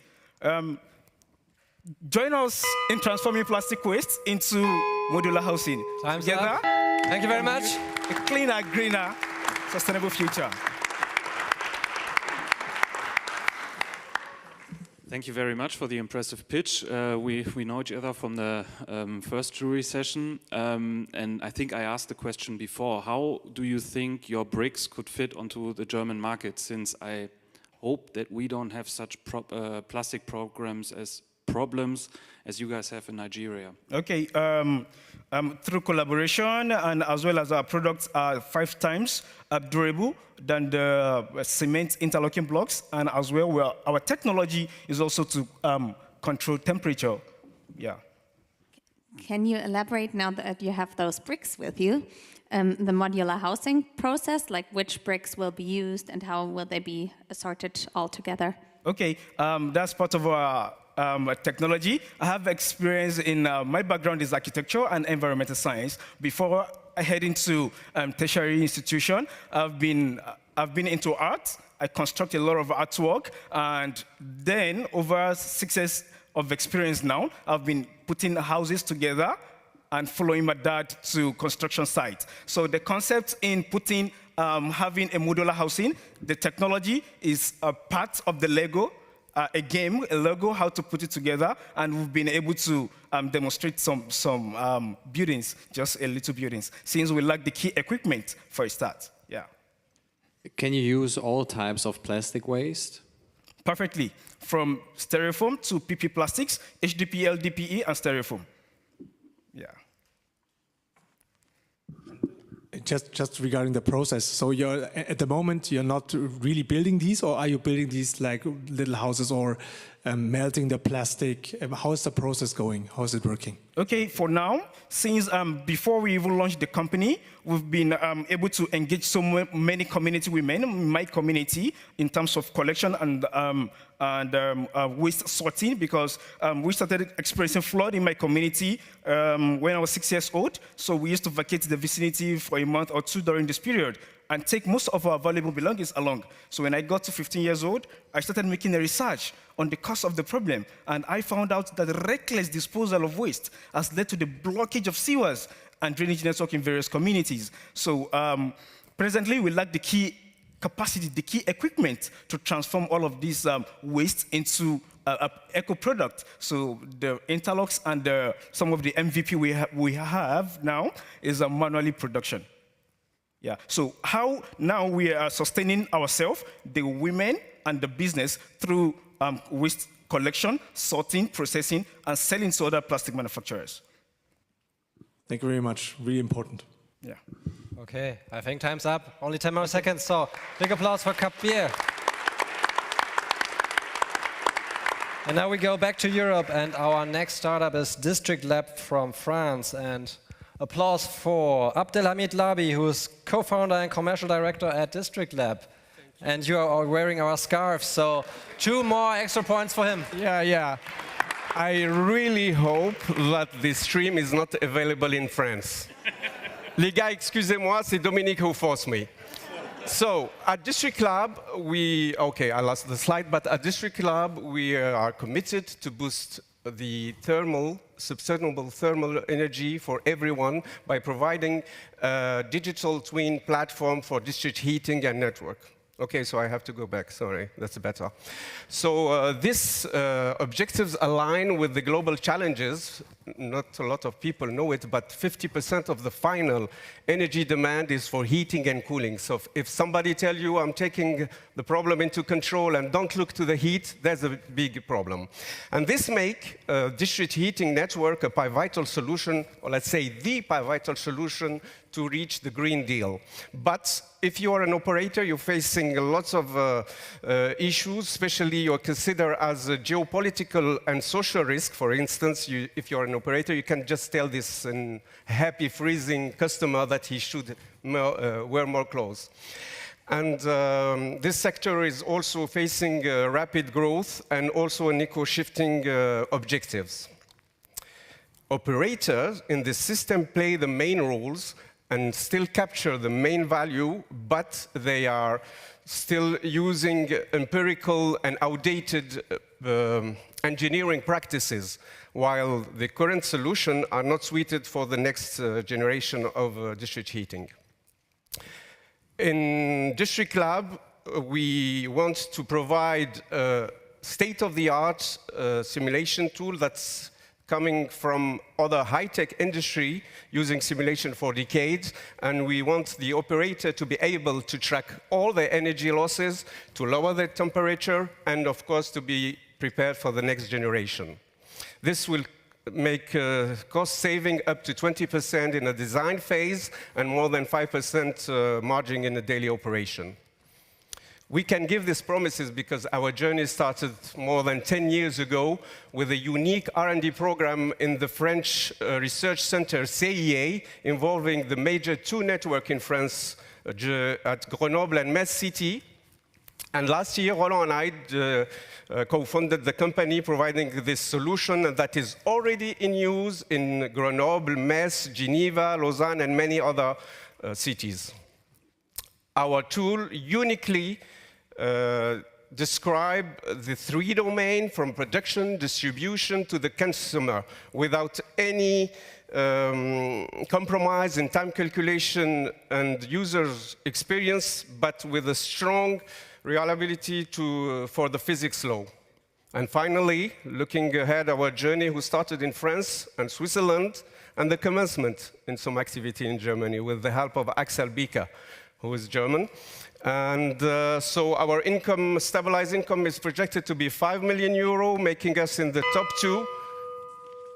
Join us in transforming plastic waste into modular housing. Time's Together, up. Thank you very much. A cleaner, greener, sustainable future. Thank you very much for the impressive pitch. We know each other from the first jury session, and I think I asked the question before. How do you think your bricks could fit onto the German market, since I hope that we don't have such plastic problems as you guys have in Nigeria? Okay, through collaboration and as well as our products are 5 times durable than the cement interlocking blocks, and as well our technology is also to control temperature. Yeah. Can you elaborate, now that you have those bricks with you, the modular housing process, like which bricks will be used and how will they be assorted all together? Okay, that's part of our technology. I have experience in, my background is architecture and environmental science. Before I head into tertiary institution, I've been into art. I construct a lot of artwork, and then over 6 years of experience now, I've been putting houses together and following my dad to construction sites. So the concept in putting, having a modular housing, the technology is a part of the Lego, a game, a Lego, how to put it together, and we've been able to demonstrate some buildings, just a little buildings, since we lack the key equipment for a start. Yeah. Can you use all types of plastic waste? Perfectly, from styrofoam to PP plastics, HDPE, LDPE, and styrofoam. Yeah. Just regarding the process, so at the moment you're not really building these, or are you building these like little houses or melting the plastic? How is the process going? How is it working? Okay, for now, since before we even launched the company, we've been able to engage so many community women in my community in terms of collection and waste sorting, because we started experiencing flood in my community when I was 6 years old. So we used to vacate the vicinity for a month or 2 during this period and take most of our valuable belongings along. So when I got to 15 years old, I started making a research on the cause of the problem, and I found out that reckless disposal of waste has led to the blockage of sewers and drainage network in various communities. So presently, we lack the key capacity, the key equipment to transform all of these waste into eco product. So the interlocks and some of the MVP we have now is a manually production. Yeah. So how now we are sustaining ourselves, the women and the business, through waste collection, sorting, processing, and selling to other plastic manufacturers. Thank you very much. Really important. Yeah. Okay, I think time's up. Only 10 more seconds, so big applause for Kabir. And now we go back to Europe, and our next startup is District Lab from France. And applause for Abdelhamid Labi, who is co-founder and commercial director at District Lab. And you are wearing our scarf, so 2 more extra points for him. Yeah. I really hope that this stream is not available in France. Les gars, excusez-moi, c'est Dominique who forced me. So, at District Lab, okay, I lost the slide, but at District Lab, we are committed to boost the sustainable thermal energy for everyone by providing a digital twin platform for district heating and network. Okay, so I have to go back, sorry, that's better. So these objectives align with the global challenges. Not a lot of people know it, but 50% of the final energy demand is for heating and cooling. So if somebody tells you, I'm taking the problem into control and don't look to the heat, there's a big problem. And this makes district heating network a pivotal solution, or let's say the pivotal solution to reach the Green Deal. But if you are an operator, you're facing lots of issues, especially you're considered as a geopolitical and social risk. For instance, if you're an operator, you can just tell this happy, freezing customer that he should wear more clothes. And this sector is also facing rapid growth and also an eco-shifting objectives. Operators in this system play the main roles and still capture the main value, but they are still using empirical and outdated engineering practices, while the current solutions are not suited for the next generation of district heating. In District Lab, we want to provide a state-of-the-art simulation tool that's coming from other high-tech industry using simulation for decades, and we want the operator to be able to track all their energy losses, to lower their temperature, and of course to be prepared for the next generation. This will make cost saving up to 20% in a design phase and more than 5% margin in a daily operation. We can give these promises because our journey started more than 10 years ago with a unique R&D program in the French research center CIA, involving the major two networks in France at Grenoble and Metz City. And last year, Roland and I co-founded the company providing this solution that is already in use in Grenoble, Metz, Geneva, Lausanne, and many other cities. Our tool uniquely describe the three domains from production, distribution to the consumer without any compromise in time calculation and user's experience, but with a strong reliability for the physics law. And finally, looking ahead our journey, who started in France and Switzerland, and the commencement in some activity in Germany with the help of Axel Bieker, who is German. And so our stabilized income is projected to be 5 million euro, making us in the top 2.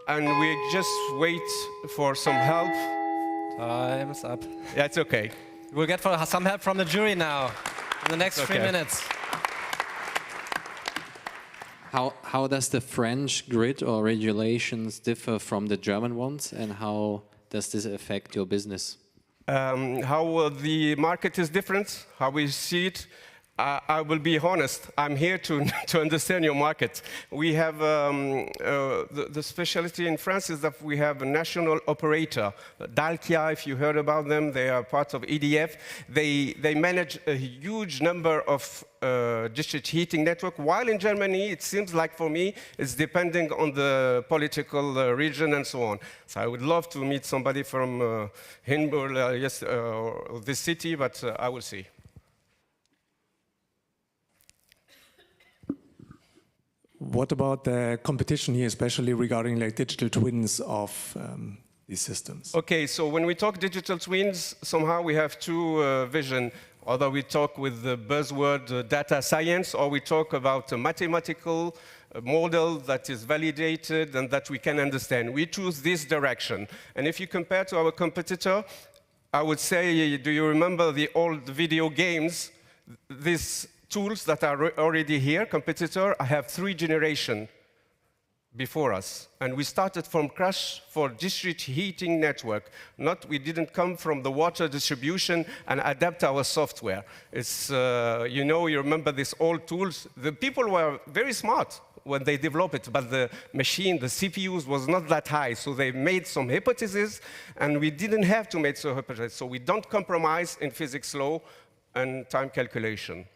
And we just wait for some help. Time's up. Yeah, it's okay. We'll get some help from the jury now in the next 3 minutes. How does the French grid or regulations differ from the German ones, and how does this affect your business? How the market is different, how we see it. I will be honest, I'm here to understand your market. We have, the specialty in France is that we have a national operator. Dalkia, if you heard about them, they are part of EDF. They manage a huge number of district heating network, while in Germany, it seems like for me, it's depending on the political region and so on. So I would love to meet somebody from Hinburg, or this city, but I will see. What about the competition here, especially regarding like digital twins of these systems? Okay, so when we talk digital twins, somehow we have two visions. Either we talk with the buzzword data science, or we talk about a mathematical model that is validated and that we can understand. We choose this direction. And if you compare to our competitor, I would say, do you remember the old video games? These tools that are already here, competitor, I have 3 generations before us. And we started from scratch for district heating network. We didn't come from the water distribution and adapt our software. It's, you remember these old tools. The people were very smart. when they developed it, but the machine, the CPUs, was not that high. So they made some hypotheses, and we didn't have to make some hypotheses. So we don't compromise in physics law and time calculation.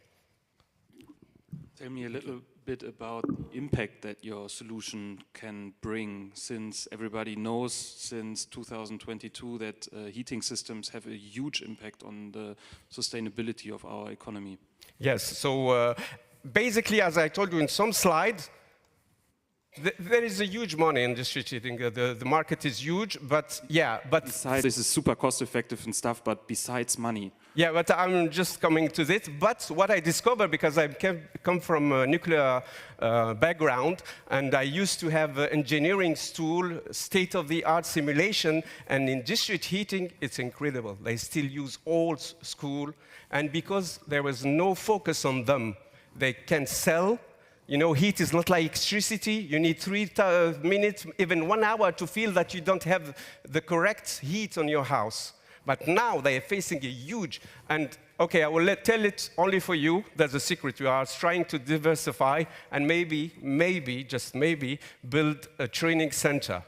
Tell me a little bit about the impact that your solution can bring, since everybody knows since 2022 that heating systems have a huge impact on the sustainability of our economy. Yes, so basically, as I told you in some slides, there is a huge money in district heating. The market is huge, but yeah, but besides, this is super cost effective and stuff, but besides money. Yeah, but I'm just coming to this. But what I discovered, because I come from a nuclear background, and I used to have engineering school, state-of-the-art simulation, and in district heating, it's incredible. They still use old school, and because there was no focus on them, they can sell. You know, heat is not like electricity. You need 3 minutes, even 1 hour to feel that you don't have the correct heat on your house. But now they are facing a huge, and okay, I will tell it only for you. There's a secret. We are trying to diversify and maybe, just maybe, build a training center.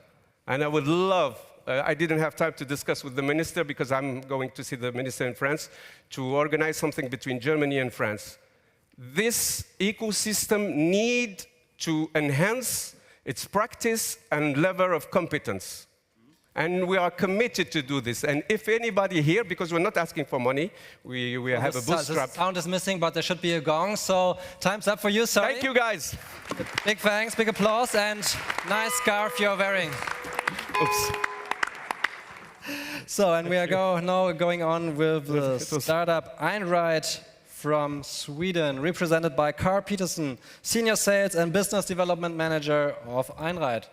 And I would love, I didn't have time to discuss with the minister because I'm going to see the minister in France, to organize something between Germany and France. This ecosystem needs to enhance its practice and level of competence. And we are committed to do this. And if anybody here, because we're not asking for money, we have a bootstrap. The sound is missing, but there should be a gong. So time's up for you, sorry. Thank you, guys. Big thanks, big applause, and nice scarf you're wearing. Oops. So, and we are now going on with the startup Einride from Sweden, represented by Carl Peterson, Senior Sales and Business Development Manager of Einride.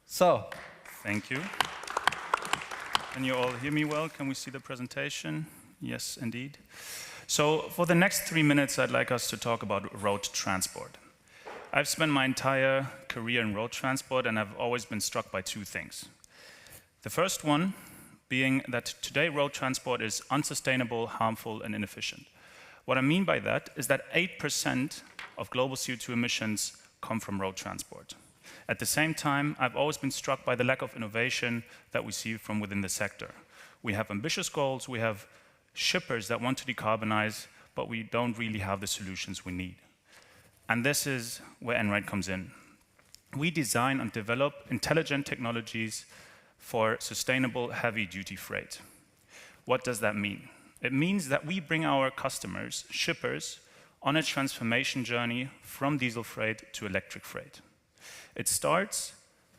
So. Thank you. Can you all hear me well? Can we see the presentation? Yes, indeed. So for the next 3 minutes, I'd like us to talk about road transport. I've spent my entire career in road transport, and I've always been struck by 2 things. The first one being that today road transport is unsustainable, harmful, and inefficient. What I mean by that is that 8% of global CO2 emissions come from road transport. At the same time, I've always been struck by the lack of innovation that we see from within the sector. We have ambitious goals, we have shippers that want to decarbonize, but we don't really have the solutions we need. And this is where Einride comes in. We design and develop intelligent technologies for sustainable heavy-duty freight. What does that mean? It means that we bring our customers, shippers, on a transformation journey from diesel freight to electric freight. It starts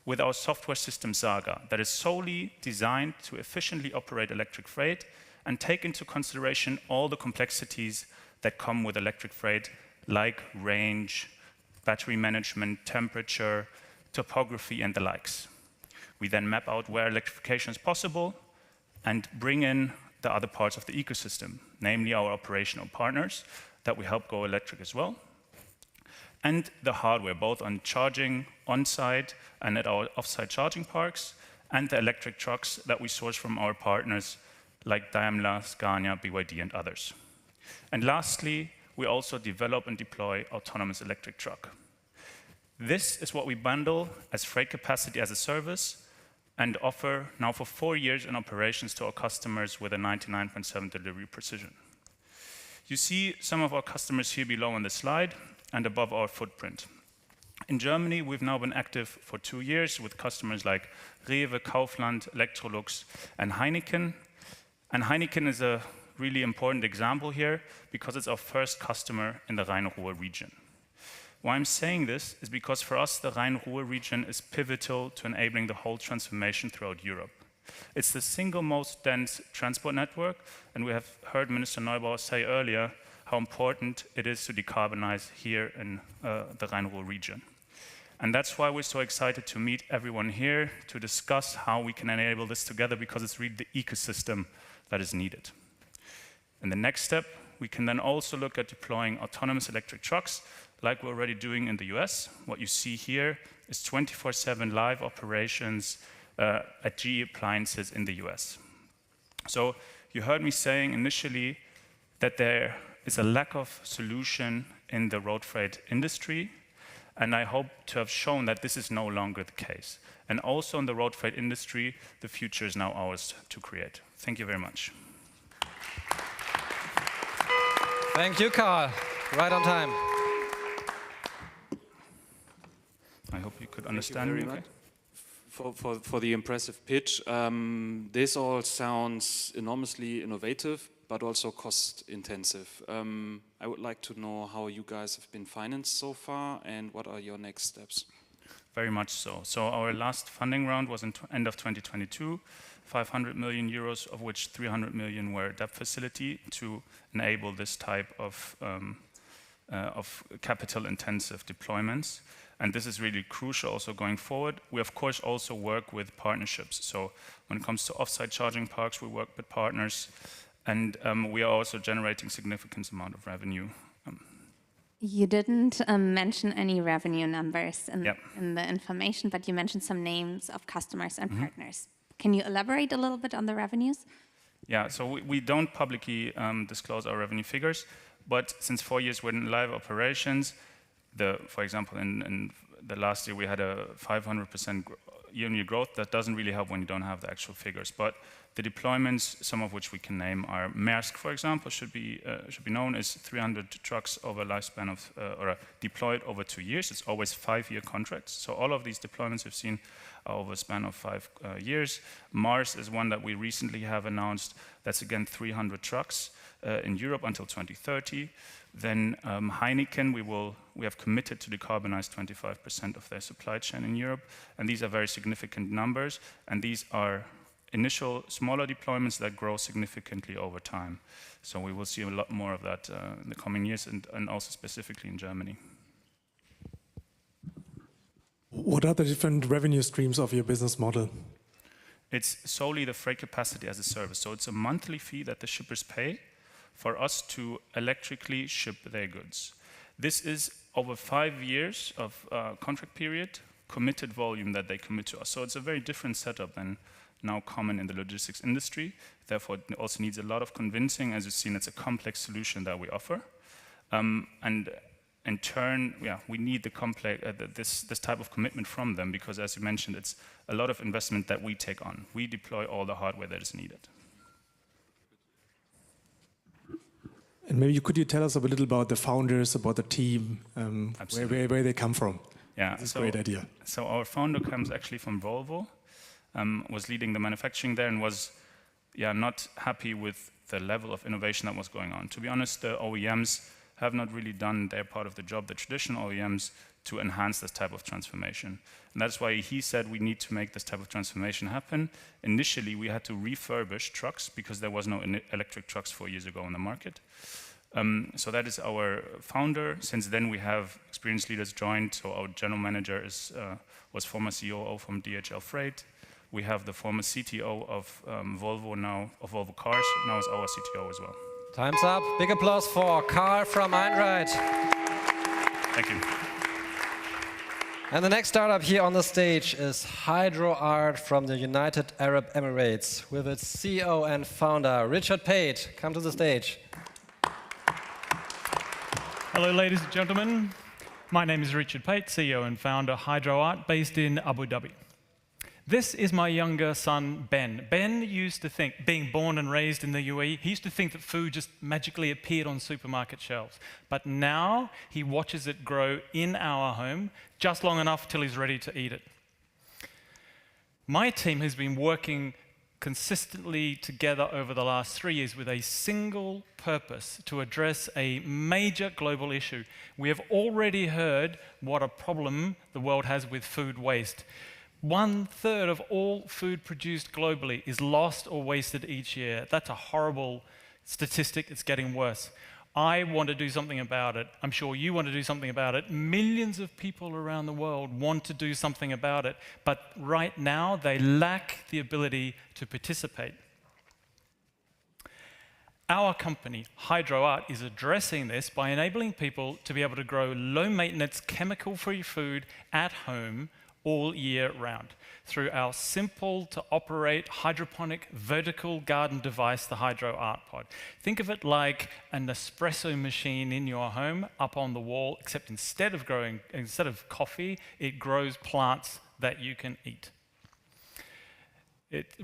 with our software system Saga that is solely designed to efficiently operate electric freight and take into consideration all the complexities that come with electric freight, like range, battery management, temperature, topography, and the likes. We then map out where electrification is possible and bring in the other parts of the ecosystem, namely our operational partners that we help go electric as well, and the hardware, both on charging on-site and at our off-site charging parks, and the electric trucks that we source from our partners like Daimler, Scania, BYD, and others. And lastly, we also develop and deploy autonomous electric truck. This is what we bundle as freight capacity as a service and offer now for 4 years in operations to our customers with a 99.7 delivery precision. You see some of our customers here below on the slide and above our footprint. In Germany, we've now been active for 2 years with customers like Rewe, Kaufland, Electrolux, and Heineken. And Heineken is a really important example here because it's our first customer in the Rhine-Ruhr region. Why I'm saying this is because for us, the Rhine-Ruhr region is pivotal to enabling the whole transformation throughout Europe. It's the single most dense transport network, and we have heard Minister Neubauer say earlier how important it is to decarbonize here in the Rhine-Ruhr region. And that's why we're so excited to meet everyone here to discuss how we can enable this together, because it's really the ecosystem that is needed. In the next step, we can then also look at deploying autonomous electric trucks like we're already doing in the US. What you see here is 24/7 live operations at GE Appliances in the US. So you heard me saying initially that there is a lack of solution in the road freight industry, And I hope to have shown that this is no longer the case. And also in the road freight industry, the future is now ours to create. Thank you very much. Thank you, Carl. Right on time. I hope you could understand me. Okay? For the impressive pitch. This all sounds enormously innovative, but also cost intensive. I would like to know how you guys have been financed so far and what are your next steps? Very much so. So our last funding round was in end of 2022, 500 million euros, of which 300 million were debt facility to enable this type of capital-intensive deployments. And this is really crucial also going forward. We, of course, also work with partnerships. So when it comes to off-site charging parks, we work with partners. And we are also generating significant amount of revenue. You didn't mention any revenue numbers in the information, but you mentioned some names of customers and partners. Can you elaborate a little bit on the revenues? Yeah, so we don't publicly disclose our revenue figures, but since 4 years we're in live operations, for example, in the last year we had a 500% year-on-year growth. That doesn't really help when you don't have the actual figures. But the deployments, some of which we can name, are Maersk, for example, should be known as 300 trucks over a lifespan of, or deployed over 2 years. It's always 5-year contracts. So all of these deployments we've seen are over a span of 5 years. Mars is one that we recently have announced. That's again 300 trucks in Europe until 2030. Then Heineken, we have committed to decarbonize 25% of their supply chain in Europe, and these are very significant numbers, and these are initial smaller deployments that grow significantly over time. So we will see a lot more of that in the coming years, and also specifically in Germany. What are the different revenue streams of your business model? It's solely the freight capacity as a service. So it's a monthly fee that the shippers pay for us to electrically ship their goods. This is over 5 years of contract period, committed volume that they commit to us. So it's a very different setup than now common in the logistics industry. Therefore, it also needs a lot of convincing. As you've seen, it's a complex solution that we offer. And in turn, we need this type of commitment from them because, as you mentioned, it's a lot of investment that we take on. We deploy all the hardware that is needed. And maybe could you tell us a little about the founders, about the team, where they come from? Yeah, that's a great idea. So our founder comes actually from Volvo, was leading the manufacturing there and was not happy with the level of innovation that was going on. To be honest, the OEMs have not really done their part of the job, the traditional OEMs, to enhance this type of transformation. And that's why he said we need to make this type of transformation happen. Initially, we had to refurbish trucks because there was no electric trucks 4 years ago on the market. So that is our founder. Since then, we have experienced leaders joined. So our general manager was former COO from DHL Freight. We have the former CTO of Volvo now, of Volvo Cars, now is our CTO as well. Time's up. Big applause for Karl from Einride. Thank you. And the next startup here on the stage is HydroArt from the United Arab Emirates with its CEO and founder, Richard Pate. Come to the stage. Hello, ladies and gentlemen. My name is Richard Pate, CEO and founder of HydroArt, based in Abu Dhabi. This is my younger son, Ben. Ben used to think, being born and raised in the UAE, he used to think that food just magically appeared on supermarket shelves. But now he watches it grow in our home just long enough till he's ready to eat it. My team has been working consistently together over the last 3 years with a single purpose to address a major global issue. We have already heard what a problem the world has with food waste. 1/3 of all food produced globally is lost or wasted each year. That's a horrible statistic. It's getting worse. I want to do something about it. I'm sure you want to do something about it. Millions of people around the world want to do something about it, but right now they lack the ability to participate. Our company, HydroArt, is addressing this by enabling people to be able to grow low-maintenance, chemical-free food at home all year round through our simple-to-operate hydroponic vertical garden device, the Hydro Art Pod. Think of it like an espresso machine in your home up on the wall, except instead of coffee, it grows plants that you can eat.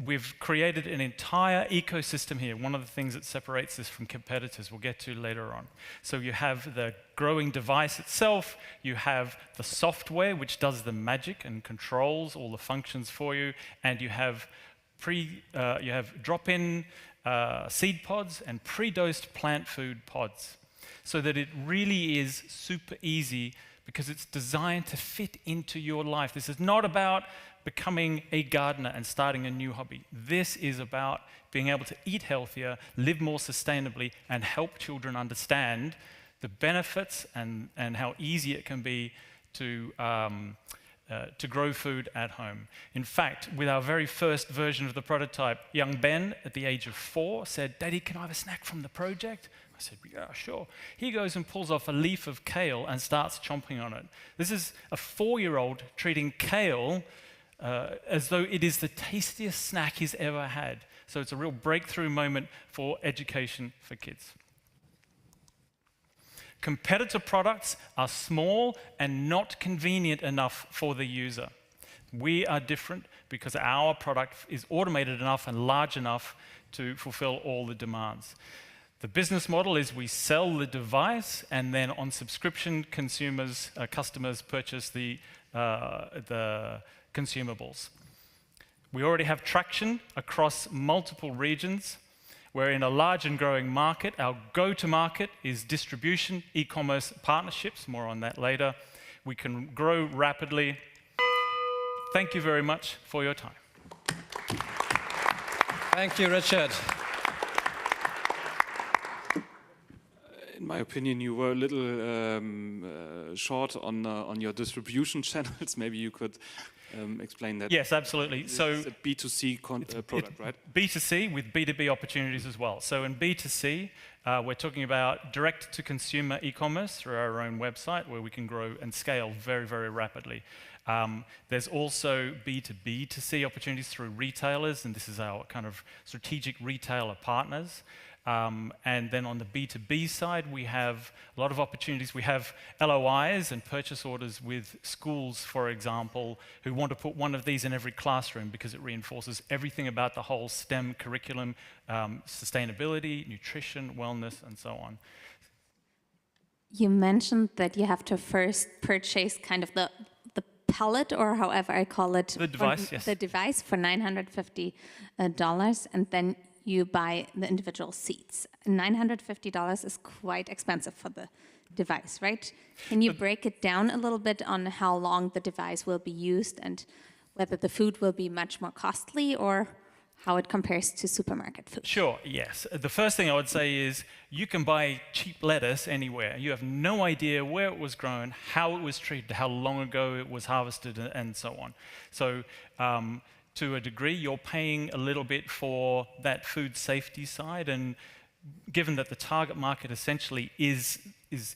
We've created an entire ecosystem here. One of the things that separates this from competitors we'll get to later on. So you have the growing device itself, you have the software which does the magic and controls all the functions for you, and you have drop-in seed pods and pre-dosed plant food pods. So that it really is super easy because it's designed to fit into your life. This is not about becoming a gardener and starting a new hobby. This is about being able to eat healthier, live more sustainably, and help children understand the benefits and how easy it can be to grow food at home. In fact, with our very first version of the prototype, young Ben, at the age of 4, said, "Daddy, can I have a snack from the project?" I said, "Yeah, sure." He goes and pulls off a leaf of kale and starts chomping on it. This is a 4-year-old treating kale as though it is the tastiest snack he's ever had. So it's a real breakthrough moment for education for kids. Competitor products are small and not convenient enough for the user. We are different because our product is automated enough and large enough to fulfill all the demands. The business model is we sell the device, and then on subscription, customers purchase the consumables. We already have traction across multiple regions. We're in a large and growing market. Our go-to-market is distribution, e-commerce partnerships, more on that later. We can grow rapidly. Thank you very much for your time. Thank you, Richard. In my opinion, you were a little short on your distribution channels. Maybe you could explain that. Yes, absolutely. So it's a B2C product, right? B2C with B2B opportunities as well. So in B2C, we're talking about direct-to-consumer e-commerce through our own website, where we can grow and scale very, very rapidly. There's also B2B2C opportunities through retailers, and this is our kind of strategic retailer partners. And then on the B2B side, we have a lot of opportunities. We have LOIs and purchase orders with schools, for example, who want to put one of these in every classroom because it reinforces everything about the whole STEM curriculum, sustainability, nutrition, wellness, and so on. You mentioned that you have to first purchase kind of the pallet, or however I call it. The device, yes. The device for $950, and then you buy the individual seats. $950 is quite expensive for the device, right? Can you break it down a little bit on how long the device will be used and whether the food will be much more costly or how it compares to supermarket food? Sure, yes. The first thing I would say is you can buy cheap lettuce anywhere. You have no idea where it was grown, how it was treated, how long ago it was harvested, and so on. So, to a degree, you're paying a little bit for that food safety side, and given that the target market essentially is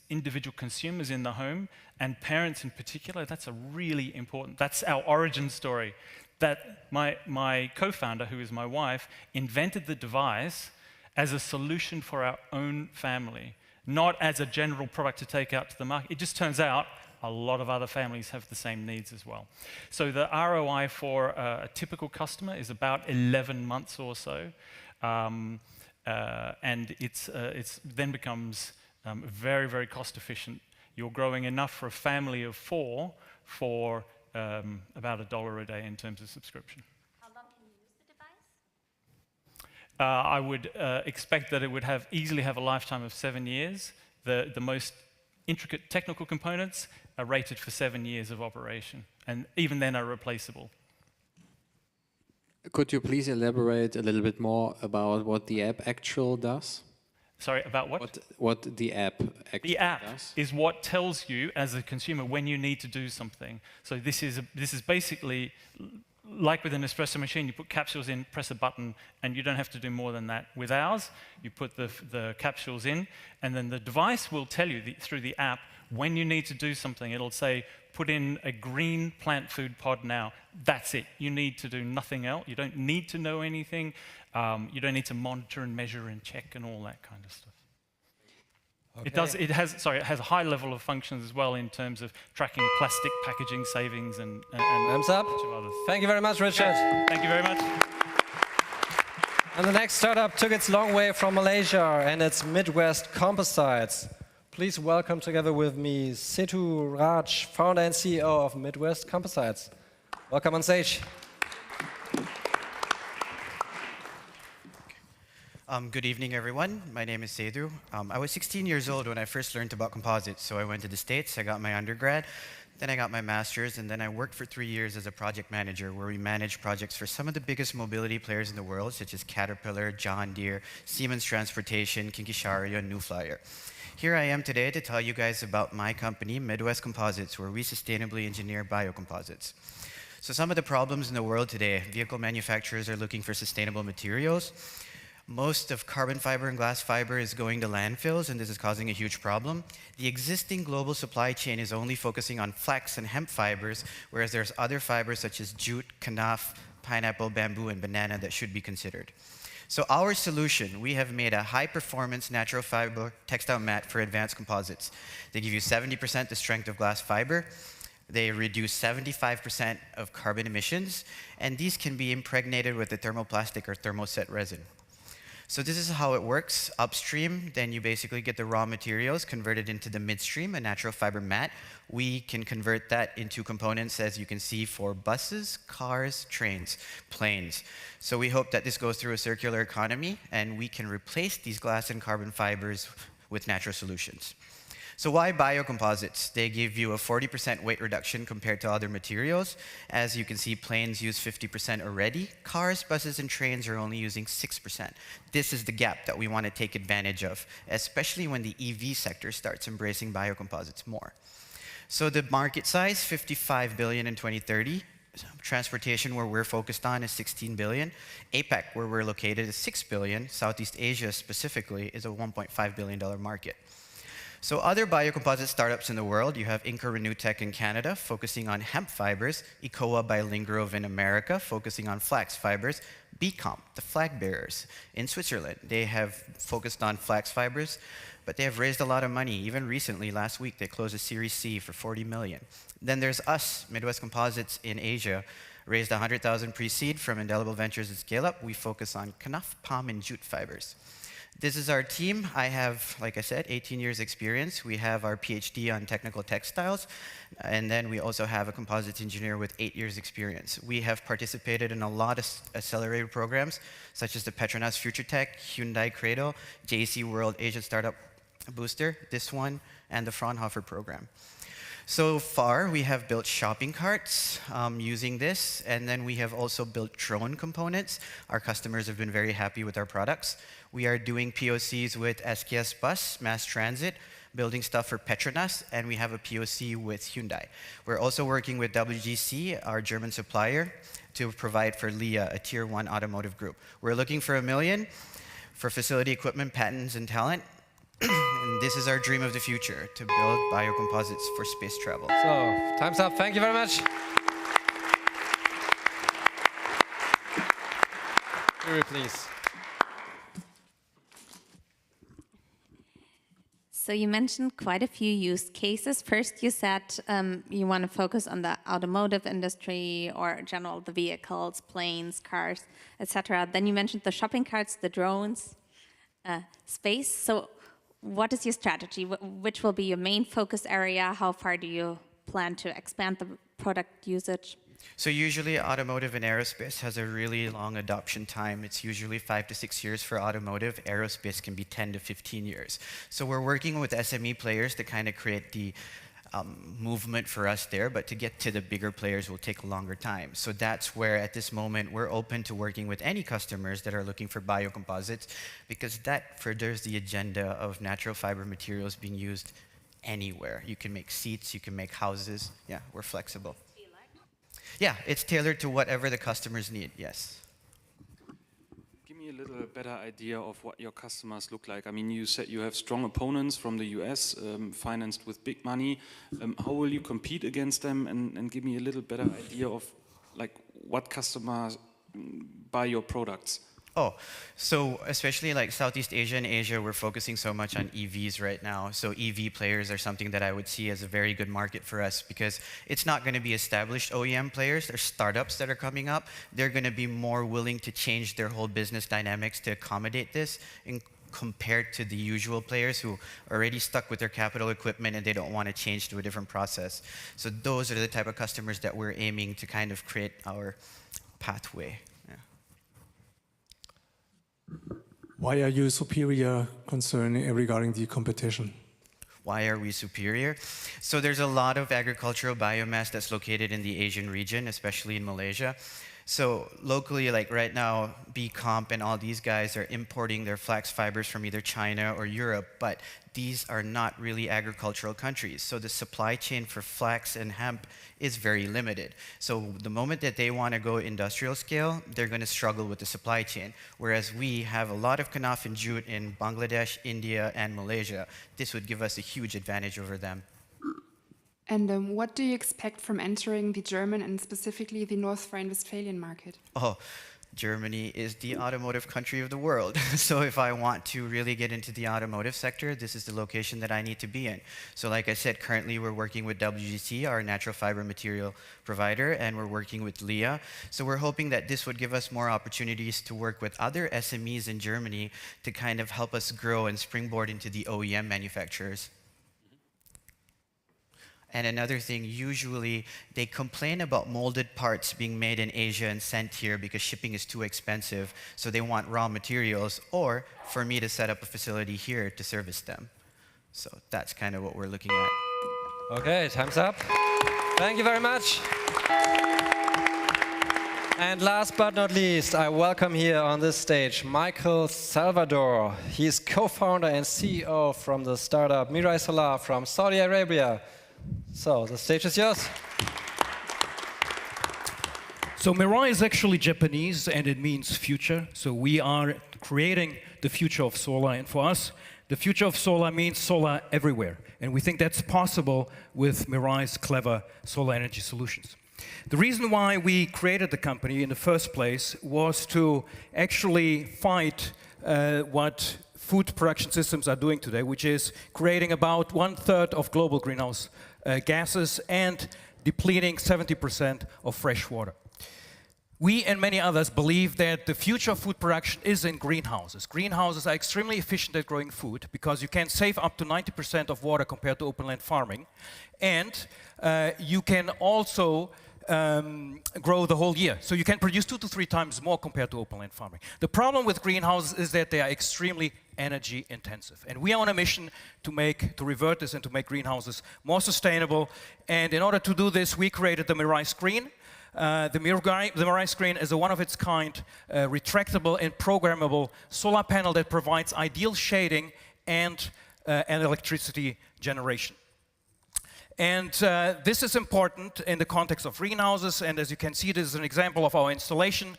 individual consumers in the home, and parents in particular, that's a really important, that's our origin story. That my co-founder, who is my wife, invented the device as a solution for our own family, not as a general product to take out to the market. It just turns out a lot of other families have the same needs as well. So the ROI for a typical customer is about 11 months or so, and it's then becomes very, very cost efficient. You're growing enough for a family of 4 for about $1 a day in terms of subscription. How long can you use the device? I would expect that it would easily have a lifetime of 7 years. The most intricate technical components are rated for 7 years of operation, and even then are replaceable. Could you please elaborate a little bit more about what the app actually does? Sorry, about what? What the app actually does? The app is what tells you as a consumer when you need to do something. So this is basically like with an espresso machine. You put capsules in, press a button, and you don't have to do more than that. With ours, you put the capsules in, and then the device will tell you through the app When you need to do something, it'll say, put in a green plant food pod now. That's it. You need to do nothing else. You don't need to know anything. You don't need to monitor and measure and check and all that kind of stuff. Okay. It has a high level of functions as well in terms of tracking plastic packaging savings and Thumbs up. a bunch of others. Thank you very much, Richard. Thank you very much. And the next startup took its long way from Malaysia and its Midwest Composites. Please welcome together with me Setu Raj, founder and CEO of Midwest Composites. Welcome on stage. Good evening, everyone. My name is Setu. I was 16 years old when I first learned about composites, so I went to the States, I got my undergrad, then I got my master's, and then I worked for 3 years as a project manager where we managed projects for some of the biggest mobility players in the world, such as Caterpillar, John Deere, Siemens Transportation, Kinkisharia, and New Flyer. Here I am today to tell you guys about my company, Midwest Composites, where we sustainably engineer biocomposites. So some of the problems in the world today, vehicle manufacturers are looking for sustainable materials. Most of carbon fiber and glass fiber is going to landfills, and this is causing a huge problem. The existing global supply chain is only focusing on flax and hemp fibers, whereas there's other fibers such as jute, kanaf, pineapple, bamboo, and banana that should be considered. So our solution, we have made a high-performance natural fiber textile mat for advanced composites. They give you 70% the strength of glass fiber. They reduce 75% of carbon emissions, and these can be impregnated with a thermoplastic or thermoset resin. So this is how it works. Upstream, then you basically get the raw materials converted into the midstream, a natural fiber mat. We can convert that into components, as you can see, for buses, cars, trains, planes. So we hope that this goes through a circular economy, and we can replace these glass and carbon fibers with natural solutions. So why biocomposites? They give you a 40% weight reduction compared to other materials. As you can see, planes use 50% already. Cars, buses, and trains are only using 6%. This is the gap that we want to take advantage of, especially when the EV sector starts embracing biocomposites more. So the market size, 55 billion in 2030. Transportation, where we're focused on, is 16 billion. APAC, where we're located, is 6 billion. Southeast Asia, specifically, is a $1.5 billion market. So other biocomposite startups in the world, you have Inca Renewtech in Canada, focusing on hemp fibers, Ecoa by Lingrove in America, focusing on flax fibers, Becomp, the flag bearers in Switzerland. They have focused on flax fibers, but they have raised a lot of money. Even recently, last week, they closed a Series C for 40 million. Then there's us, Midwest Composites in Asia, raised 100,000 pre-seed from Indelible Ventures and Scale Up. We focus on kanaf, palm, and jute fibers. This is our team. I have, like I said, 18 years experience. We have our PhD on technical textiles, and then we also have a composites engineer with 8 years experience. We have participated in a lot of accelerator programs, such as the Petronas Future Tech, Hyundai Cradle, JC World Asian Startup Booster, this one, and the Fraunhofer program. So far, we have built shopping carts using this, and then we have also built drone components. Our customers have been very happy with our products. We are doing POCs with SKS Bus, Mass Transit, building stuff for Petronas, and we have a POC with Hyundai. We're also working with WGC, our German supplier, to provide for LIA, a Tier 1 automotive group. We're looking for $1 million for facility equipment, patents, and talent. And this is our dream of the future, to build biocomposites for space travel. So, time's up. Thank you very much. Yuri, please. So you mentioned quite a few use cases. First, you said you want to focus on the automotive industry or general the vehicles, planes, cars, etc. Then you mentioned the shopping carts, the drones, space. So what is your strategy? Which will be your main focus area? How far do you plan to expand the product usage? So usually automotive and aerospace has a really long adoption time. It's usually 5 to 6 years for automotive. Aerospace can be 10 to 15 years. So we're working with SME players to kind of create the movement for us there, but to get to the bigger players will take a longer time. So that's where, at this moment, we're open to working with any customers that are looking for biocomposites, because that furthers the agenda of natural fiber materials being used anywhere. You can make seats, you can make houses. Yeah, we're flexible. Yeah, it's tailored to whatever the customers need, yes. Give me a little better idea of what your customers look like. I mean, you said you have strong opponents from the US, financed with big money. How will you compete against them, and give me a little better idea of like what customers buy your products? Oh, so especially like Southeast Asia and Asia, we're focusing so much on EVs right now. So EV players are something that I would see as a very good market for us, because it's not going to be established OEM players. There's startups that are coming up. They're going to be more willing to change their whole business dynamics to accommodate this, compared to the usual players who are already stuck with their capital equipment and they don't want to change to a different process. So those are the type of customers that we're aiming to kind of create our pathway. Why are you superior regarding the competition? Why are we superior? So there's a lot of agricultural biomass that's located in the Asian region, especially in Malaysia. So locally, like right now, B-Comp and all these guys are importing their flax fibers from either China or Europe, but these are not really agricultural countries. So the supply chain for flax and hemp is very limited. So the moment that they want to go industrial scale, they're going to struggle with the supply chain. Whereas we have a lot of kanaf and jute in Bangladesh, India, and Malaysia. This would give us a huge advantage over them. And what do you expect from entering the German and specifically the North Rhine-Westphalian market? Oh, Germany is the automotive country of the world. So if I want to really get into the automotive sector, this is the location that I need to be in. So like I said, currently we're working with WGC, our natural fiber material provider, and we're working with LIA. So we're hoping that this would give us more opportunities to work with other SMEs in Germany to kind of help us grow and springboard into the OEM manufacturers. And another thing, usually they complain about molded parts being made in Asia and sent here because shipping is too expensive, so they want raw materials, or for me to set up a facility here to service them. So that's kind of what we're looking at. Okay, time's up. Thank you very much. And last but not least, I welcome here on this stage Michael Salvador. He's co-founder and CEO from the startup Mirai Solar from Saudi Arabia. So, the stage is yours. So Mirai is actually Japanese and it means future. So we are creating the future of solar. And for us, the future of solar means solar everywhere. And we think that's possible with Mirai's clever solar energy solutions. The reason why we created the company in the first place was to actually fight what food production systems are doing today, which is creating about 1/3 of global greenhouse gases and depleting 70% of fresh water. We and many others believe that the future of food production is in greenhouses. Greenhouses are extremely efficient at growing food because you can save up to 90% of water compared to open land farming. And you can also grow the whole year. So you can produce 2 to 3 times more compared to open land farming. The problem with greenhouses is that they are extremely energy intensive. And we are on a mission to revert this and to make greenhouses more sustainable. And in order to do this, we created the Mirai screen. The Mirai screen is a one-of-its-kind, retractable and programmable solar panel that provides ideal shading and electricity generation. And this is important in the context of greenhouses, and as you can see, this is an example of our installation.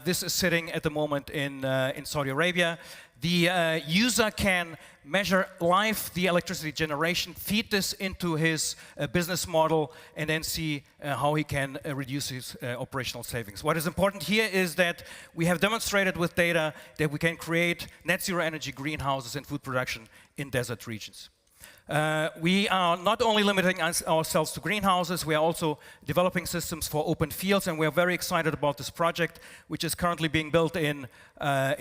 This is sitting at the moment in Saudi Arabia. The user can measure live the electricity generation, feed this into his business model, and then see how he can reduce his operational savings. What is important here is that we have demonstrated with data that we can create net zero energy greenhouses in food production in desert regions. We are not only limiting ourselves to greenhouses, we are also developing systems for open fields, and we are very excited about this project, which is currently being built in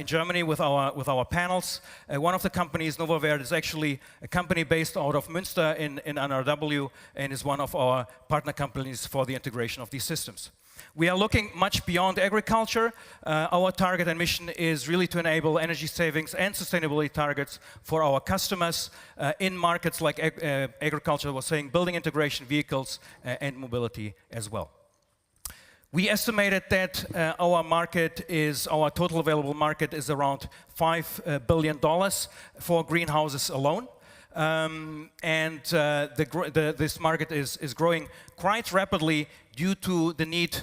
Germany with our panels. One of the companies, Novaverde, is actually a company based out of Münster in NRW, and is one of our partner companies for the integration of these systems. We are looking much beyond agriculture. Our target and mission is really to enable energy savings and sustainability targets for our customers in markets like agriculture, I was saying, building integration, vehicles, and mobility as well. We estimated that our total available market is around $5 billion for greenhouses alone. This market is growing quite rapidly due to the need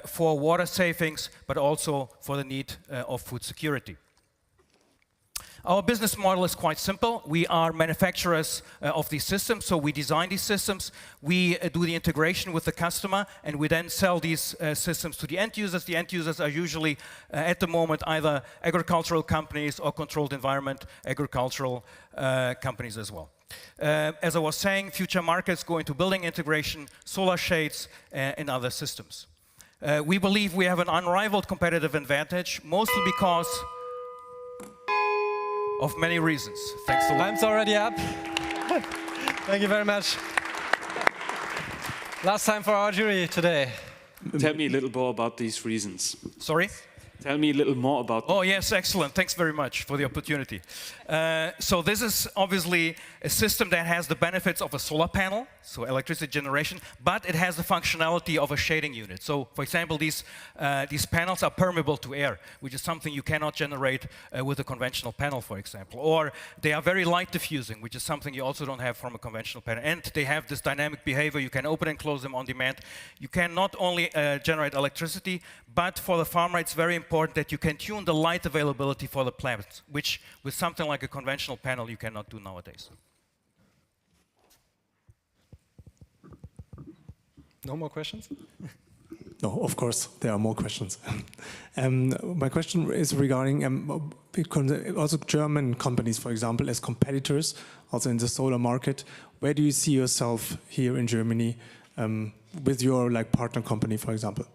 for water savings, but also for the need of food security. Our business model is quite simple. We are manufacturers of these systems, so we design these systems, we do the integration with the customer, and we then sell these systems to the end users. The end users are usually, at the moment, either agricultural companies or controlled environment agricultural companies as well. As I was saying, future markets go into building integration, solar shades, and other systems. We believe we have an unrivaled competitive advantage, mostly because of many reasons. Thanks a lot. Time's already up. Thank you very much. Last time for our jury today. Tell me a little more about these reasons. Sorry? Tell me a little more about Oh, yes, excellent. Thanks very much for the opportunity. So this is obviously a system that has the benefits of a solar panel, so electricity generation, but it has the functionality of a shading unit. So, for example, these panels are permeable to air, which is something you cannot generate with a conventional panel, for example. Or they are very light diffusing, which is something you also don't have from a conventional panel. And they have this dynamic behavior. You can open and close them on demand. You can not only generate electricity, but for the farmer, it's very important that you can tune the light availability for the plants, which with something like a conventional panel you cannot do nowadays. No more questions? No, of course, there are more questions. My question is regarding also German companies, for example, as competitors, also in the solar market. Where do you see yourself here in Germany with your partner company, for example?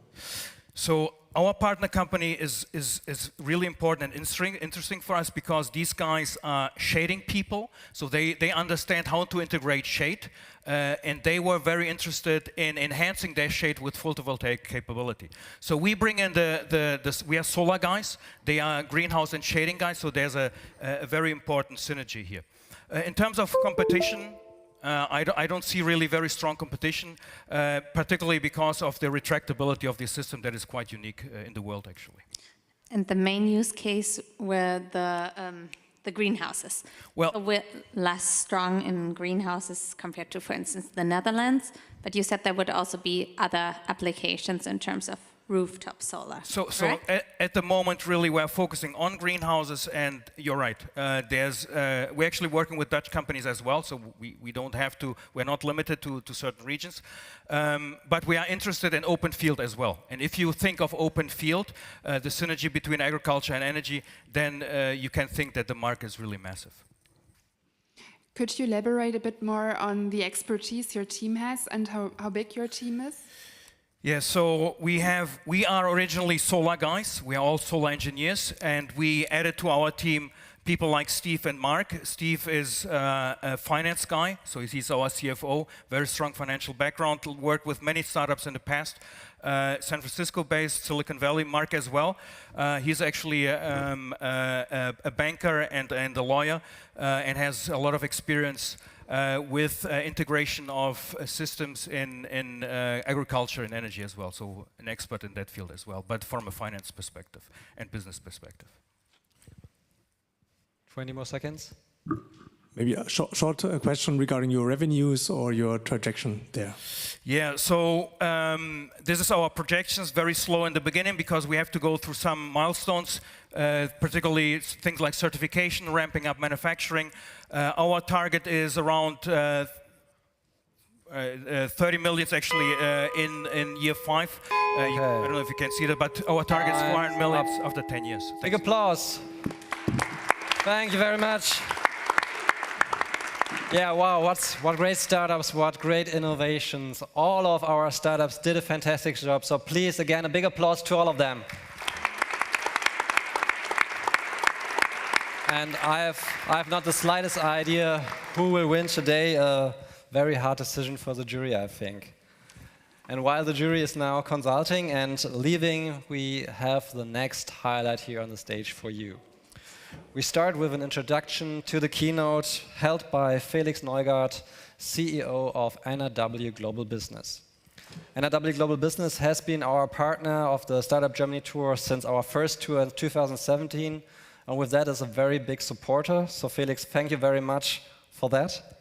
So our partner company is really important and interesting for us because these guys are shading people, so they understand how to integrate shade, and they were very interested in enhancing their shade with photovoltaic capability. So we bring in we are solar guys, they are greenhouse and shading guys, so there's a very important synergy here. In terms of competition, I don't see really very strong competition, particularly because of the retractability of the system that is quite unique in the world, actually. And the main use case were the greenhouses. Well, so we're less strong in greenhouses compared to, for instance, the Netherlands. But you said there would also be other applications in terms of rooftop solar. So at the moment, really, we're focusing on greenhouses, and you're right. We're actually working with Dutch companies as well, so we don't have to. We're not limited to certain regions, but we are interested in open field as well. And if you think of open field, the synergy between agriculture and energy, then you can think that the market is really massive. Could you elaborate a bit more on the expertise your team has and how big your team is? Yeah, so we are originally solar guys. We are all solar engineers, and we added to our team people like Steve and Mark. Steve is a finance guy, so he's our CFO, very strong financial background, worked with many startups in the past, San Francisco-based, Silicon Valley. Mark as well. He's actually a banker and a lawyer, and has a lot of experience with integration of systems in agriculture and energy as well, so an expert in that field as well, but from a finance perspective and business perspective. 20 more seconds. Maybe a short question regarding your revenues or your projection there. Yeah, so this is our projections, very slow in the beginning because we have to go through some milestones, particularly things like certification, ramping up manufacturing. Our target is around 30 million actually in year 5. I don't know if you can see that, but our target is 400 million after 10 years. Thanks. Big applause. Thank you very much. Yeah, wow, what great startups, what great innovations. All of our startups did a fantastic job, so please, again, a big applause to all of them. And I have not the slightest idea who will win today. A very hard decision for the jury, I think. And while the jury is now consulting and leaving, we have the next highlight here on the stage for you. We start with an introduction to the keynote held by Felix Neugart, CEO of NRW Global Business. NRW Global Business has been our partner of the Startup Germany tour since our first tour in 2017, and with that is a very big supporter. So Felix, thank you very much for that.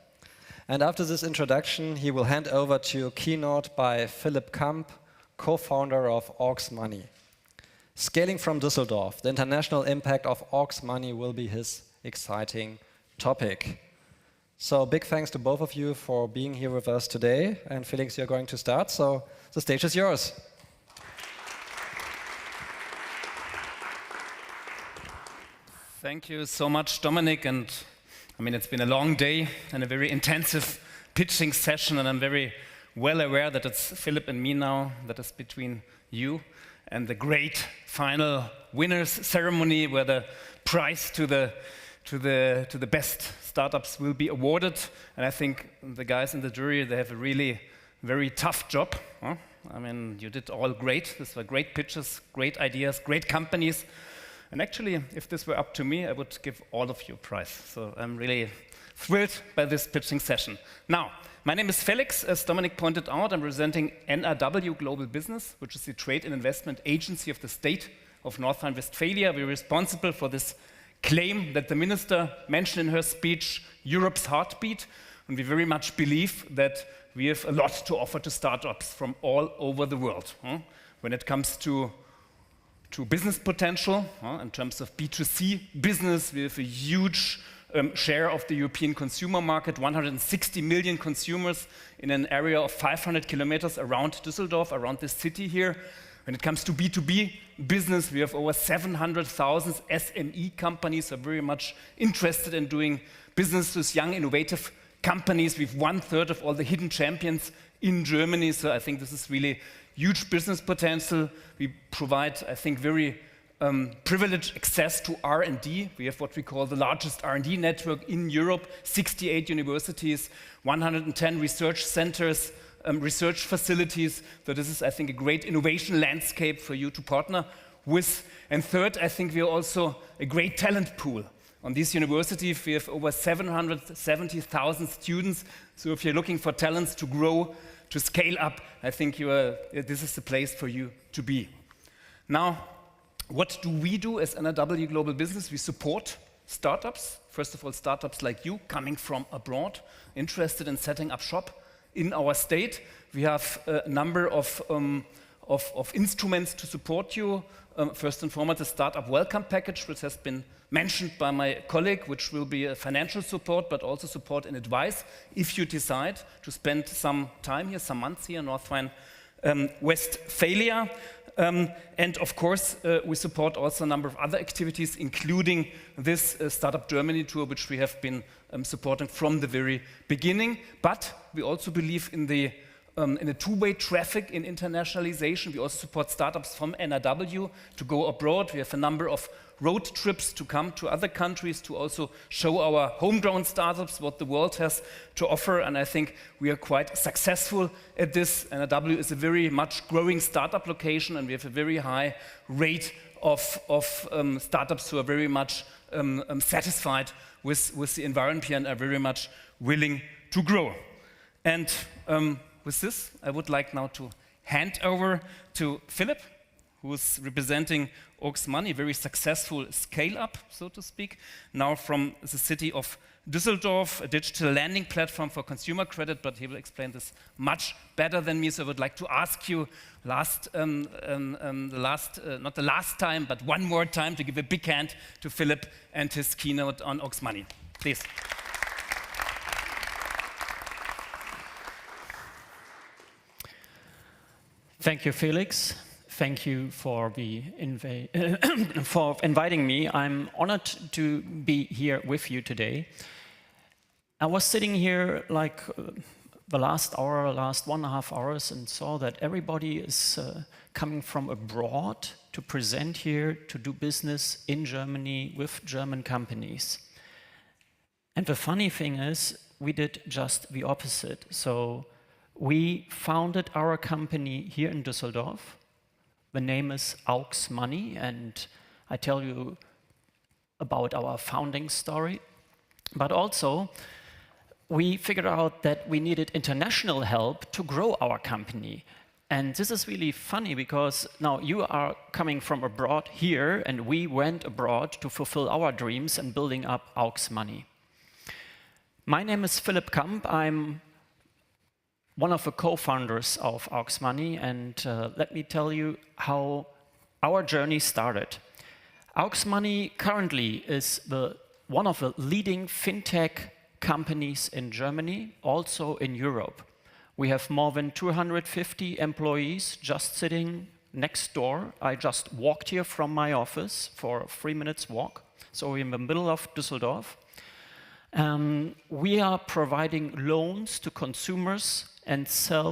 And after this introduction, he will hand over to a keynote by Philipp Kamp, co-founder of Aux Money. Scaling from Dusseldorf, the international impact of Aux Money will be his exciting topic. So big thanks to both of you for being here with us today. And Felix, you're going to start, so the stage is yours. Thank you so much, Dominic. And I mean, it's been a long day and a very intensive pitching session, and I'm very well aware that it's Philip and me now that is between you and the great final winners ceremony where the prize to the best startups will be awarded. And I think the guys in the jury, they have a really very tough job. Huh? I mean, you did all great. These were great pitches, great ideas, great companies. And actually, if this were up to me, I would give all of you a prize. So I'm really thrilled by this pitching session. Now, my name is Felix. As Dominic pointed out, I'm representing NRW Global Business, which is the trade and investment agency of the state of North Rhine-Westphalia. We're responsible for this claim that the minister mentioned in her speech, Europe's heartbeat. And we very much believe that we have a lot to offer to startups from all over the world. When it comes to business potential, in terms of B2C business, we have a huge share of the European consumer market, 160 million consumers in an area of 500 kilometers around Dusseldorf, around this city here. When it comes to B2B business, we have over 700,000 SME companies who are very much interested in doing business with young, innovative companies. We have 1/3 of all the hidden champions in Germany, so I think this is really huge business potential. We provide, I think, very privileged access to R&D. We have what we call the largest R&D network in Europe, 68 universities, 110 research centers, research facilities. So this is, I think, a great innovation landscape for you to partner with. And third, I think we are also a great talent pool. On these universities, we have over 770,000 students. So if you're looking for talents to grow, to scale up, I think this is the place for you to be. Now, what do we do as NRW Global Business? We support startups. First of all, startups like you coming from abroad, interested in setting up shop in our state. We have a number of instruments to support you. First and foremost, the Startup Welcome Package, which has been mentioned by my colleague, which will be a financial support, but also support and advice if you decide to spend some time here, some months here in North Rhine-Westphalia. And of course, we support also a number of other activities, including this Startup Germany tour, which we have been supporting from the very beginning. But we also believe in a two-way traffic in internationalization. We also support startups from NRW to go abroad. We have a number of road trips to come to other countries to also show our homegrown startups what the world has to offer. And I think we are quite successful at this. NRW is a very much growing startup location, and we have a very high rate of startups who are very much satisfied with the environment here and are very much willing to grow. And with this, I would like now to hand over to Philip, who is representing Aux Money, a very successful scale-up, so to speak, now from the city of Dusseldorf, a digital lending platform for consumer credit, but he will explain this much better than me. So I would like to ask you not the last time, but one more time to give a big hand to Philip and his keynote on Aux Money. Please. Thank you, Felix. Thank you for for inviting me. I'm honored to be here with you today. I was sitting here like the last 1.5 hours, and saw that everybody is coming from abroad to present here, to do business in Germany with German companies. And the funny thing is, we did just the opposite. So we founded our company here in Dusseldorf. The name is Aux Money, and I tell you about our founding story. But also, we figured out that we needed international help to grow our company. And this is really funny, because now you are coming from abroad here, and we went abroad to fulfill our dreams and building up Aux Money. My name is Philipp Kamp. I'm one of the co-founders of Aux Money, and let me tell you how our journey started. Aux Money currently is one of the leading fintech companies in Germany, also in Europe. We have more than 250 employees just sitting next door. I just walked here from my office for a 3 minutes walk, so we're in the middle of Dusseldorf. We are providing loans to consumers and small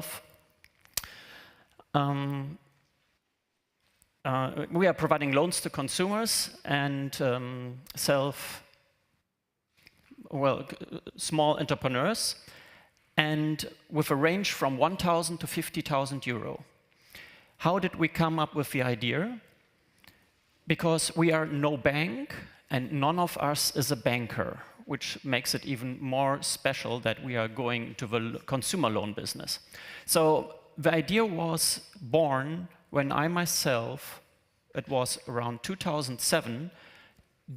entrepreneurs, and with a range from 1,000 to 50,000 euro. How did we come up with the idea? Because we are no bank, and none of us is a banker, which makes it even more special that we are going to the consumer loan business. So the idea was born when I myself, it was around 2007,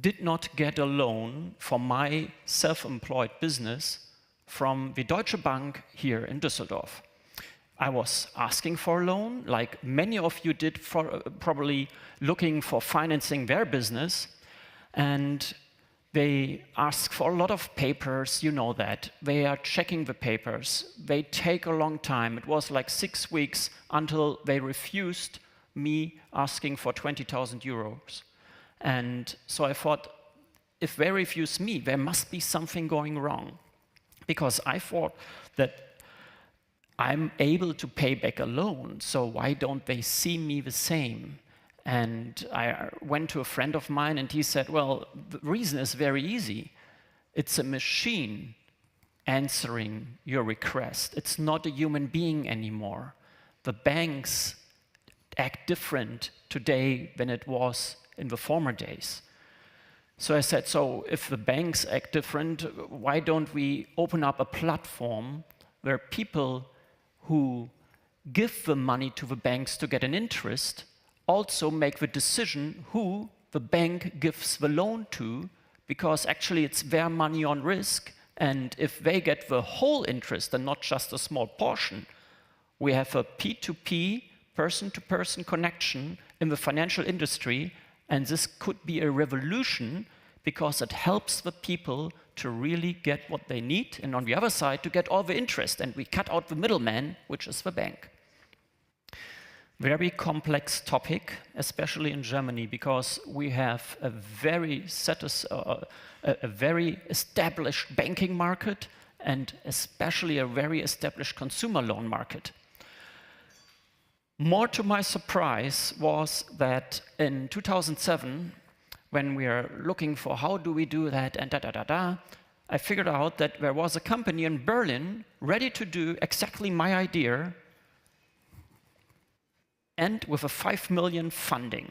did not get a loan for my self-employed business from the Deutsche Bank here in Dusseldorf. I was asking for a loan, like many of you did, probably looking for financing their business, and they ask for a lot of papers, you know that. They are checking the papers. They take a long time. It was like 6 weeks until they refused me asking for 20,000 euros. And so I thought, if they refuse me, there must be something going wrong. Because I thought that I'm able to pay back a loan, so why don't they see me the same? And I went to a friend of mine and he said, well, the reason is very easy. It's a machine answering your request. It's not a human being anymore. The banks act different today than it was in the former days. So I said, so if the banks act different, why don't we open up a platform where people who give the money to the banks to get an interest also make the decision who the bank gives the loan to, because actually it's their money on risk, and if they get the whole interest and not just a small portion, we have a P2P, person-to-person connection in the financial industry, and this could be a revolution because it helps the people to really get what they need, and on the other side, to get all the interest, and we cut out the middleman, which is the bank. Very complex topic, especially in Germany, because we have a very established banking market and especially a very established consumer loan market. More to my surprise was that in 2007, when we are looking for how do we do that and I figured out that there was a company in Berlin ready to do exactly my idea, and with a 5 million funding.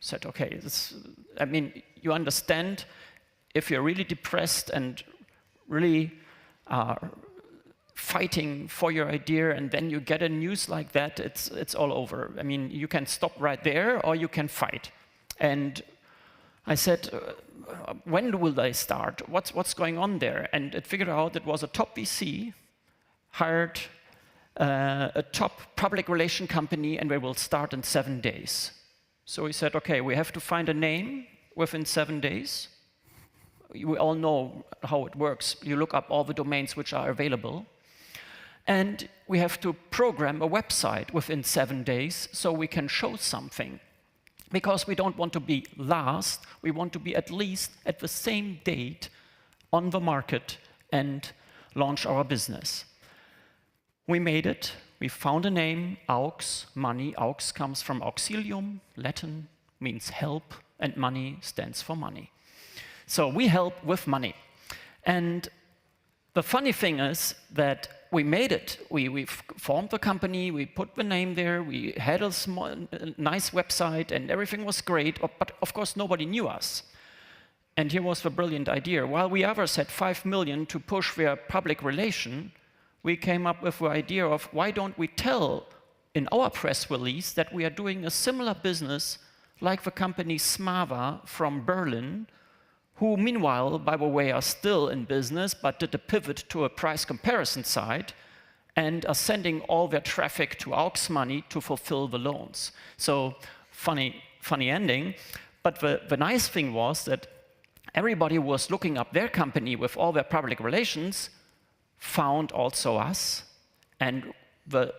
Said, okay, I mean, you understand, if you're really depressed and really fighting for your idea and then you get a news like that, it's all over. I mean, you can stop right there or you can fight. And I said, when will they start? What's going on there? And it figured out it was a top VC, hired a top public relation company, and they will start in 7 days. So we said, okay, we have to find a name within 7 days. We all know how it works. You look up all the domains which are available. And we have to program a website within 7 days so we can show something. Because we don't want to be last, we want to be at least at the same date on the market and launch our business. We made it. We found a name, Aux Money. Aux comes from auxilium, Latin, means help, and money stands for money. So we help with money. And the funny thing is that we made it. We formed the company, we put the name there, we had a nice website, and everything was great, but of course nobody knew us. And here was the brilliant idea. While we others had 5 million to push their public relation, we came up with the idea of why don't we tell in our press release that we are doing a similar business like the company Smava from Berlin, who meanwhile, by the way, are still in business, but did a pivot to a price comparison site. and are sending all their traffic to Aux Money to fulfill the loans. So funny ending. But the nice thing was that everybody who was looking up their company with all their public relations found also us, and the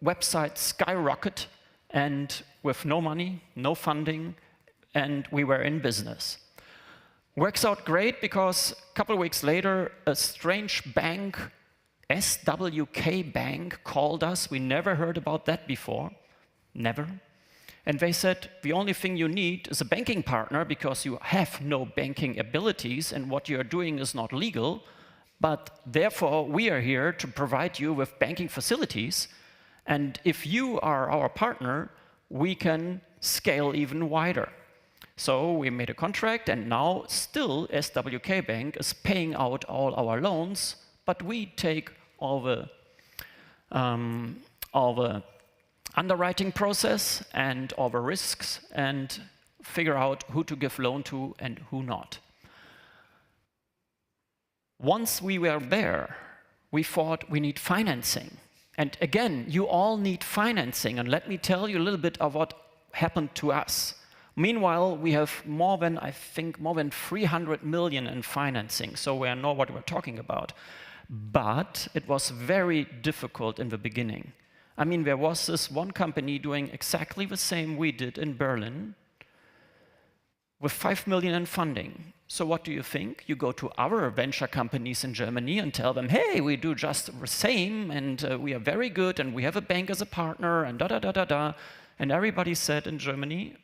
website skyrocketed, and with no money, no funding, and we were in business. Works out great because a couple of weeks later, a strange bank, SWK Bank, called us. We never heard about that before, never. And they said, the only thing you need is a banking partner because you have no banking abilities and what you're doing is not legal, but therefore we are here to provide you with banking facilities. And if you are our partner, we can scale even wider. So we made a contract, and now still SWK Bank is paying out all our loans, but we take all the underwriting process and all the risks and figure out who to give loan to and who not. Once we were there, we thought we need financing. And again, you all need financing, and let me tell you a little bit of what happened to us. Meanwhile, we have more than 300 million in financing, so we know what we're talking about. But it was very difficult in the beginning. I mean, there was this one company doing exactly the same we did in Berlin with 5 million in funding. So what do you think? You go to other venture companies in Germany and tell them, hey, we do just the same, and we are very good, and we have a bank as a partner, and da-da-da-da-da. And everybody said in Germany,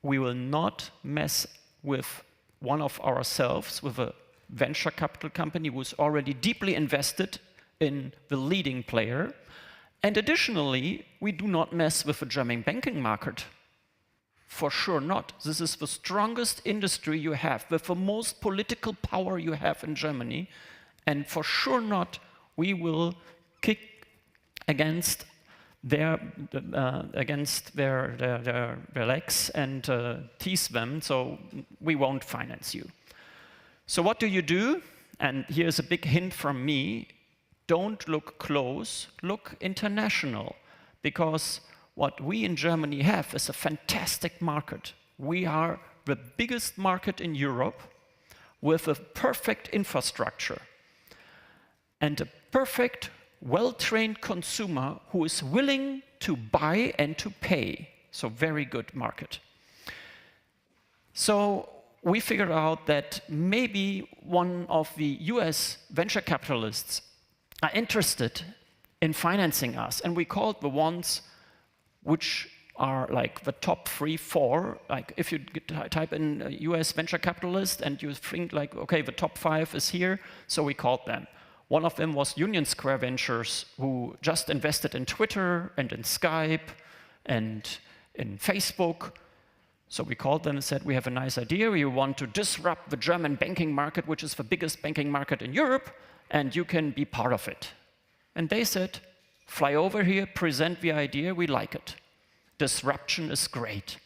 we will not mess with one of ourselves, with a venture capital company who's already deeply invested in the leading player. And additionally, we do not mess with the German banking market. For sure not. This is the strongest industry you have, with the most political power you have in Germany. And for sure not, we will kick against their legs and tease them, so we won't finance you. So what do? And here's a big hint from me. Don't look close, look international. Because what we in Germany have is a fantastic market. We are the biggest market in Europe with a perfect infrastructure and a perfect, well-trained consumer who is willing to buy and to pay. So very good market. So we figured out that maybe one of the US venture capitalists are interested in financing us. And we called the ones which are like the top 3, 4. Like if you type in US venture capitalist and you think like, okay, the top 5 is here, so we called them. One of them was Union Square Ventures, who just invested in Twitter and in Skype and in Facebook. So we called them and said, we have a nice idea. We want to disrupt the German banking market, which is the biggest banking market in Europe, and you can be part of it. And they said, fly over here, present the idea, we like it. Disruption is great.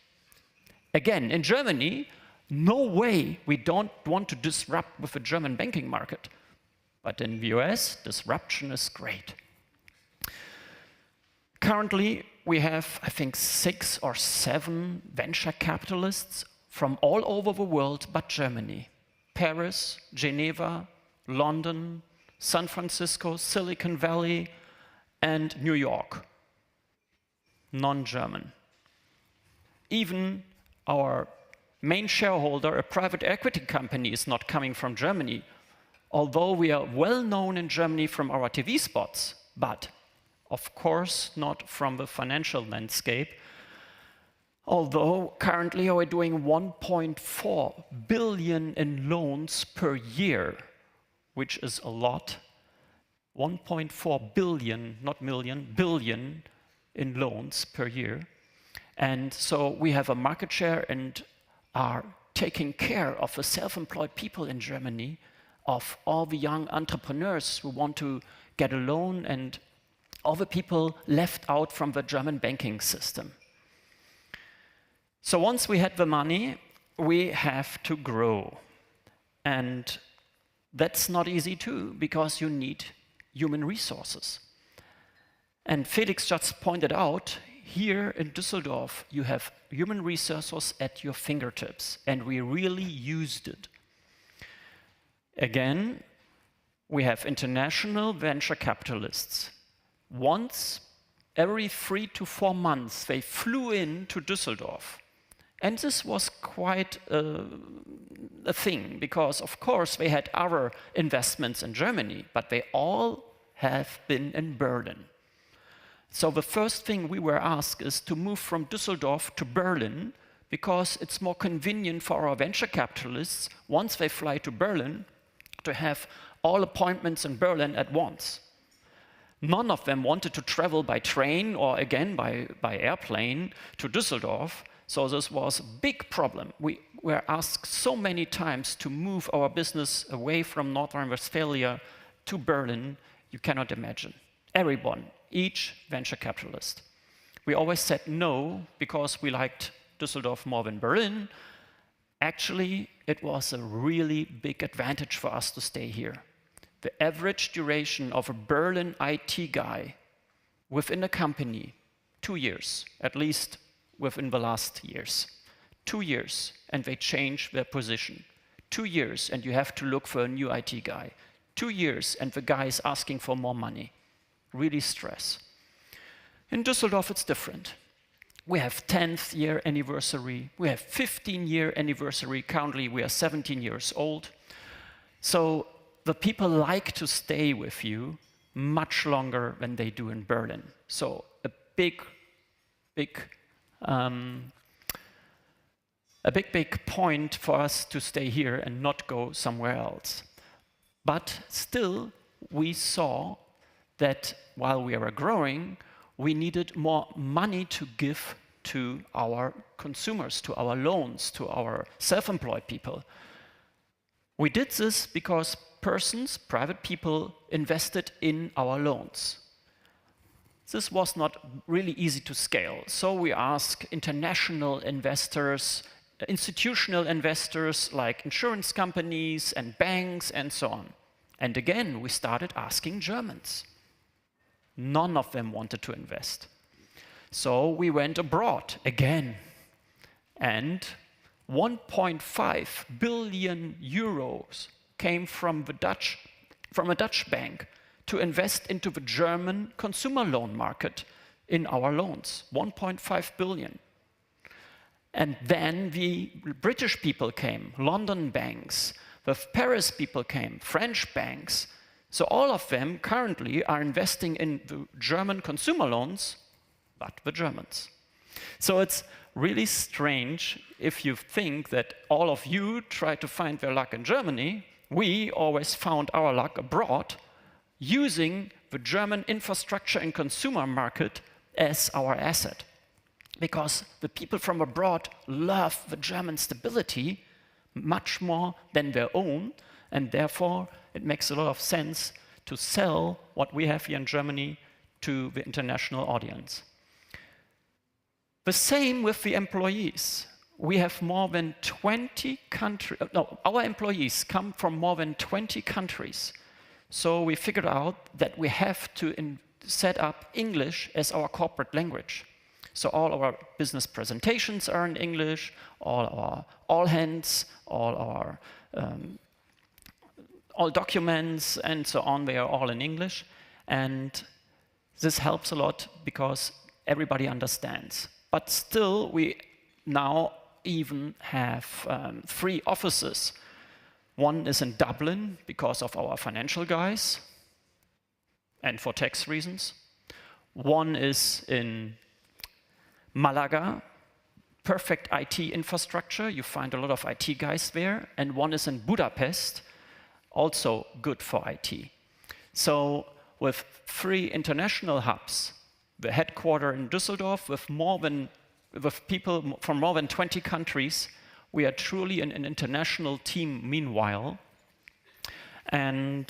Again, in Germany, no way we don't want to disrupt with the German banking market. But in the US, disruption is great. Currently, we have, I think, 6 or 7 venture capitalists from all over the world but Germany. Paris, Geneva, London, San Francisco, Silicon Valley, and New York. Non-German. Even our main shareholder, a private equity company, is not coming from Germany, although we are well known in Germany from our TV spots, but of course not from the financial landscape. Although currently we're doing 1.4 billion in loans per year, which is a lot. 1.4 billion, not million, billion in loans per year. And so we have a market share and are taking care of the self-employed people in Germany, of all the young entrepreneurs who want to get a loan, and all the people left out from the German banking system. So once we had the money, we have to grow. And that's not easy too, because you need human resources. And Felix just pointed out, here in Dusseldorf, you have human resources at your fingertips, and we really used it. Again, we have international venture capitalists. Once every 3 to 4 months, they flew in to Dusseldorf. And this was quite a thing, because of course they had other investments in Germany, but they all have been in Berlin. So the first thing we were asked is to move from Dusseldorf to Berlin, because it's more convenient for our venture capitalists, once they fly to Berlin, to have all appointments in Berlin at once. None of them wanted to travel by train or again by airplane to Dusseldorf, so this was a big problem. We were asked so many times to move our business away from North Rhine-Westphalia to Berlin, you cannot imagine. Everyone, each venture capitalist. We always said no, because we liked Dusseldorf more than Berlin. Actually, it was a really big advantage for us to stay here. The average duration of a Berlin IT guy within a company, 2 years, at least within the last years. 2 years, and they change their position. 2 years, and you have to look for a new IT guy. 2 years, and the guy is asking for more money. Really stress. In Dusseldorf, it's different. We have 10th year anniversary. We have 15-year anniversary. Currently, we are 17 years old. So the people like to stay with you much longer than they do in Berlin. So a big point for us to stay here and not go somewhere else. But still, we saw that while we were growing, we needed more money to give to our consumers, to our loans, to our self-employed people. We did this because persons, private people, invested in our loans. This was not really easy to scale, so we asked international investors, institutional investors like insurance companies and banks and so on. And again, we started asking Germans. None of them wanted to invest. So we went abroad again, and 1.5 billion euros came from a Dutch bank to invest into the German consumer loan market in our loans. 1.5 billion. And then the British people came, London banks, the Paris people came, French banks. So all of them currently are investing in the German consumer loans, but the Germans. So it's really strange if you think that all of you try to find their luck in Germany. We always found our luck abroad, using the German infrastructure and consumer market as our asset. Because the people from abroad love the German stability much more than their own, and therefore it makes a lot of sense to sell what we have here in Germany to the international audience. The same with the employees. We have more than 20 countries, our employees come from more than 20 countries. So we figured out that we have to set up English as our corporate language. So all our business presentations are in English, all our all hands, all our all documents and so on, they are all in English. And this helps a lot because everybody understands. But still, we now even have 3 offices. One is in Dublin because of our financial guys and for tax reasons. One is in Malaga, perfect IT infrastructure. You find a lot of IT guys there. And one is in Budapest, also good for IT. So with 3 international hubs, the headquarters in Dusseldorf with people from more than 20 countries, we are truly an international team meanwhile. And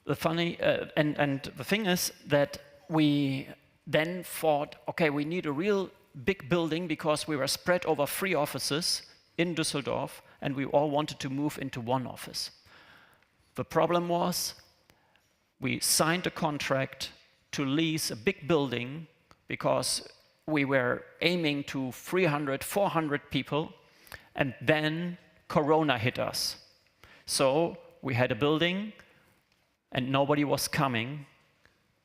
the thing is that we then thought, okay, we need a real big building because we were spread over 3 offices in Dusseldorf and we all wanted to move into one office. The problem was we signed a contract to lease a big building because we were aiming to 300, 400 people, and then Corona hit us. So we had a building and nobody was coming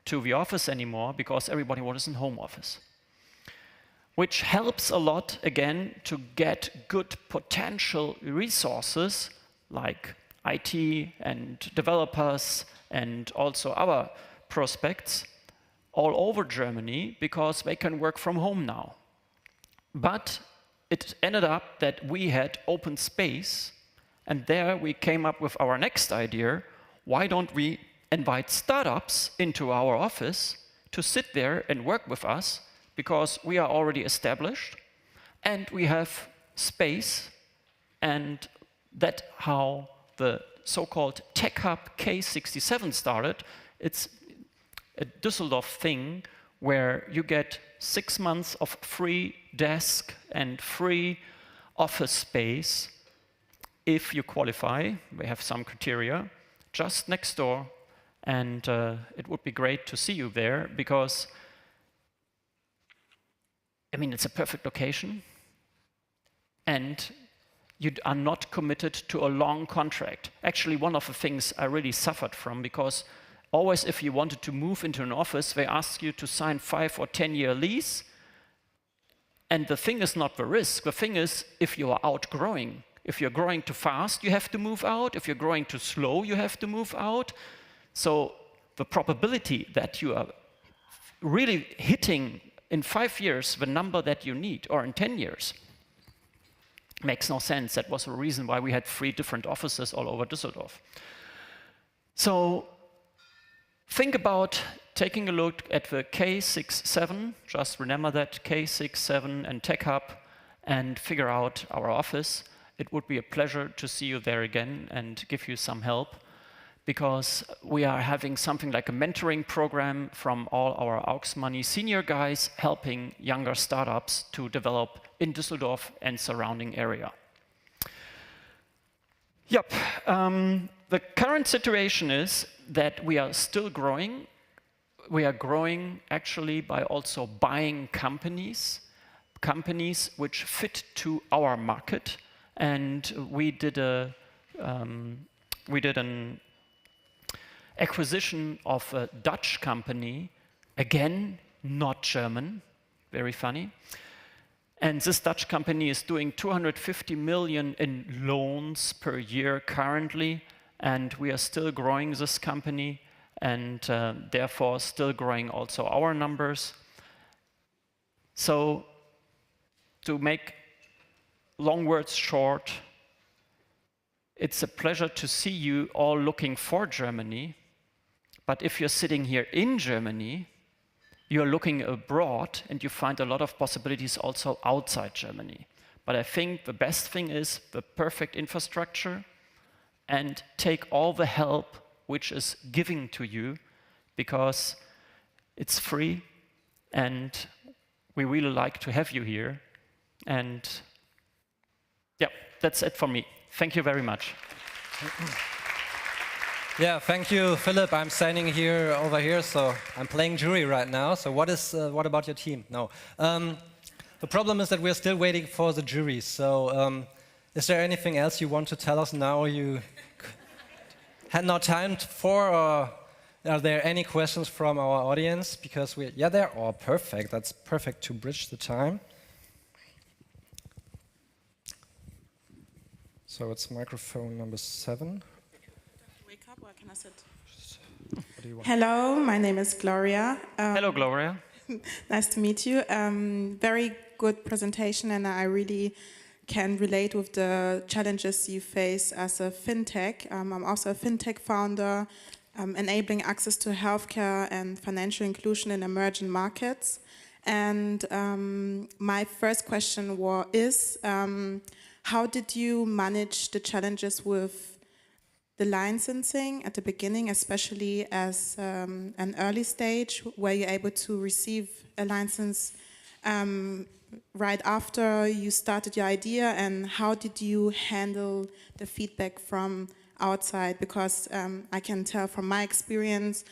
to the office anymore because everybody was in home office. Which helps a lot, again, to get good potential resources like IT and developers and also our prospects all over Germany because they can work from home now. But it ended up that we had open space, and there we came up with our next idea. Why don't we invite startups into our office to sit there and work with us, because we are already established and we have space, and that's how the so-called Tech Hub K67 started. It's a Dusseldorf thing where you get 6 months of free desk and free office space if you qualify. We have some criteria just next door, and it would be great to see you there because I mean, it's a perfect location, and you are not committed to a long contract. Actually, one of the things I really suffered from, because always if you wanted to move into an office, they ask you to sign 5 or 10-year lease, and the thing is not the risk. The thing is, if you are outgrowing. If you're growing too fast, you have to move out. If you're growing too slow, you have to move out. So the probability that you are really hitting in 5 years the number that you need, or in 10 years, makes no sense. That was the reason why we had 3 different offices all over Dusseldorf. So think about taking a look at the K67, just remember that, K67 and Tech Hub, and figure out our office. It would be a pleasure to see you there again and give you some help, because we are having something like a mentoring program from all our Aux Money senior guys helping younger startups to develop in Düsseldorf and surrounding area. Yep, the current situation is that we are still growing. We are growing actually by also buying companies which fit to our market. And we did an acquisition of a Dutch company, again, not German, very funny. And this Dutch company is doing 250 million in loans per year currently, and we are still growing this company, and therefore still growing also our numbers. So to make long words short, it's a pleasure to see you all looking for Germany. But if you're sitting here in Germany, you're looking abroad and you find a lot of possibilities also outside Germany. But I think the best thing is the perfect infrastructure, and take all the help which is given to you, because it's free and we really like to have you here. And yeah, that's it for me. Thank you very much. Yeah, thank you, Philip. I'm standing here over here, so I'm playing jury right now. So what about your team? No. The problem is that we're still waiting for the jury. So is there anything else you want to tell us now you had no time for, or are there any questions from our audience? Because yeah, they're all perfect. That's perfect to bridge the time. So it's microphone number 7. Wake up, or can I sit? Hello, my name is Gloria. Hello, Gloria. Nice to meet you. Very good presentation, and I really can relate with the challenges you face as a fintech. I'm also a fintech founder, enabling access to healthcare and financial inclusion in emerging markets. And my first question is, how did you manage the challenges with the licensing at the beginning, especially as an early stage, where you're able to receive a license right after you started your idea, and how did you handle the feedback from outside, because I can tell from my experience,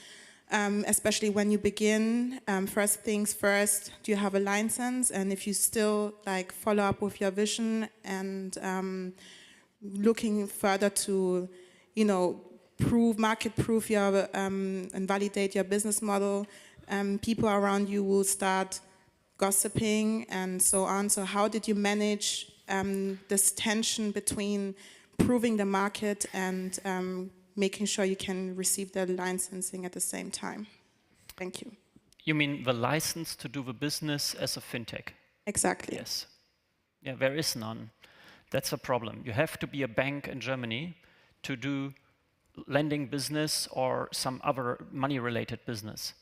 especially when you begin, first things first, do you have a license? And if you still like follow up with your vision and looking further to, you know, market proof your and validate your business model, people around you will start gossiping and so on. So how did you manage this tension between proving the market and making sure you can receive the licensing at the same time? Thank you. You mean the license to do the business as a fintech? Exactly. Yes. Yeah, there is none. That's a problem. You have to be a bank in Germany to do lending business or some other money-related business.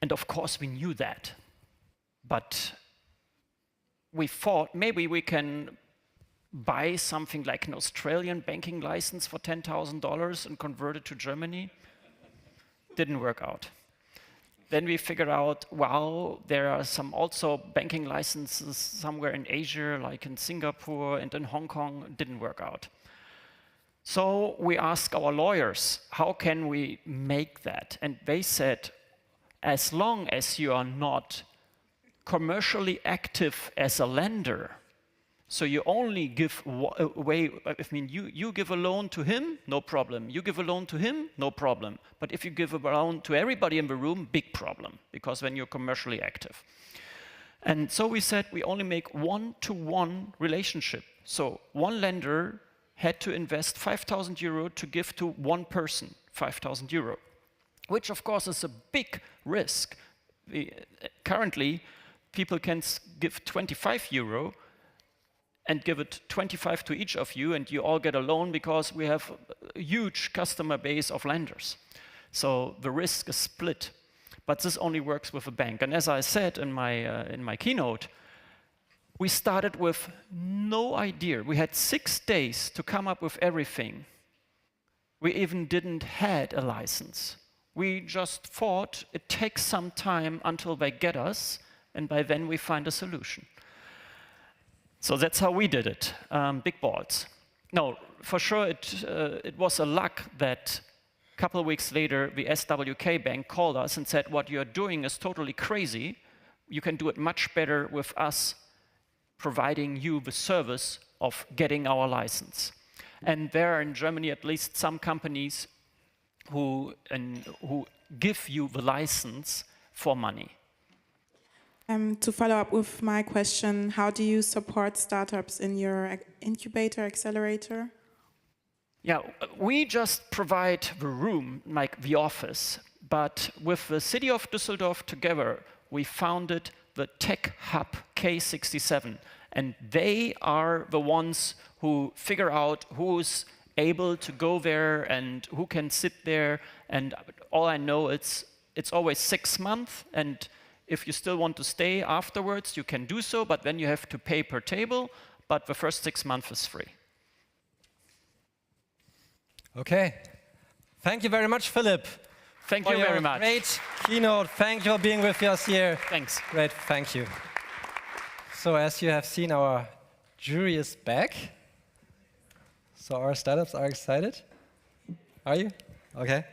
And of course we knew that. But we thought maybe we can buy something like an Australian banking license for $10,000 and convert it to Germany. Didn't work out. Then we figured out, wow, there are some also banking licenses somewhere in Asia, like in Singapore and in Hong Kong. Didn't work out. So we asked our lawyers, how can we make that? And they said, as long as you are not commercially active as a lender, so you only give away, I mean, you give a loan to him, no problem. You give a loan to him, no problem. But if you give a loan to everybody in the room, big problem, because when you're commercially active. And so we said we only make one-to-one relationship. So one lender had to invest 5,000 euro to give to one person 5,000 euro, which of course is a big risk. Currently, people can give 25 euro and give it 25 to each of you, and you all get a loan because we have a huge customer base of lenders. So the risk is split. But this only works with a bank. And as I said in my keynote, we started with no idea. We had 6 days to come up with everything. We even didn't had a license. We just thought it takes some time until they get us, and by then we find a solution. So that's how we did it, big balls. No, for sure it was a luck that a couple of weeks later the SWK Bank called us and said, what you're doing is totally crazy. You can do it much better with us providing you the service of getting our license. And there are in Germany at least some companies who give you the license for money. To follow up with my question, how do you support startups in your incubator, accelerator? Yeah, we just provide the room, like the office. But with the city of Dusseldorf together, we founded the Tech Hub K67. And they are the ones who figure out who's able to go there and who can sit there. And all I know, it's always 6 months. And if you still want to stay afterwards, you can do so, but then you have to pay per table. But the first 6 months is free. Okay. Thank you very much, Philip. Thank you very much. Great keynote. Thank you for being with us here. Thanks. Great. Thank you. So as you have seen, our jury is back. So our startups are excited. Are you? Okay.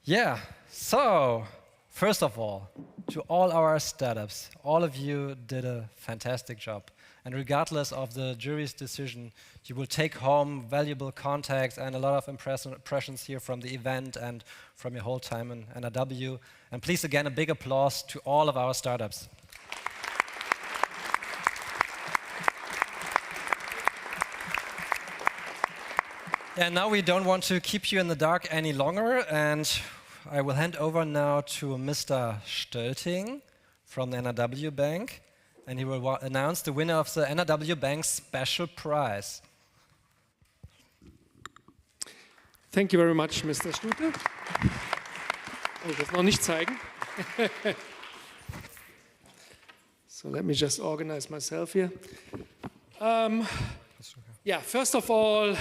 Yeah. So first of all, to all our startups, all of you did a fantastic job. And regardless of the jury's decision, you will take home valuable contacts and a lot of impressions here from the event and from your whole time in NRW. And please, again, a big applause to all of our startups. And now we don't want to keep you in the dark any longer, and I will hand over now to Mr. Stölting from the NRW Bank, and he will announce the winner of the NRW Bank Special Prize. Thank you very much, Mr. Stute. Oh, das noch nicht zeigen. So let me just organize myself here. Yeah, first of all,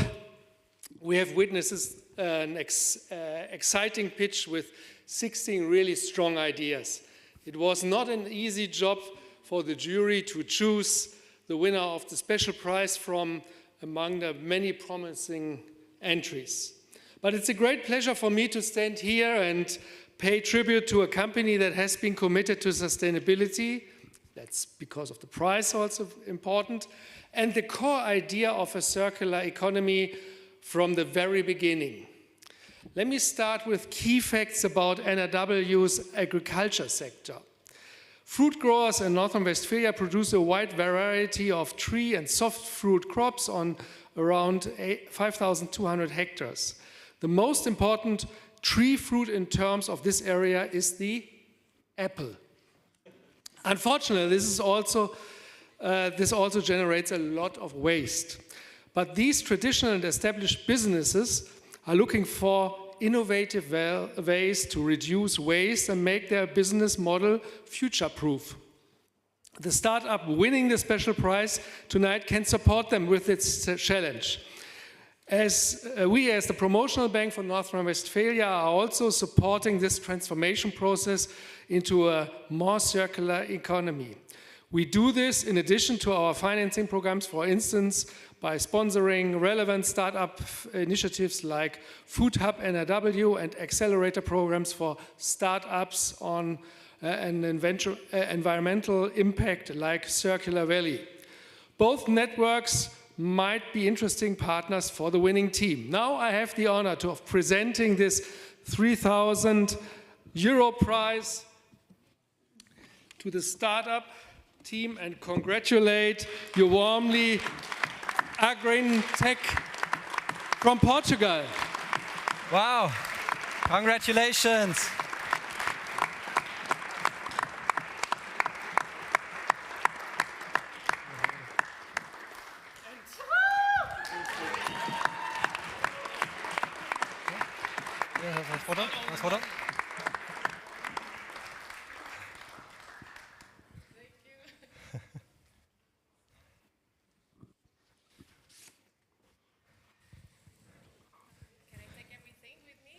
we have witnessed an exciting pitch with 16 really strong ideas. It was not an easy job for the jury to choose the winner of the special prize from among the many promising entries. But it's a great pleasure for me to stand here and pay tribute to a company that has been committed to sustainability. That's because of the price also important, and the core idea of a circular economy from the very beginning. Let me start with key facts about NRW's agriculture sector. Fruit growers in North Rhine-Westphalia produce a wide variety of tree and soft fruit crops on around 5,200 hectares. The most important tree fruit in terms of this area is the apple. Unfortunately, this also generates a lot of waste. But these traditional and established businesses are looking for innovative ways to reduce waste and make their business model future-proof. The startup winning the special prize tonight can support them with its challenge. As the promotional bank for North Rhine-Westphalia are also supporting this transformation process into a more circular economy. We do this in addition to our financing programs, for instance, by sponsoring relevant startup initiatives like Food Hub NRW and accelerator programs for startups on an environmental impact like Circular Valley. Both networks might be interesting partners for the winning team. Now I have the honor of presenting this €3,000 prize to the startup team and congratulate you warmly, Agrintech from Portugal. Wow, congratulations. Das Foto?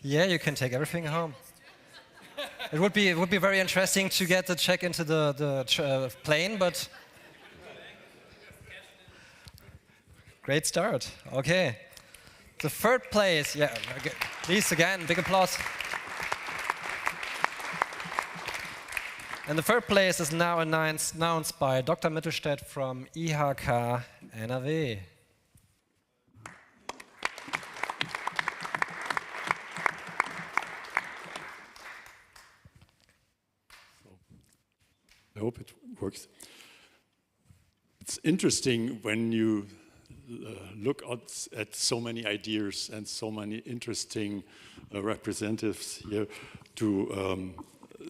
Yeah, you can take everything home. It would be very interesting to get the check into the plane, but great start. Okay, the third place. Yeah, please again, big applause. And the third place is now announced by Dr. Mittelstädt from IHK NRW. I hope it works. It's interesting when you look at so many ideas and so many interesting representatives here to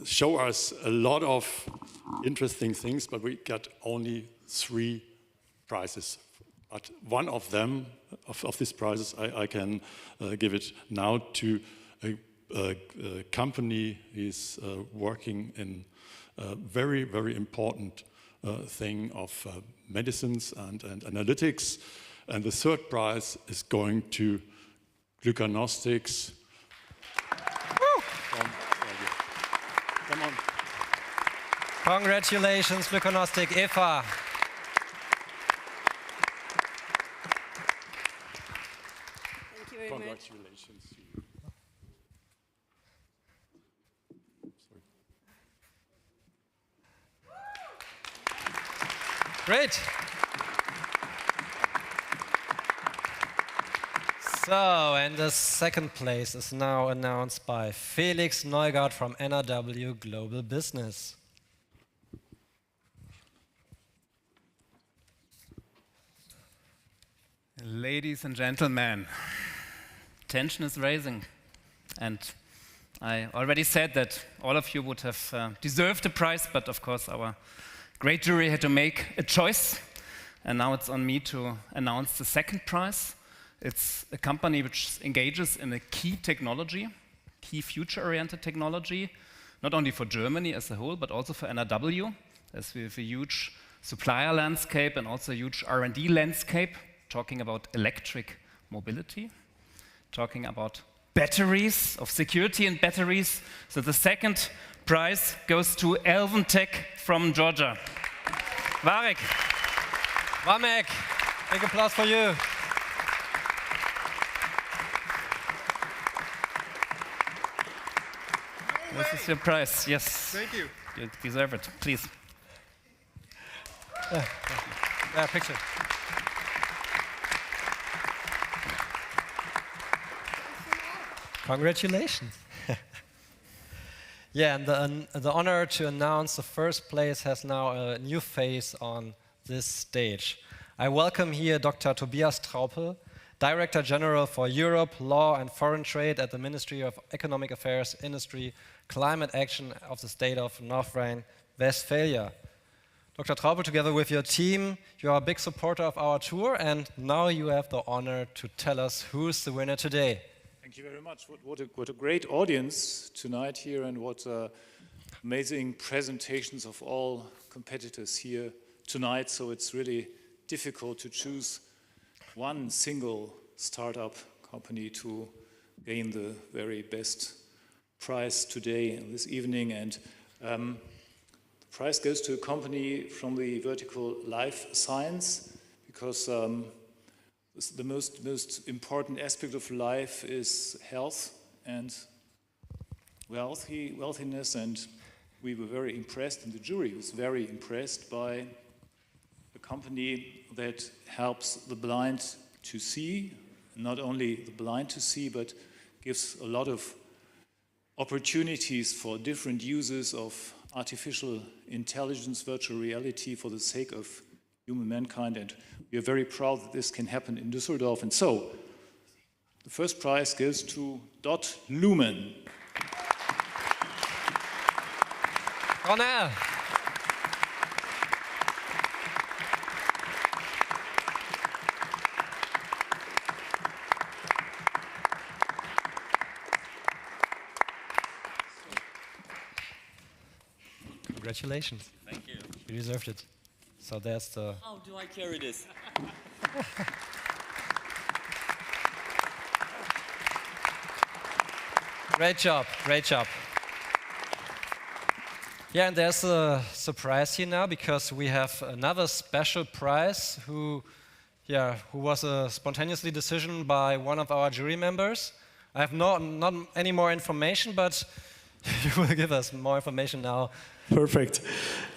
show us a lot of interesting things, but we got only 3 prizes. But one of them, of these prizes, I can give it now to a company is working in a very, very important thing of medicines and analytics. And the third prize is going to glucognostics. Come on. Congratulations, Glucognostic Eva. Thank you very much. Congratulations. Great. So, and the second place is now announced by Felix Neugart from NRW Global Business. Ladies and gentlemen, tension is rising. And I already said that all of you would have deserved the prize, but of course our great jury had to make a choice. And now it's on me to announce the second prize. It's a company which engages in a key technology, key future-oriented technology, not only for Germany as a whole, but also for NRW, as we have a huge supplier landscape and also a huge R&D landscape, talking about electric mobility, talking about batteries, of security in batteries. So the second prize goes to Elventech from Georgia. Warek. Wamek, big applause for you. This is your prize, yes. Thank you. You deserve it, please. Yeah, picture. Congratulations. Yeah, and the honor to announce the first place has now a new face on this stage. I welcome here Dr. Tobias Traupel, Director General for Europe, Law and Foreign Trade at the Ministry of Economic Affairs, Industry, Climate Action of the state of North Rhine-Westphalia. Dr. Traupel, together with your team, you are a big supporter of our tour, and now you have the honor to tell us who's the winner today. Thank you very much. What a great audience tonight here, and what amazing presentations of all competitors here tonight. So it's really difficult to choose one single startup company to gain the very best prize today and this evening. And the prize goes to a company from the vertical life science, because the most important aspect of life is health and wealthiness, and we were very impressed, and the jury was very impressed by a company that helps the blind to see, not only the blind to see, but gives a lot of opportunities for different uses of artificial intelligence, virtual reality for the sake of human mankind, and we are very proud that this can happen in Dusseldorf. And so, the first prize goes to Lumen. Ronald. Congratulations. Thank you. You deserved it. So there's the... How do I carry this? Great job, great job. Yeah, and there's a surprise here now, because we have another special prize who was a spontaneously decision by one of our jury members. I have not any more information, but you will give us more information now. Perfect.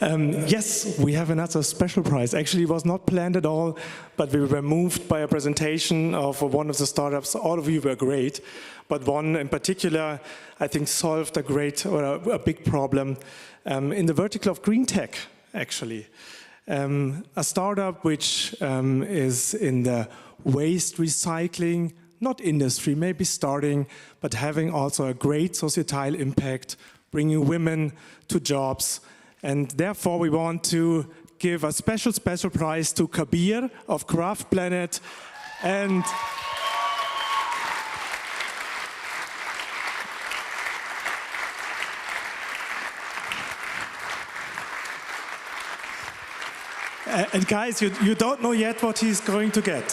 Yes, we have another special prize. Actually, it was not planned at all, but we were moved by a presentation of one of the startups. All of you were great, but one in particular, I think, solved a big problem in the vertical of green tech, actually. A startup which is in the waste recycling, not industry, maybe starting, but having also a great societal impact, bringing women to jobs. And therefore, we want to give a special prize to Kabir of Craft Planet. And guys, you don't know yet what he's going to get.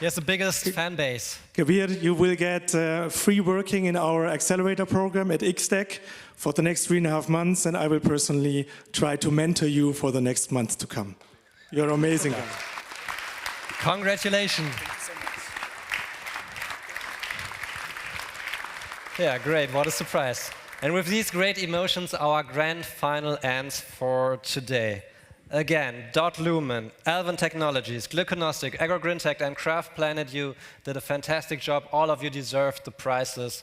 He has the biggest fan base. Kabir, you will get free working in our accelerator program at XTech for the next 3.5 months, and I will personally try to mentor you for the next months to come. You're amazing. Congratulations. Yeah, great, what a surprise. And with these great emotions, our grand final ends for today. Again, Lumen, Alvin Technologies, Glyconostic, AgroGreenTech, and Craft Planet, you did a fantastic job. All of you deserved the prizes.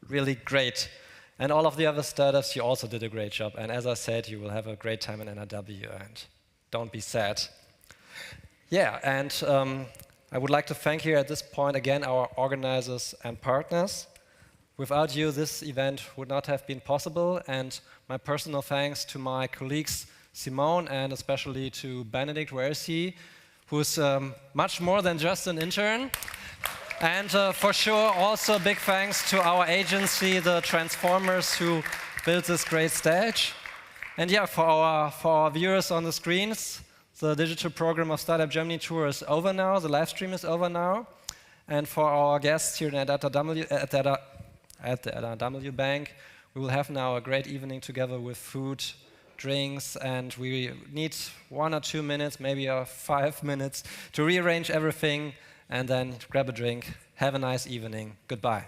Really great. And all of the other startups, you also did a great job. And as I said, you will have a great time in NRW, and don't be sad. Yeah, and I would like to thank here at this point again our organizers and partners. Without you, this event would not have been possible. And my personal thanks to my colleagues Simone, and especially to Benedict, where is he, who's much more than just an intern. And for sure, also big thanks to our agency, the Transformers, who built this great stage. And yeah, for our viewers on the screens, the digital program of Startup Germany tour is over now, the live stream is over now. And for our guests here at the NRW Bank, we will have now a great evening together with food, drinks, and we need 1 or 2 minutes, maybe 5 minutes to rearrange everything and then grab a drink. Have a nice evening. Goodbye.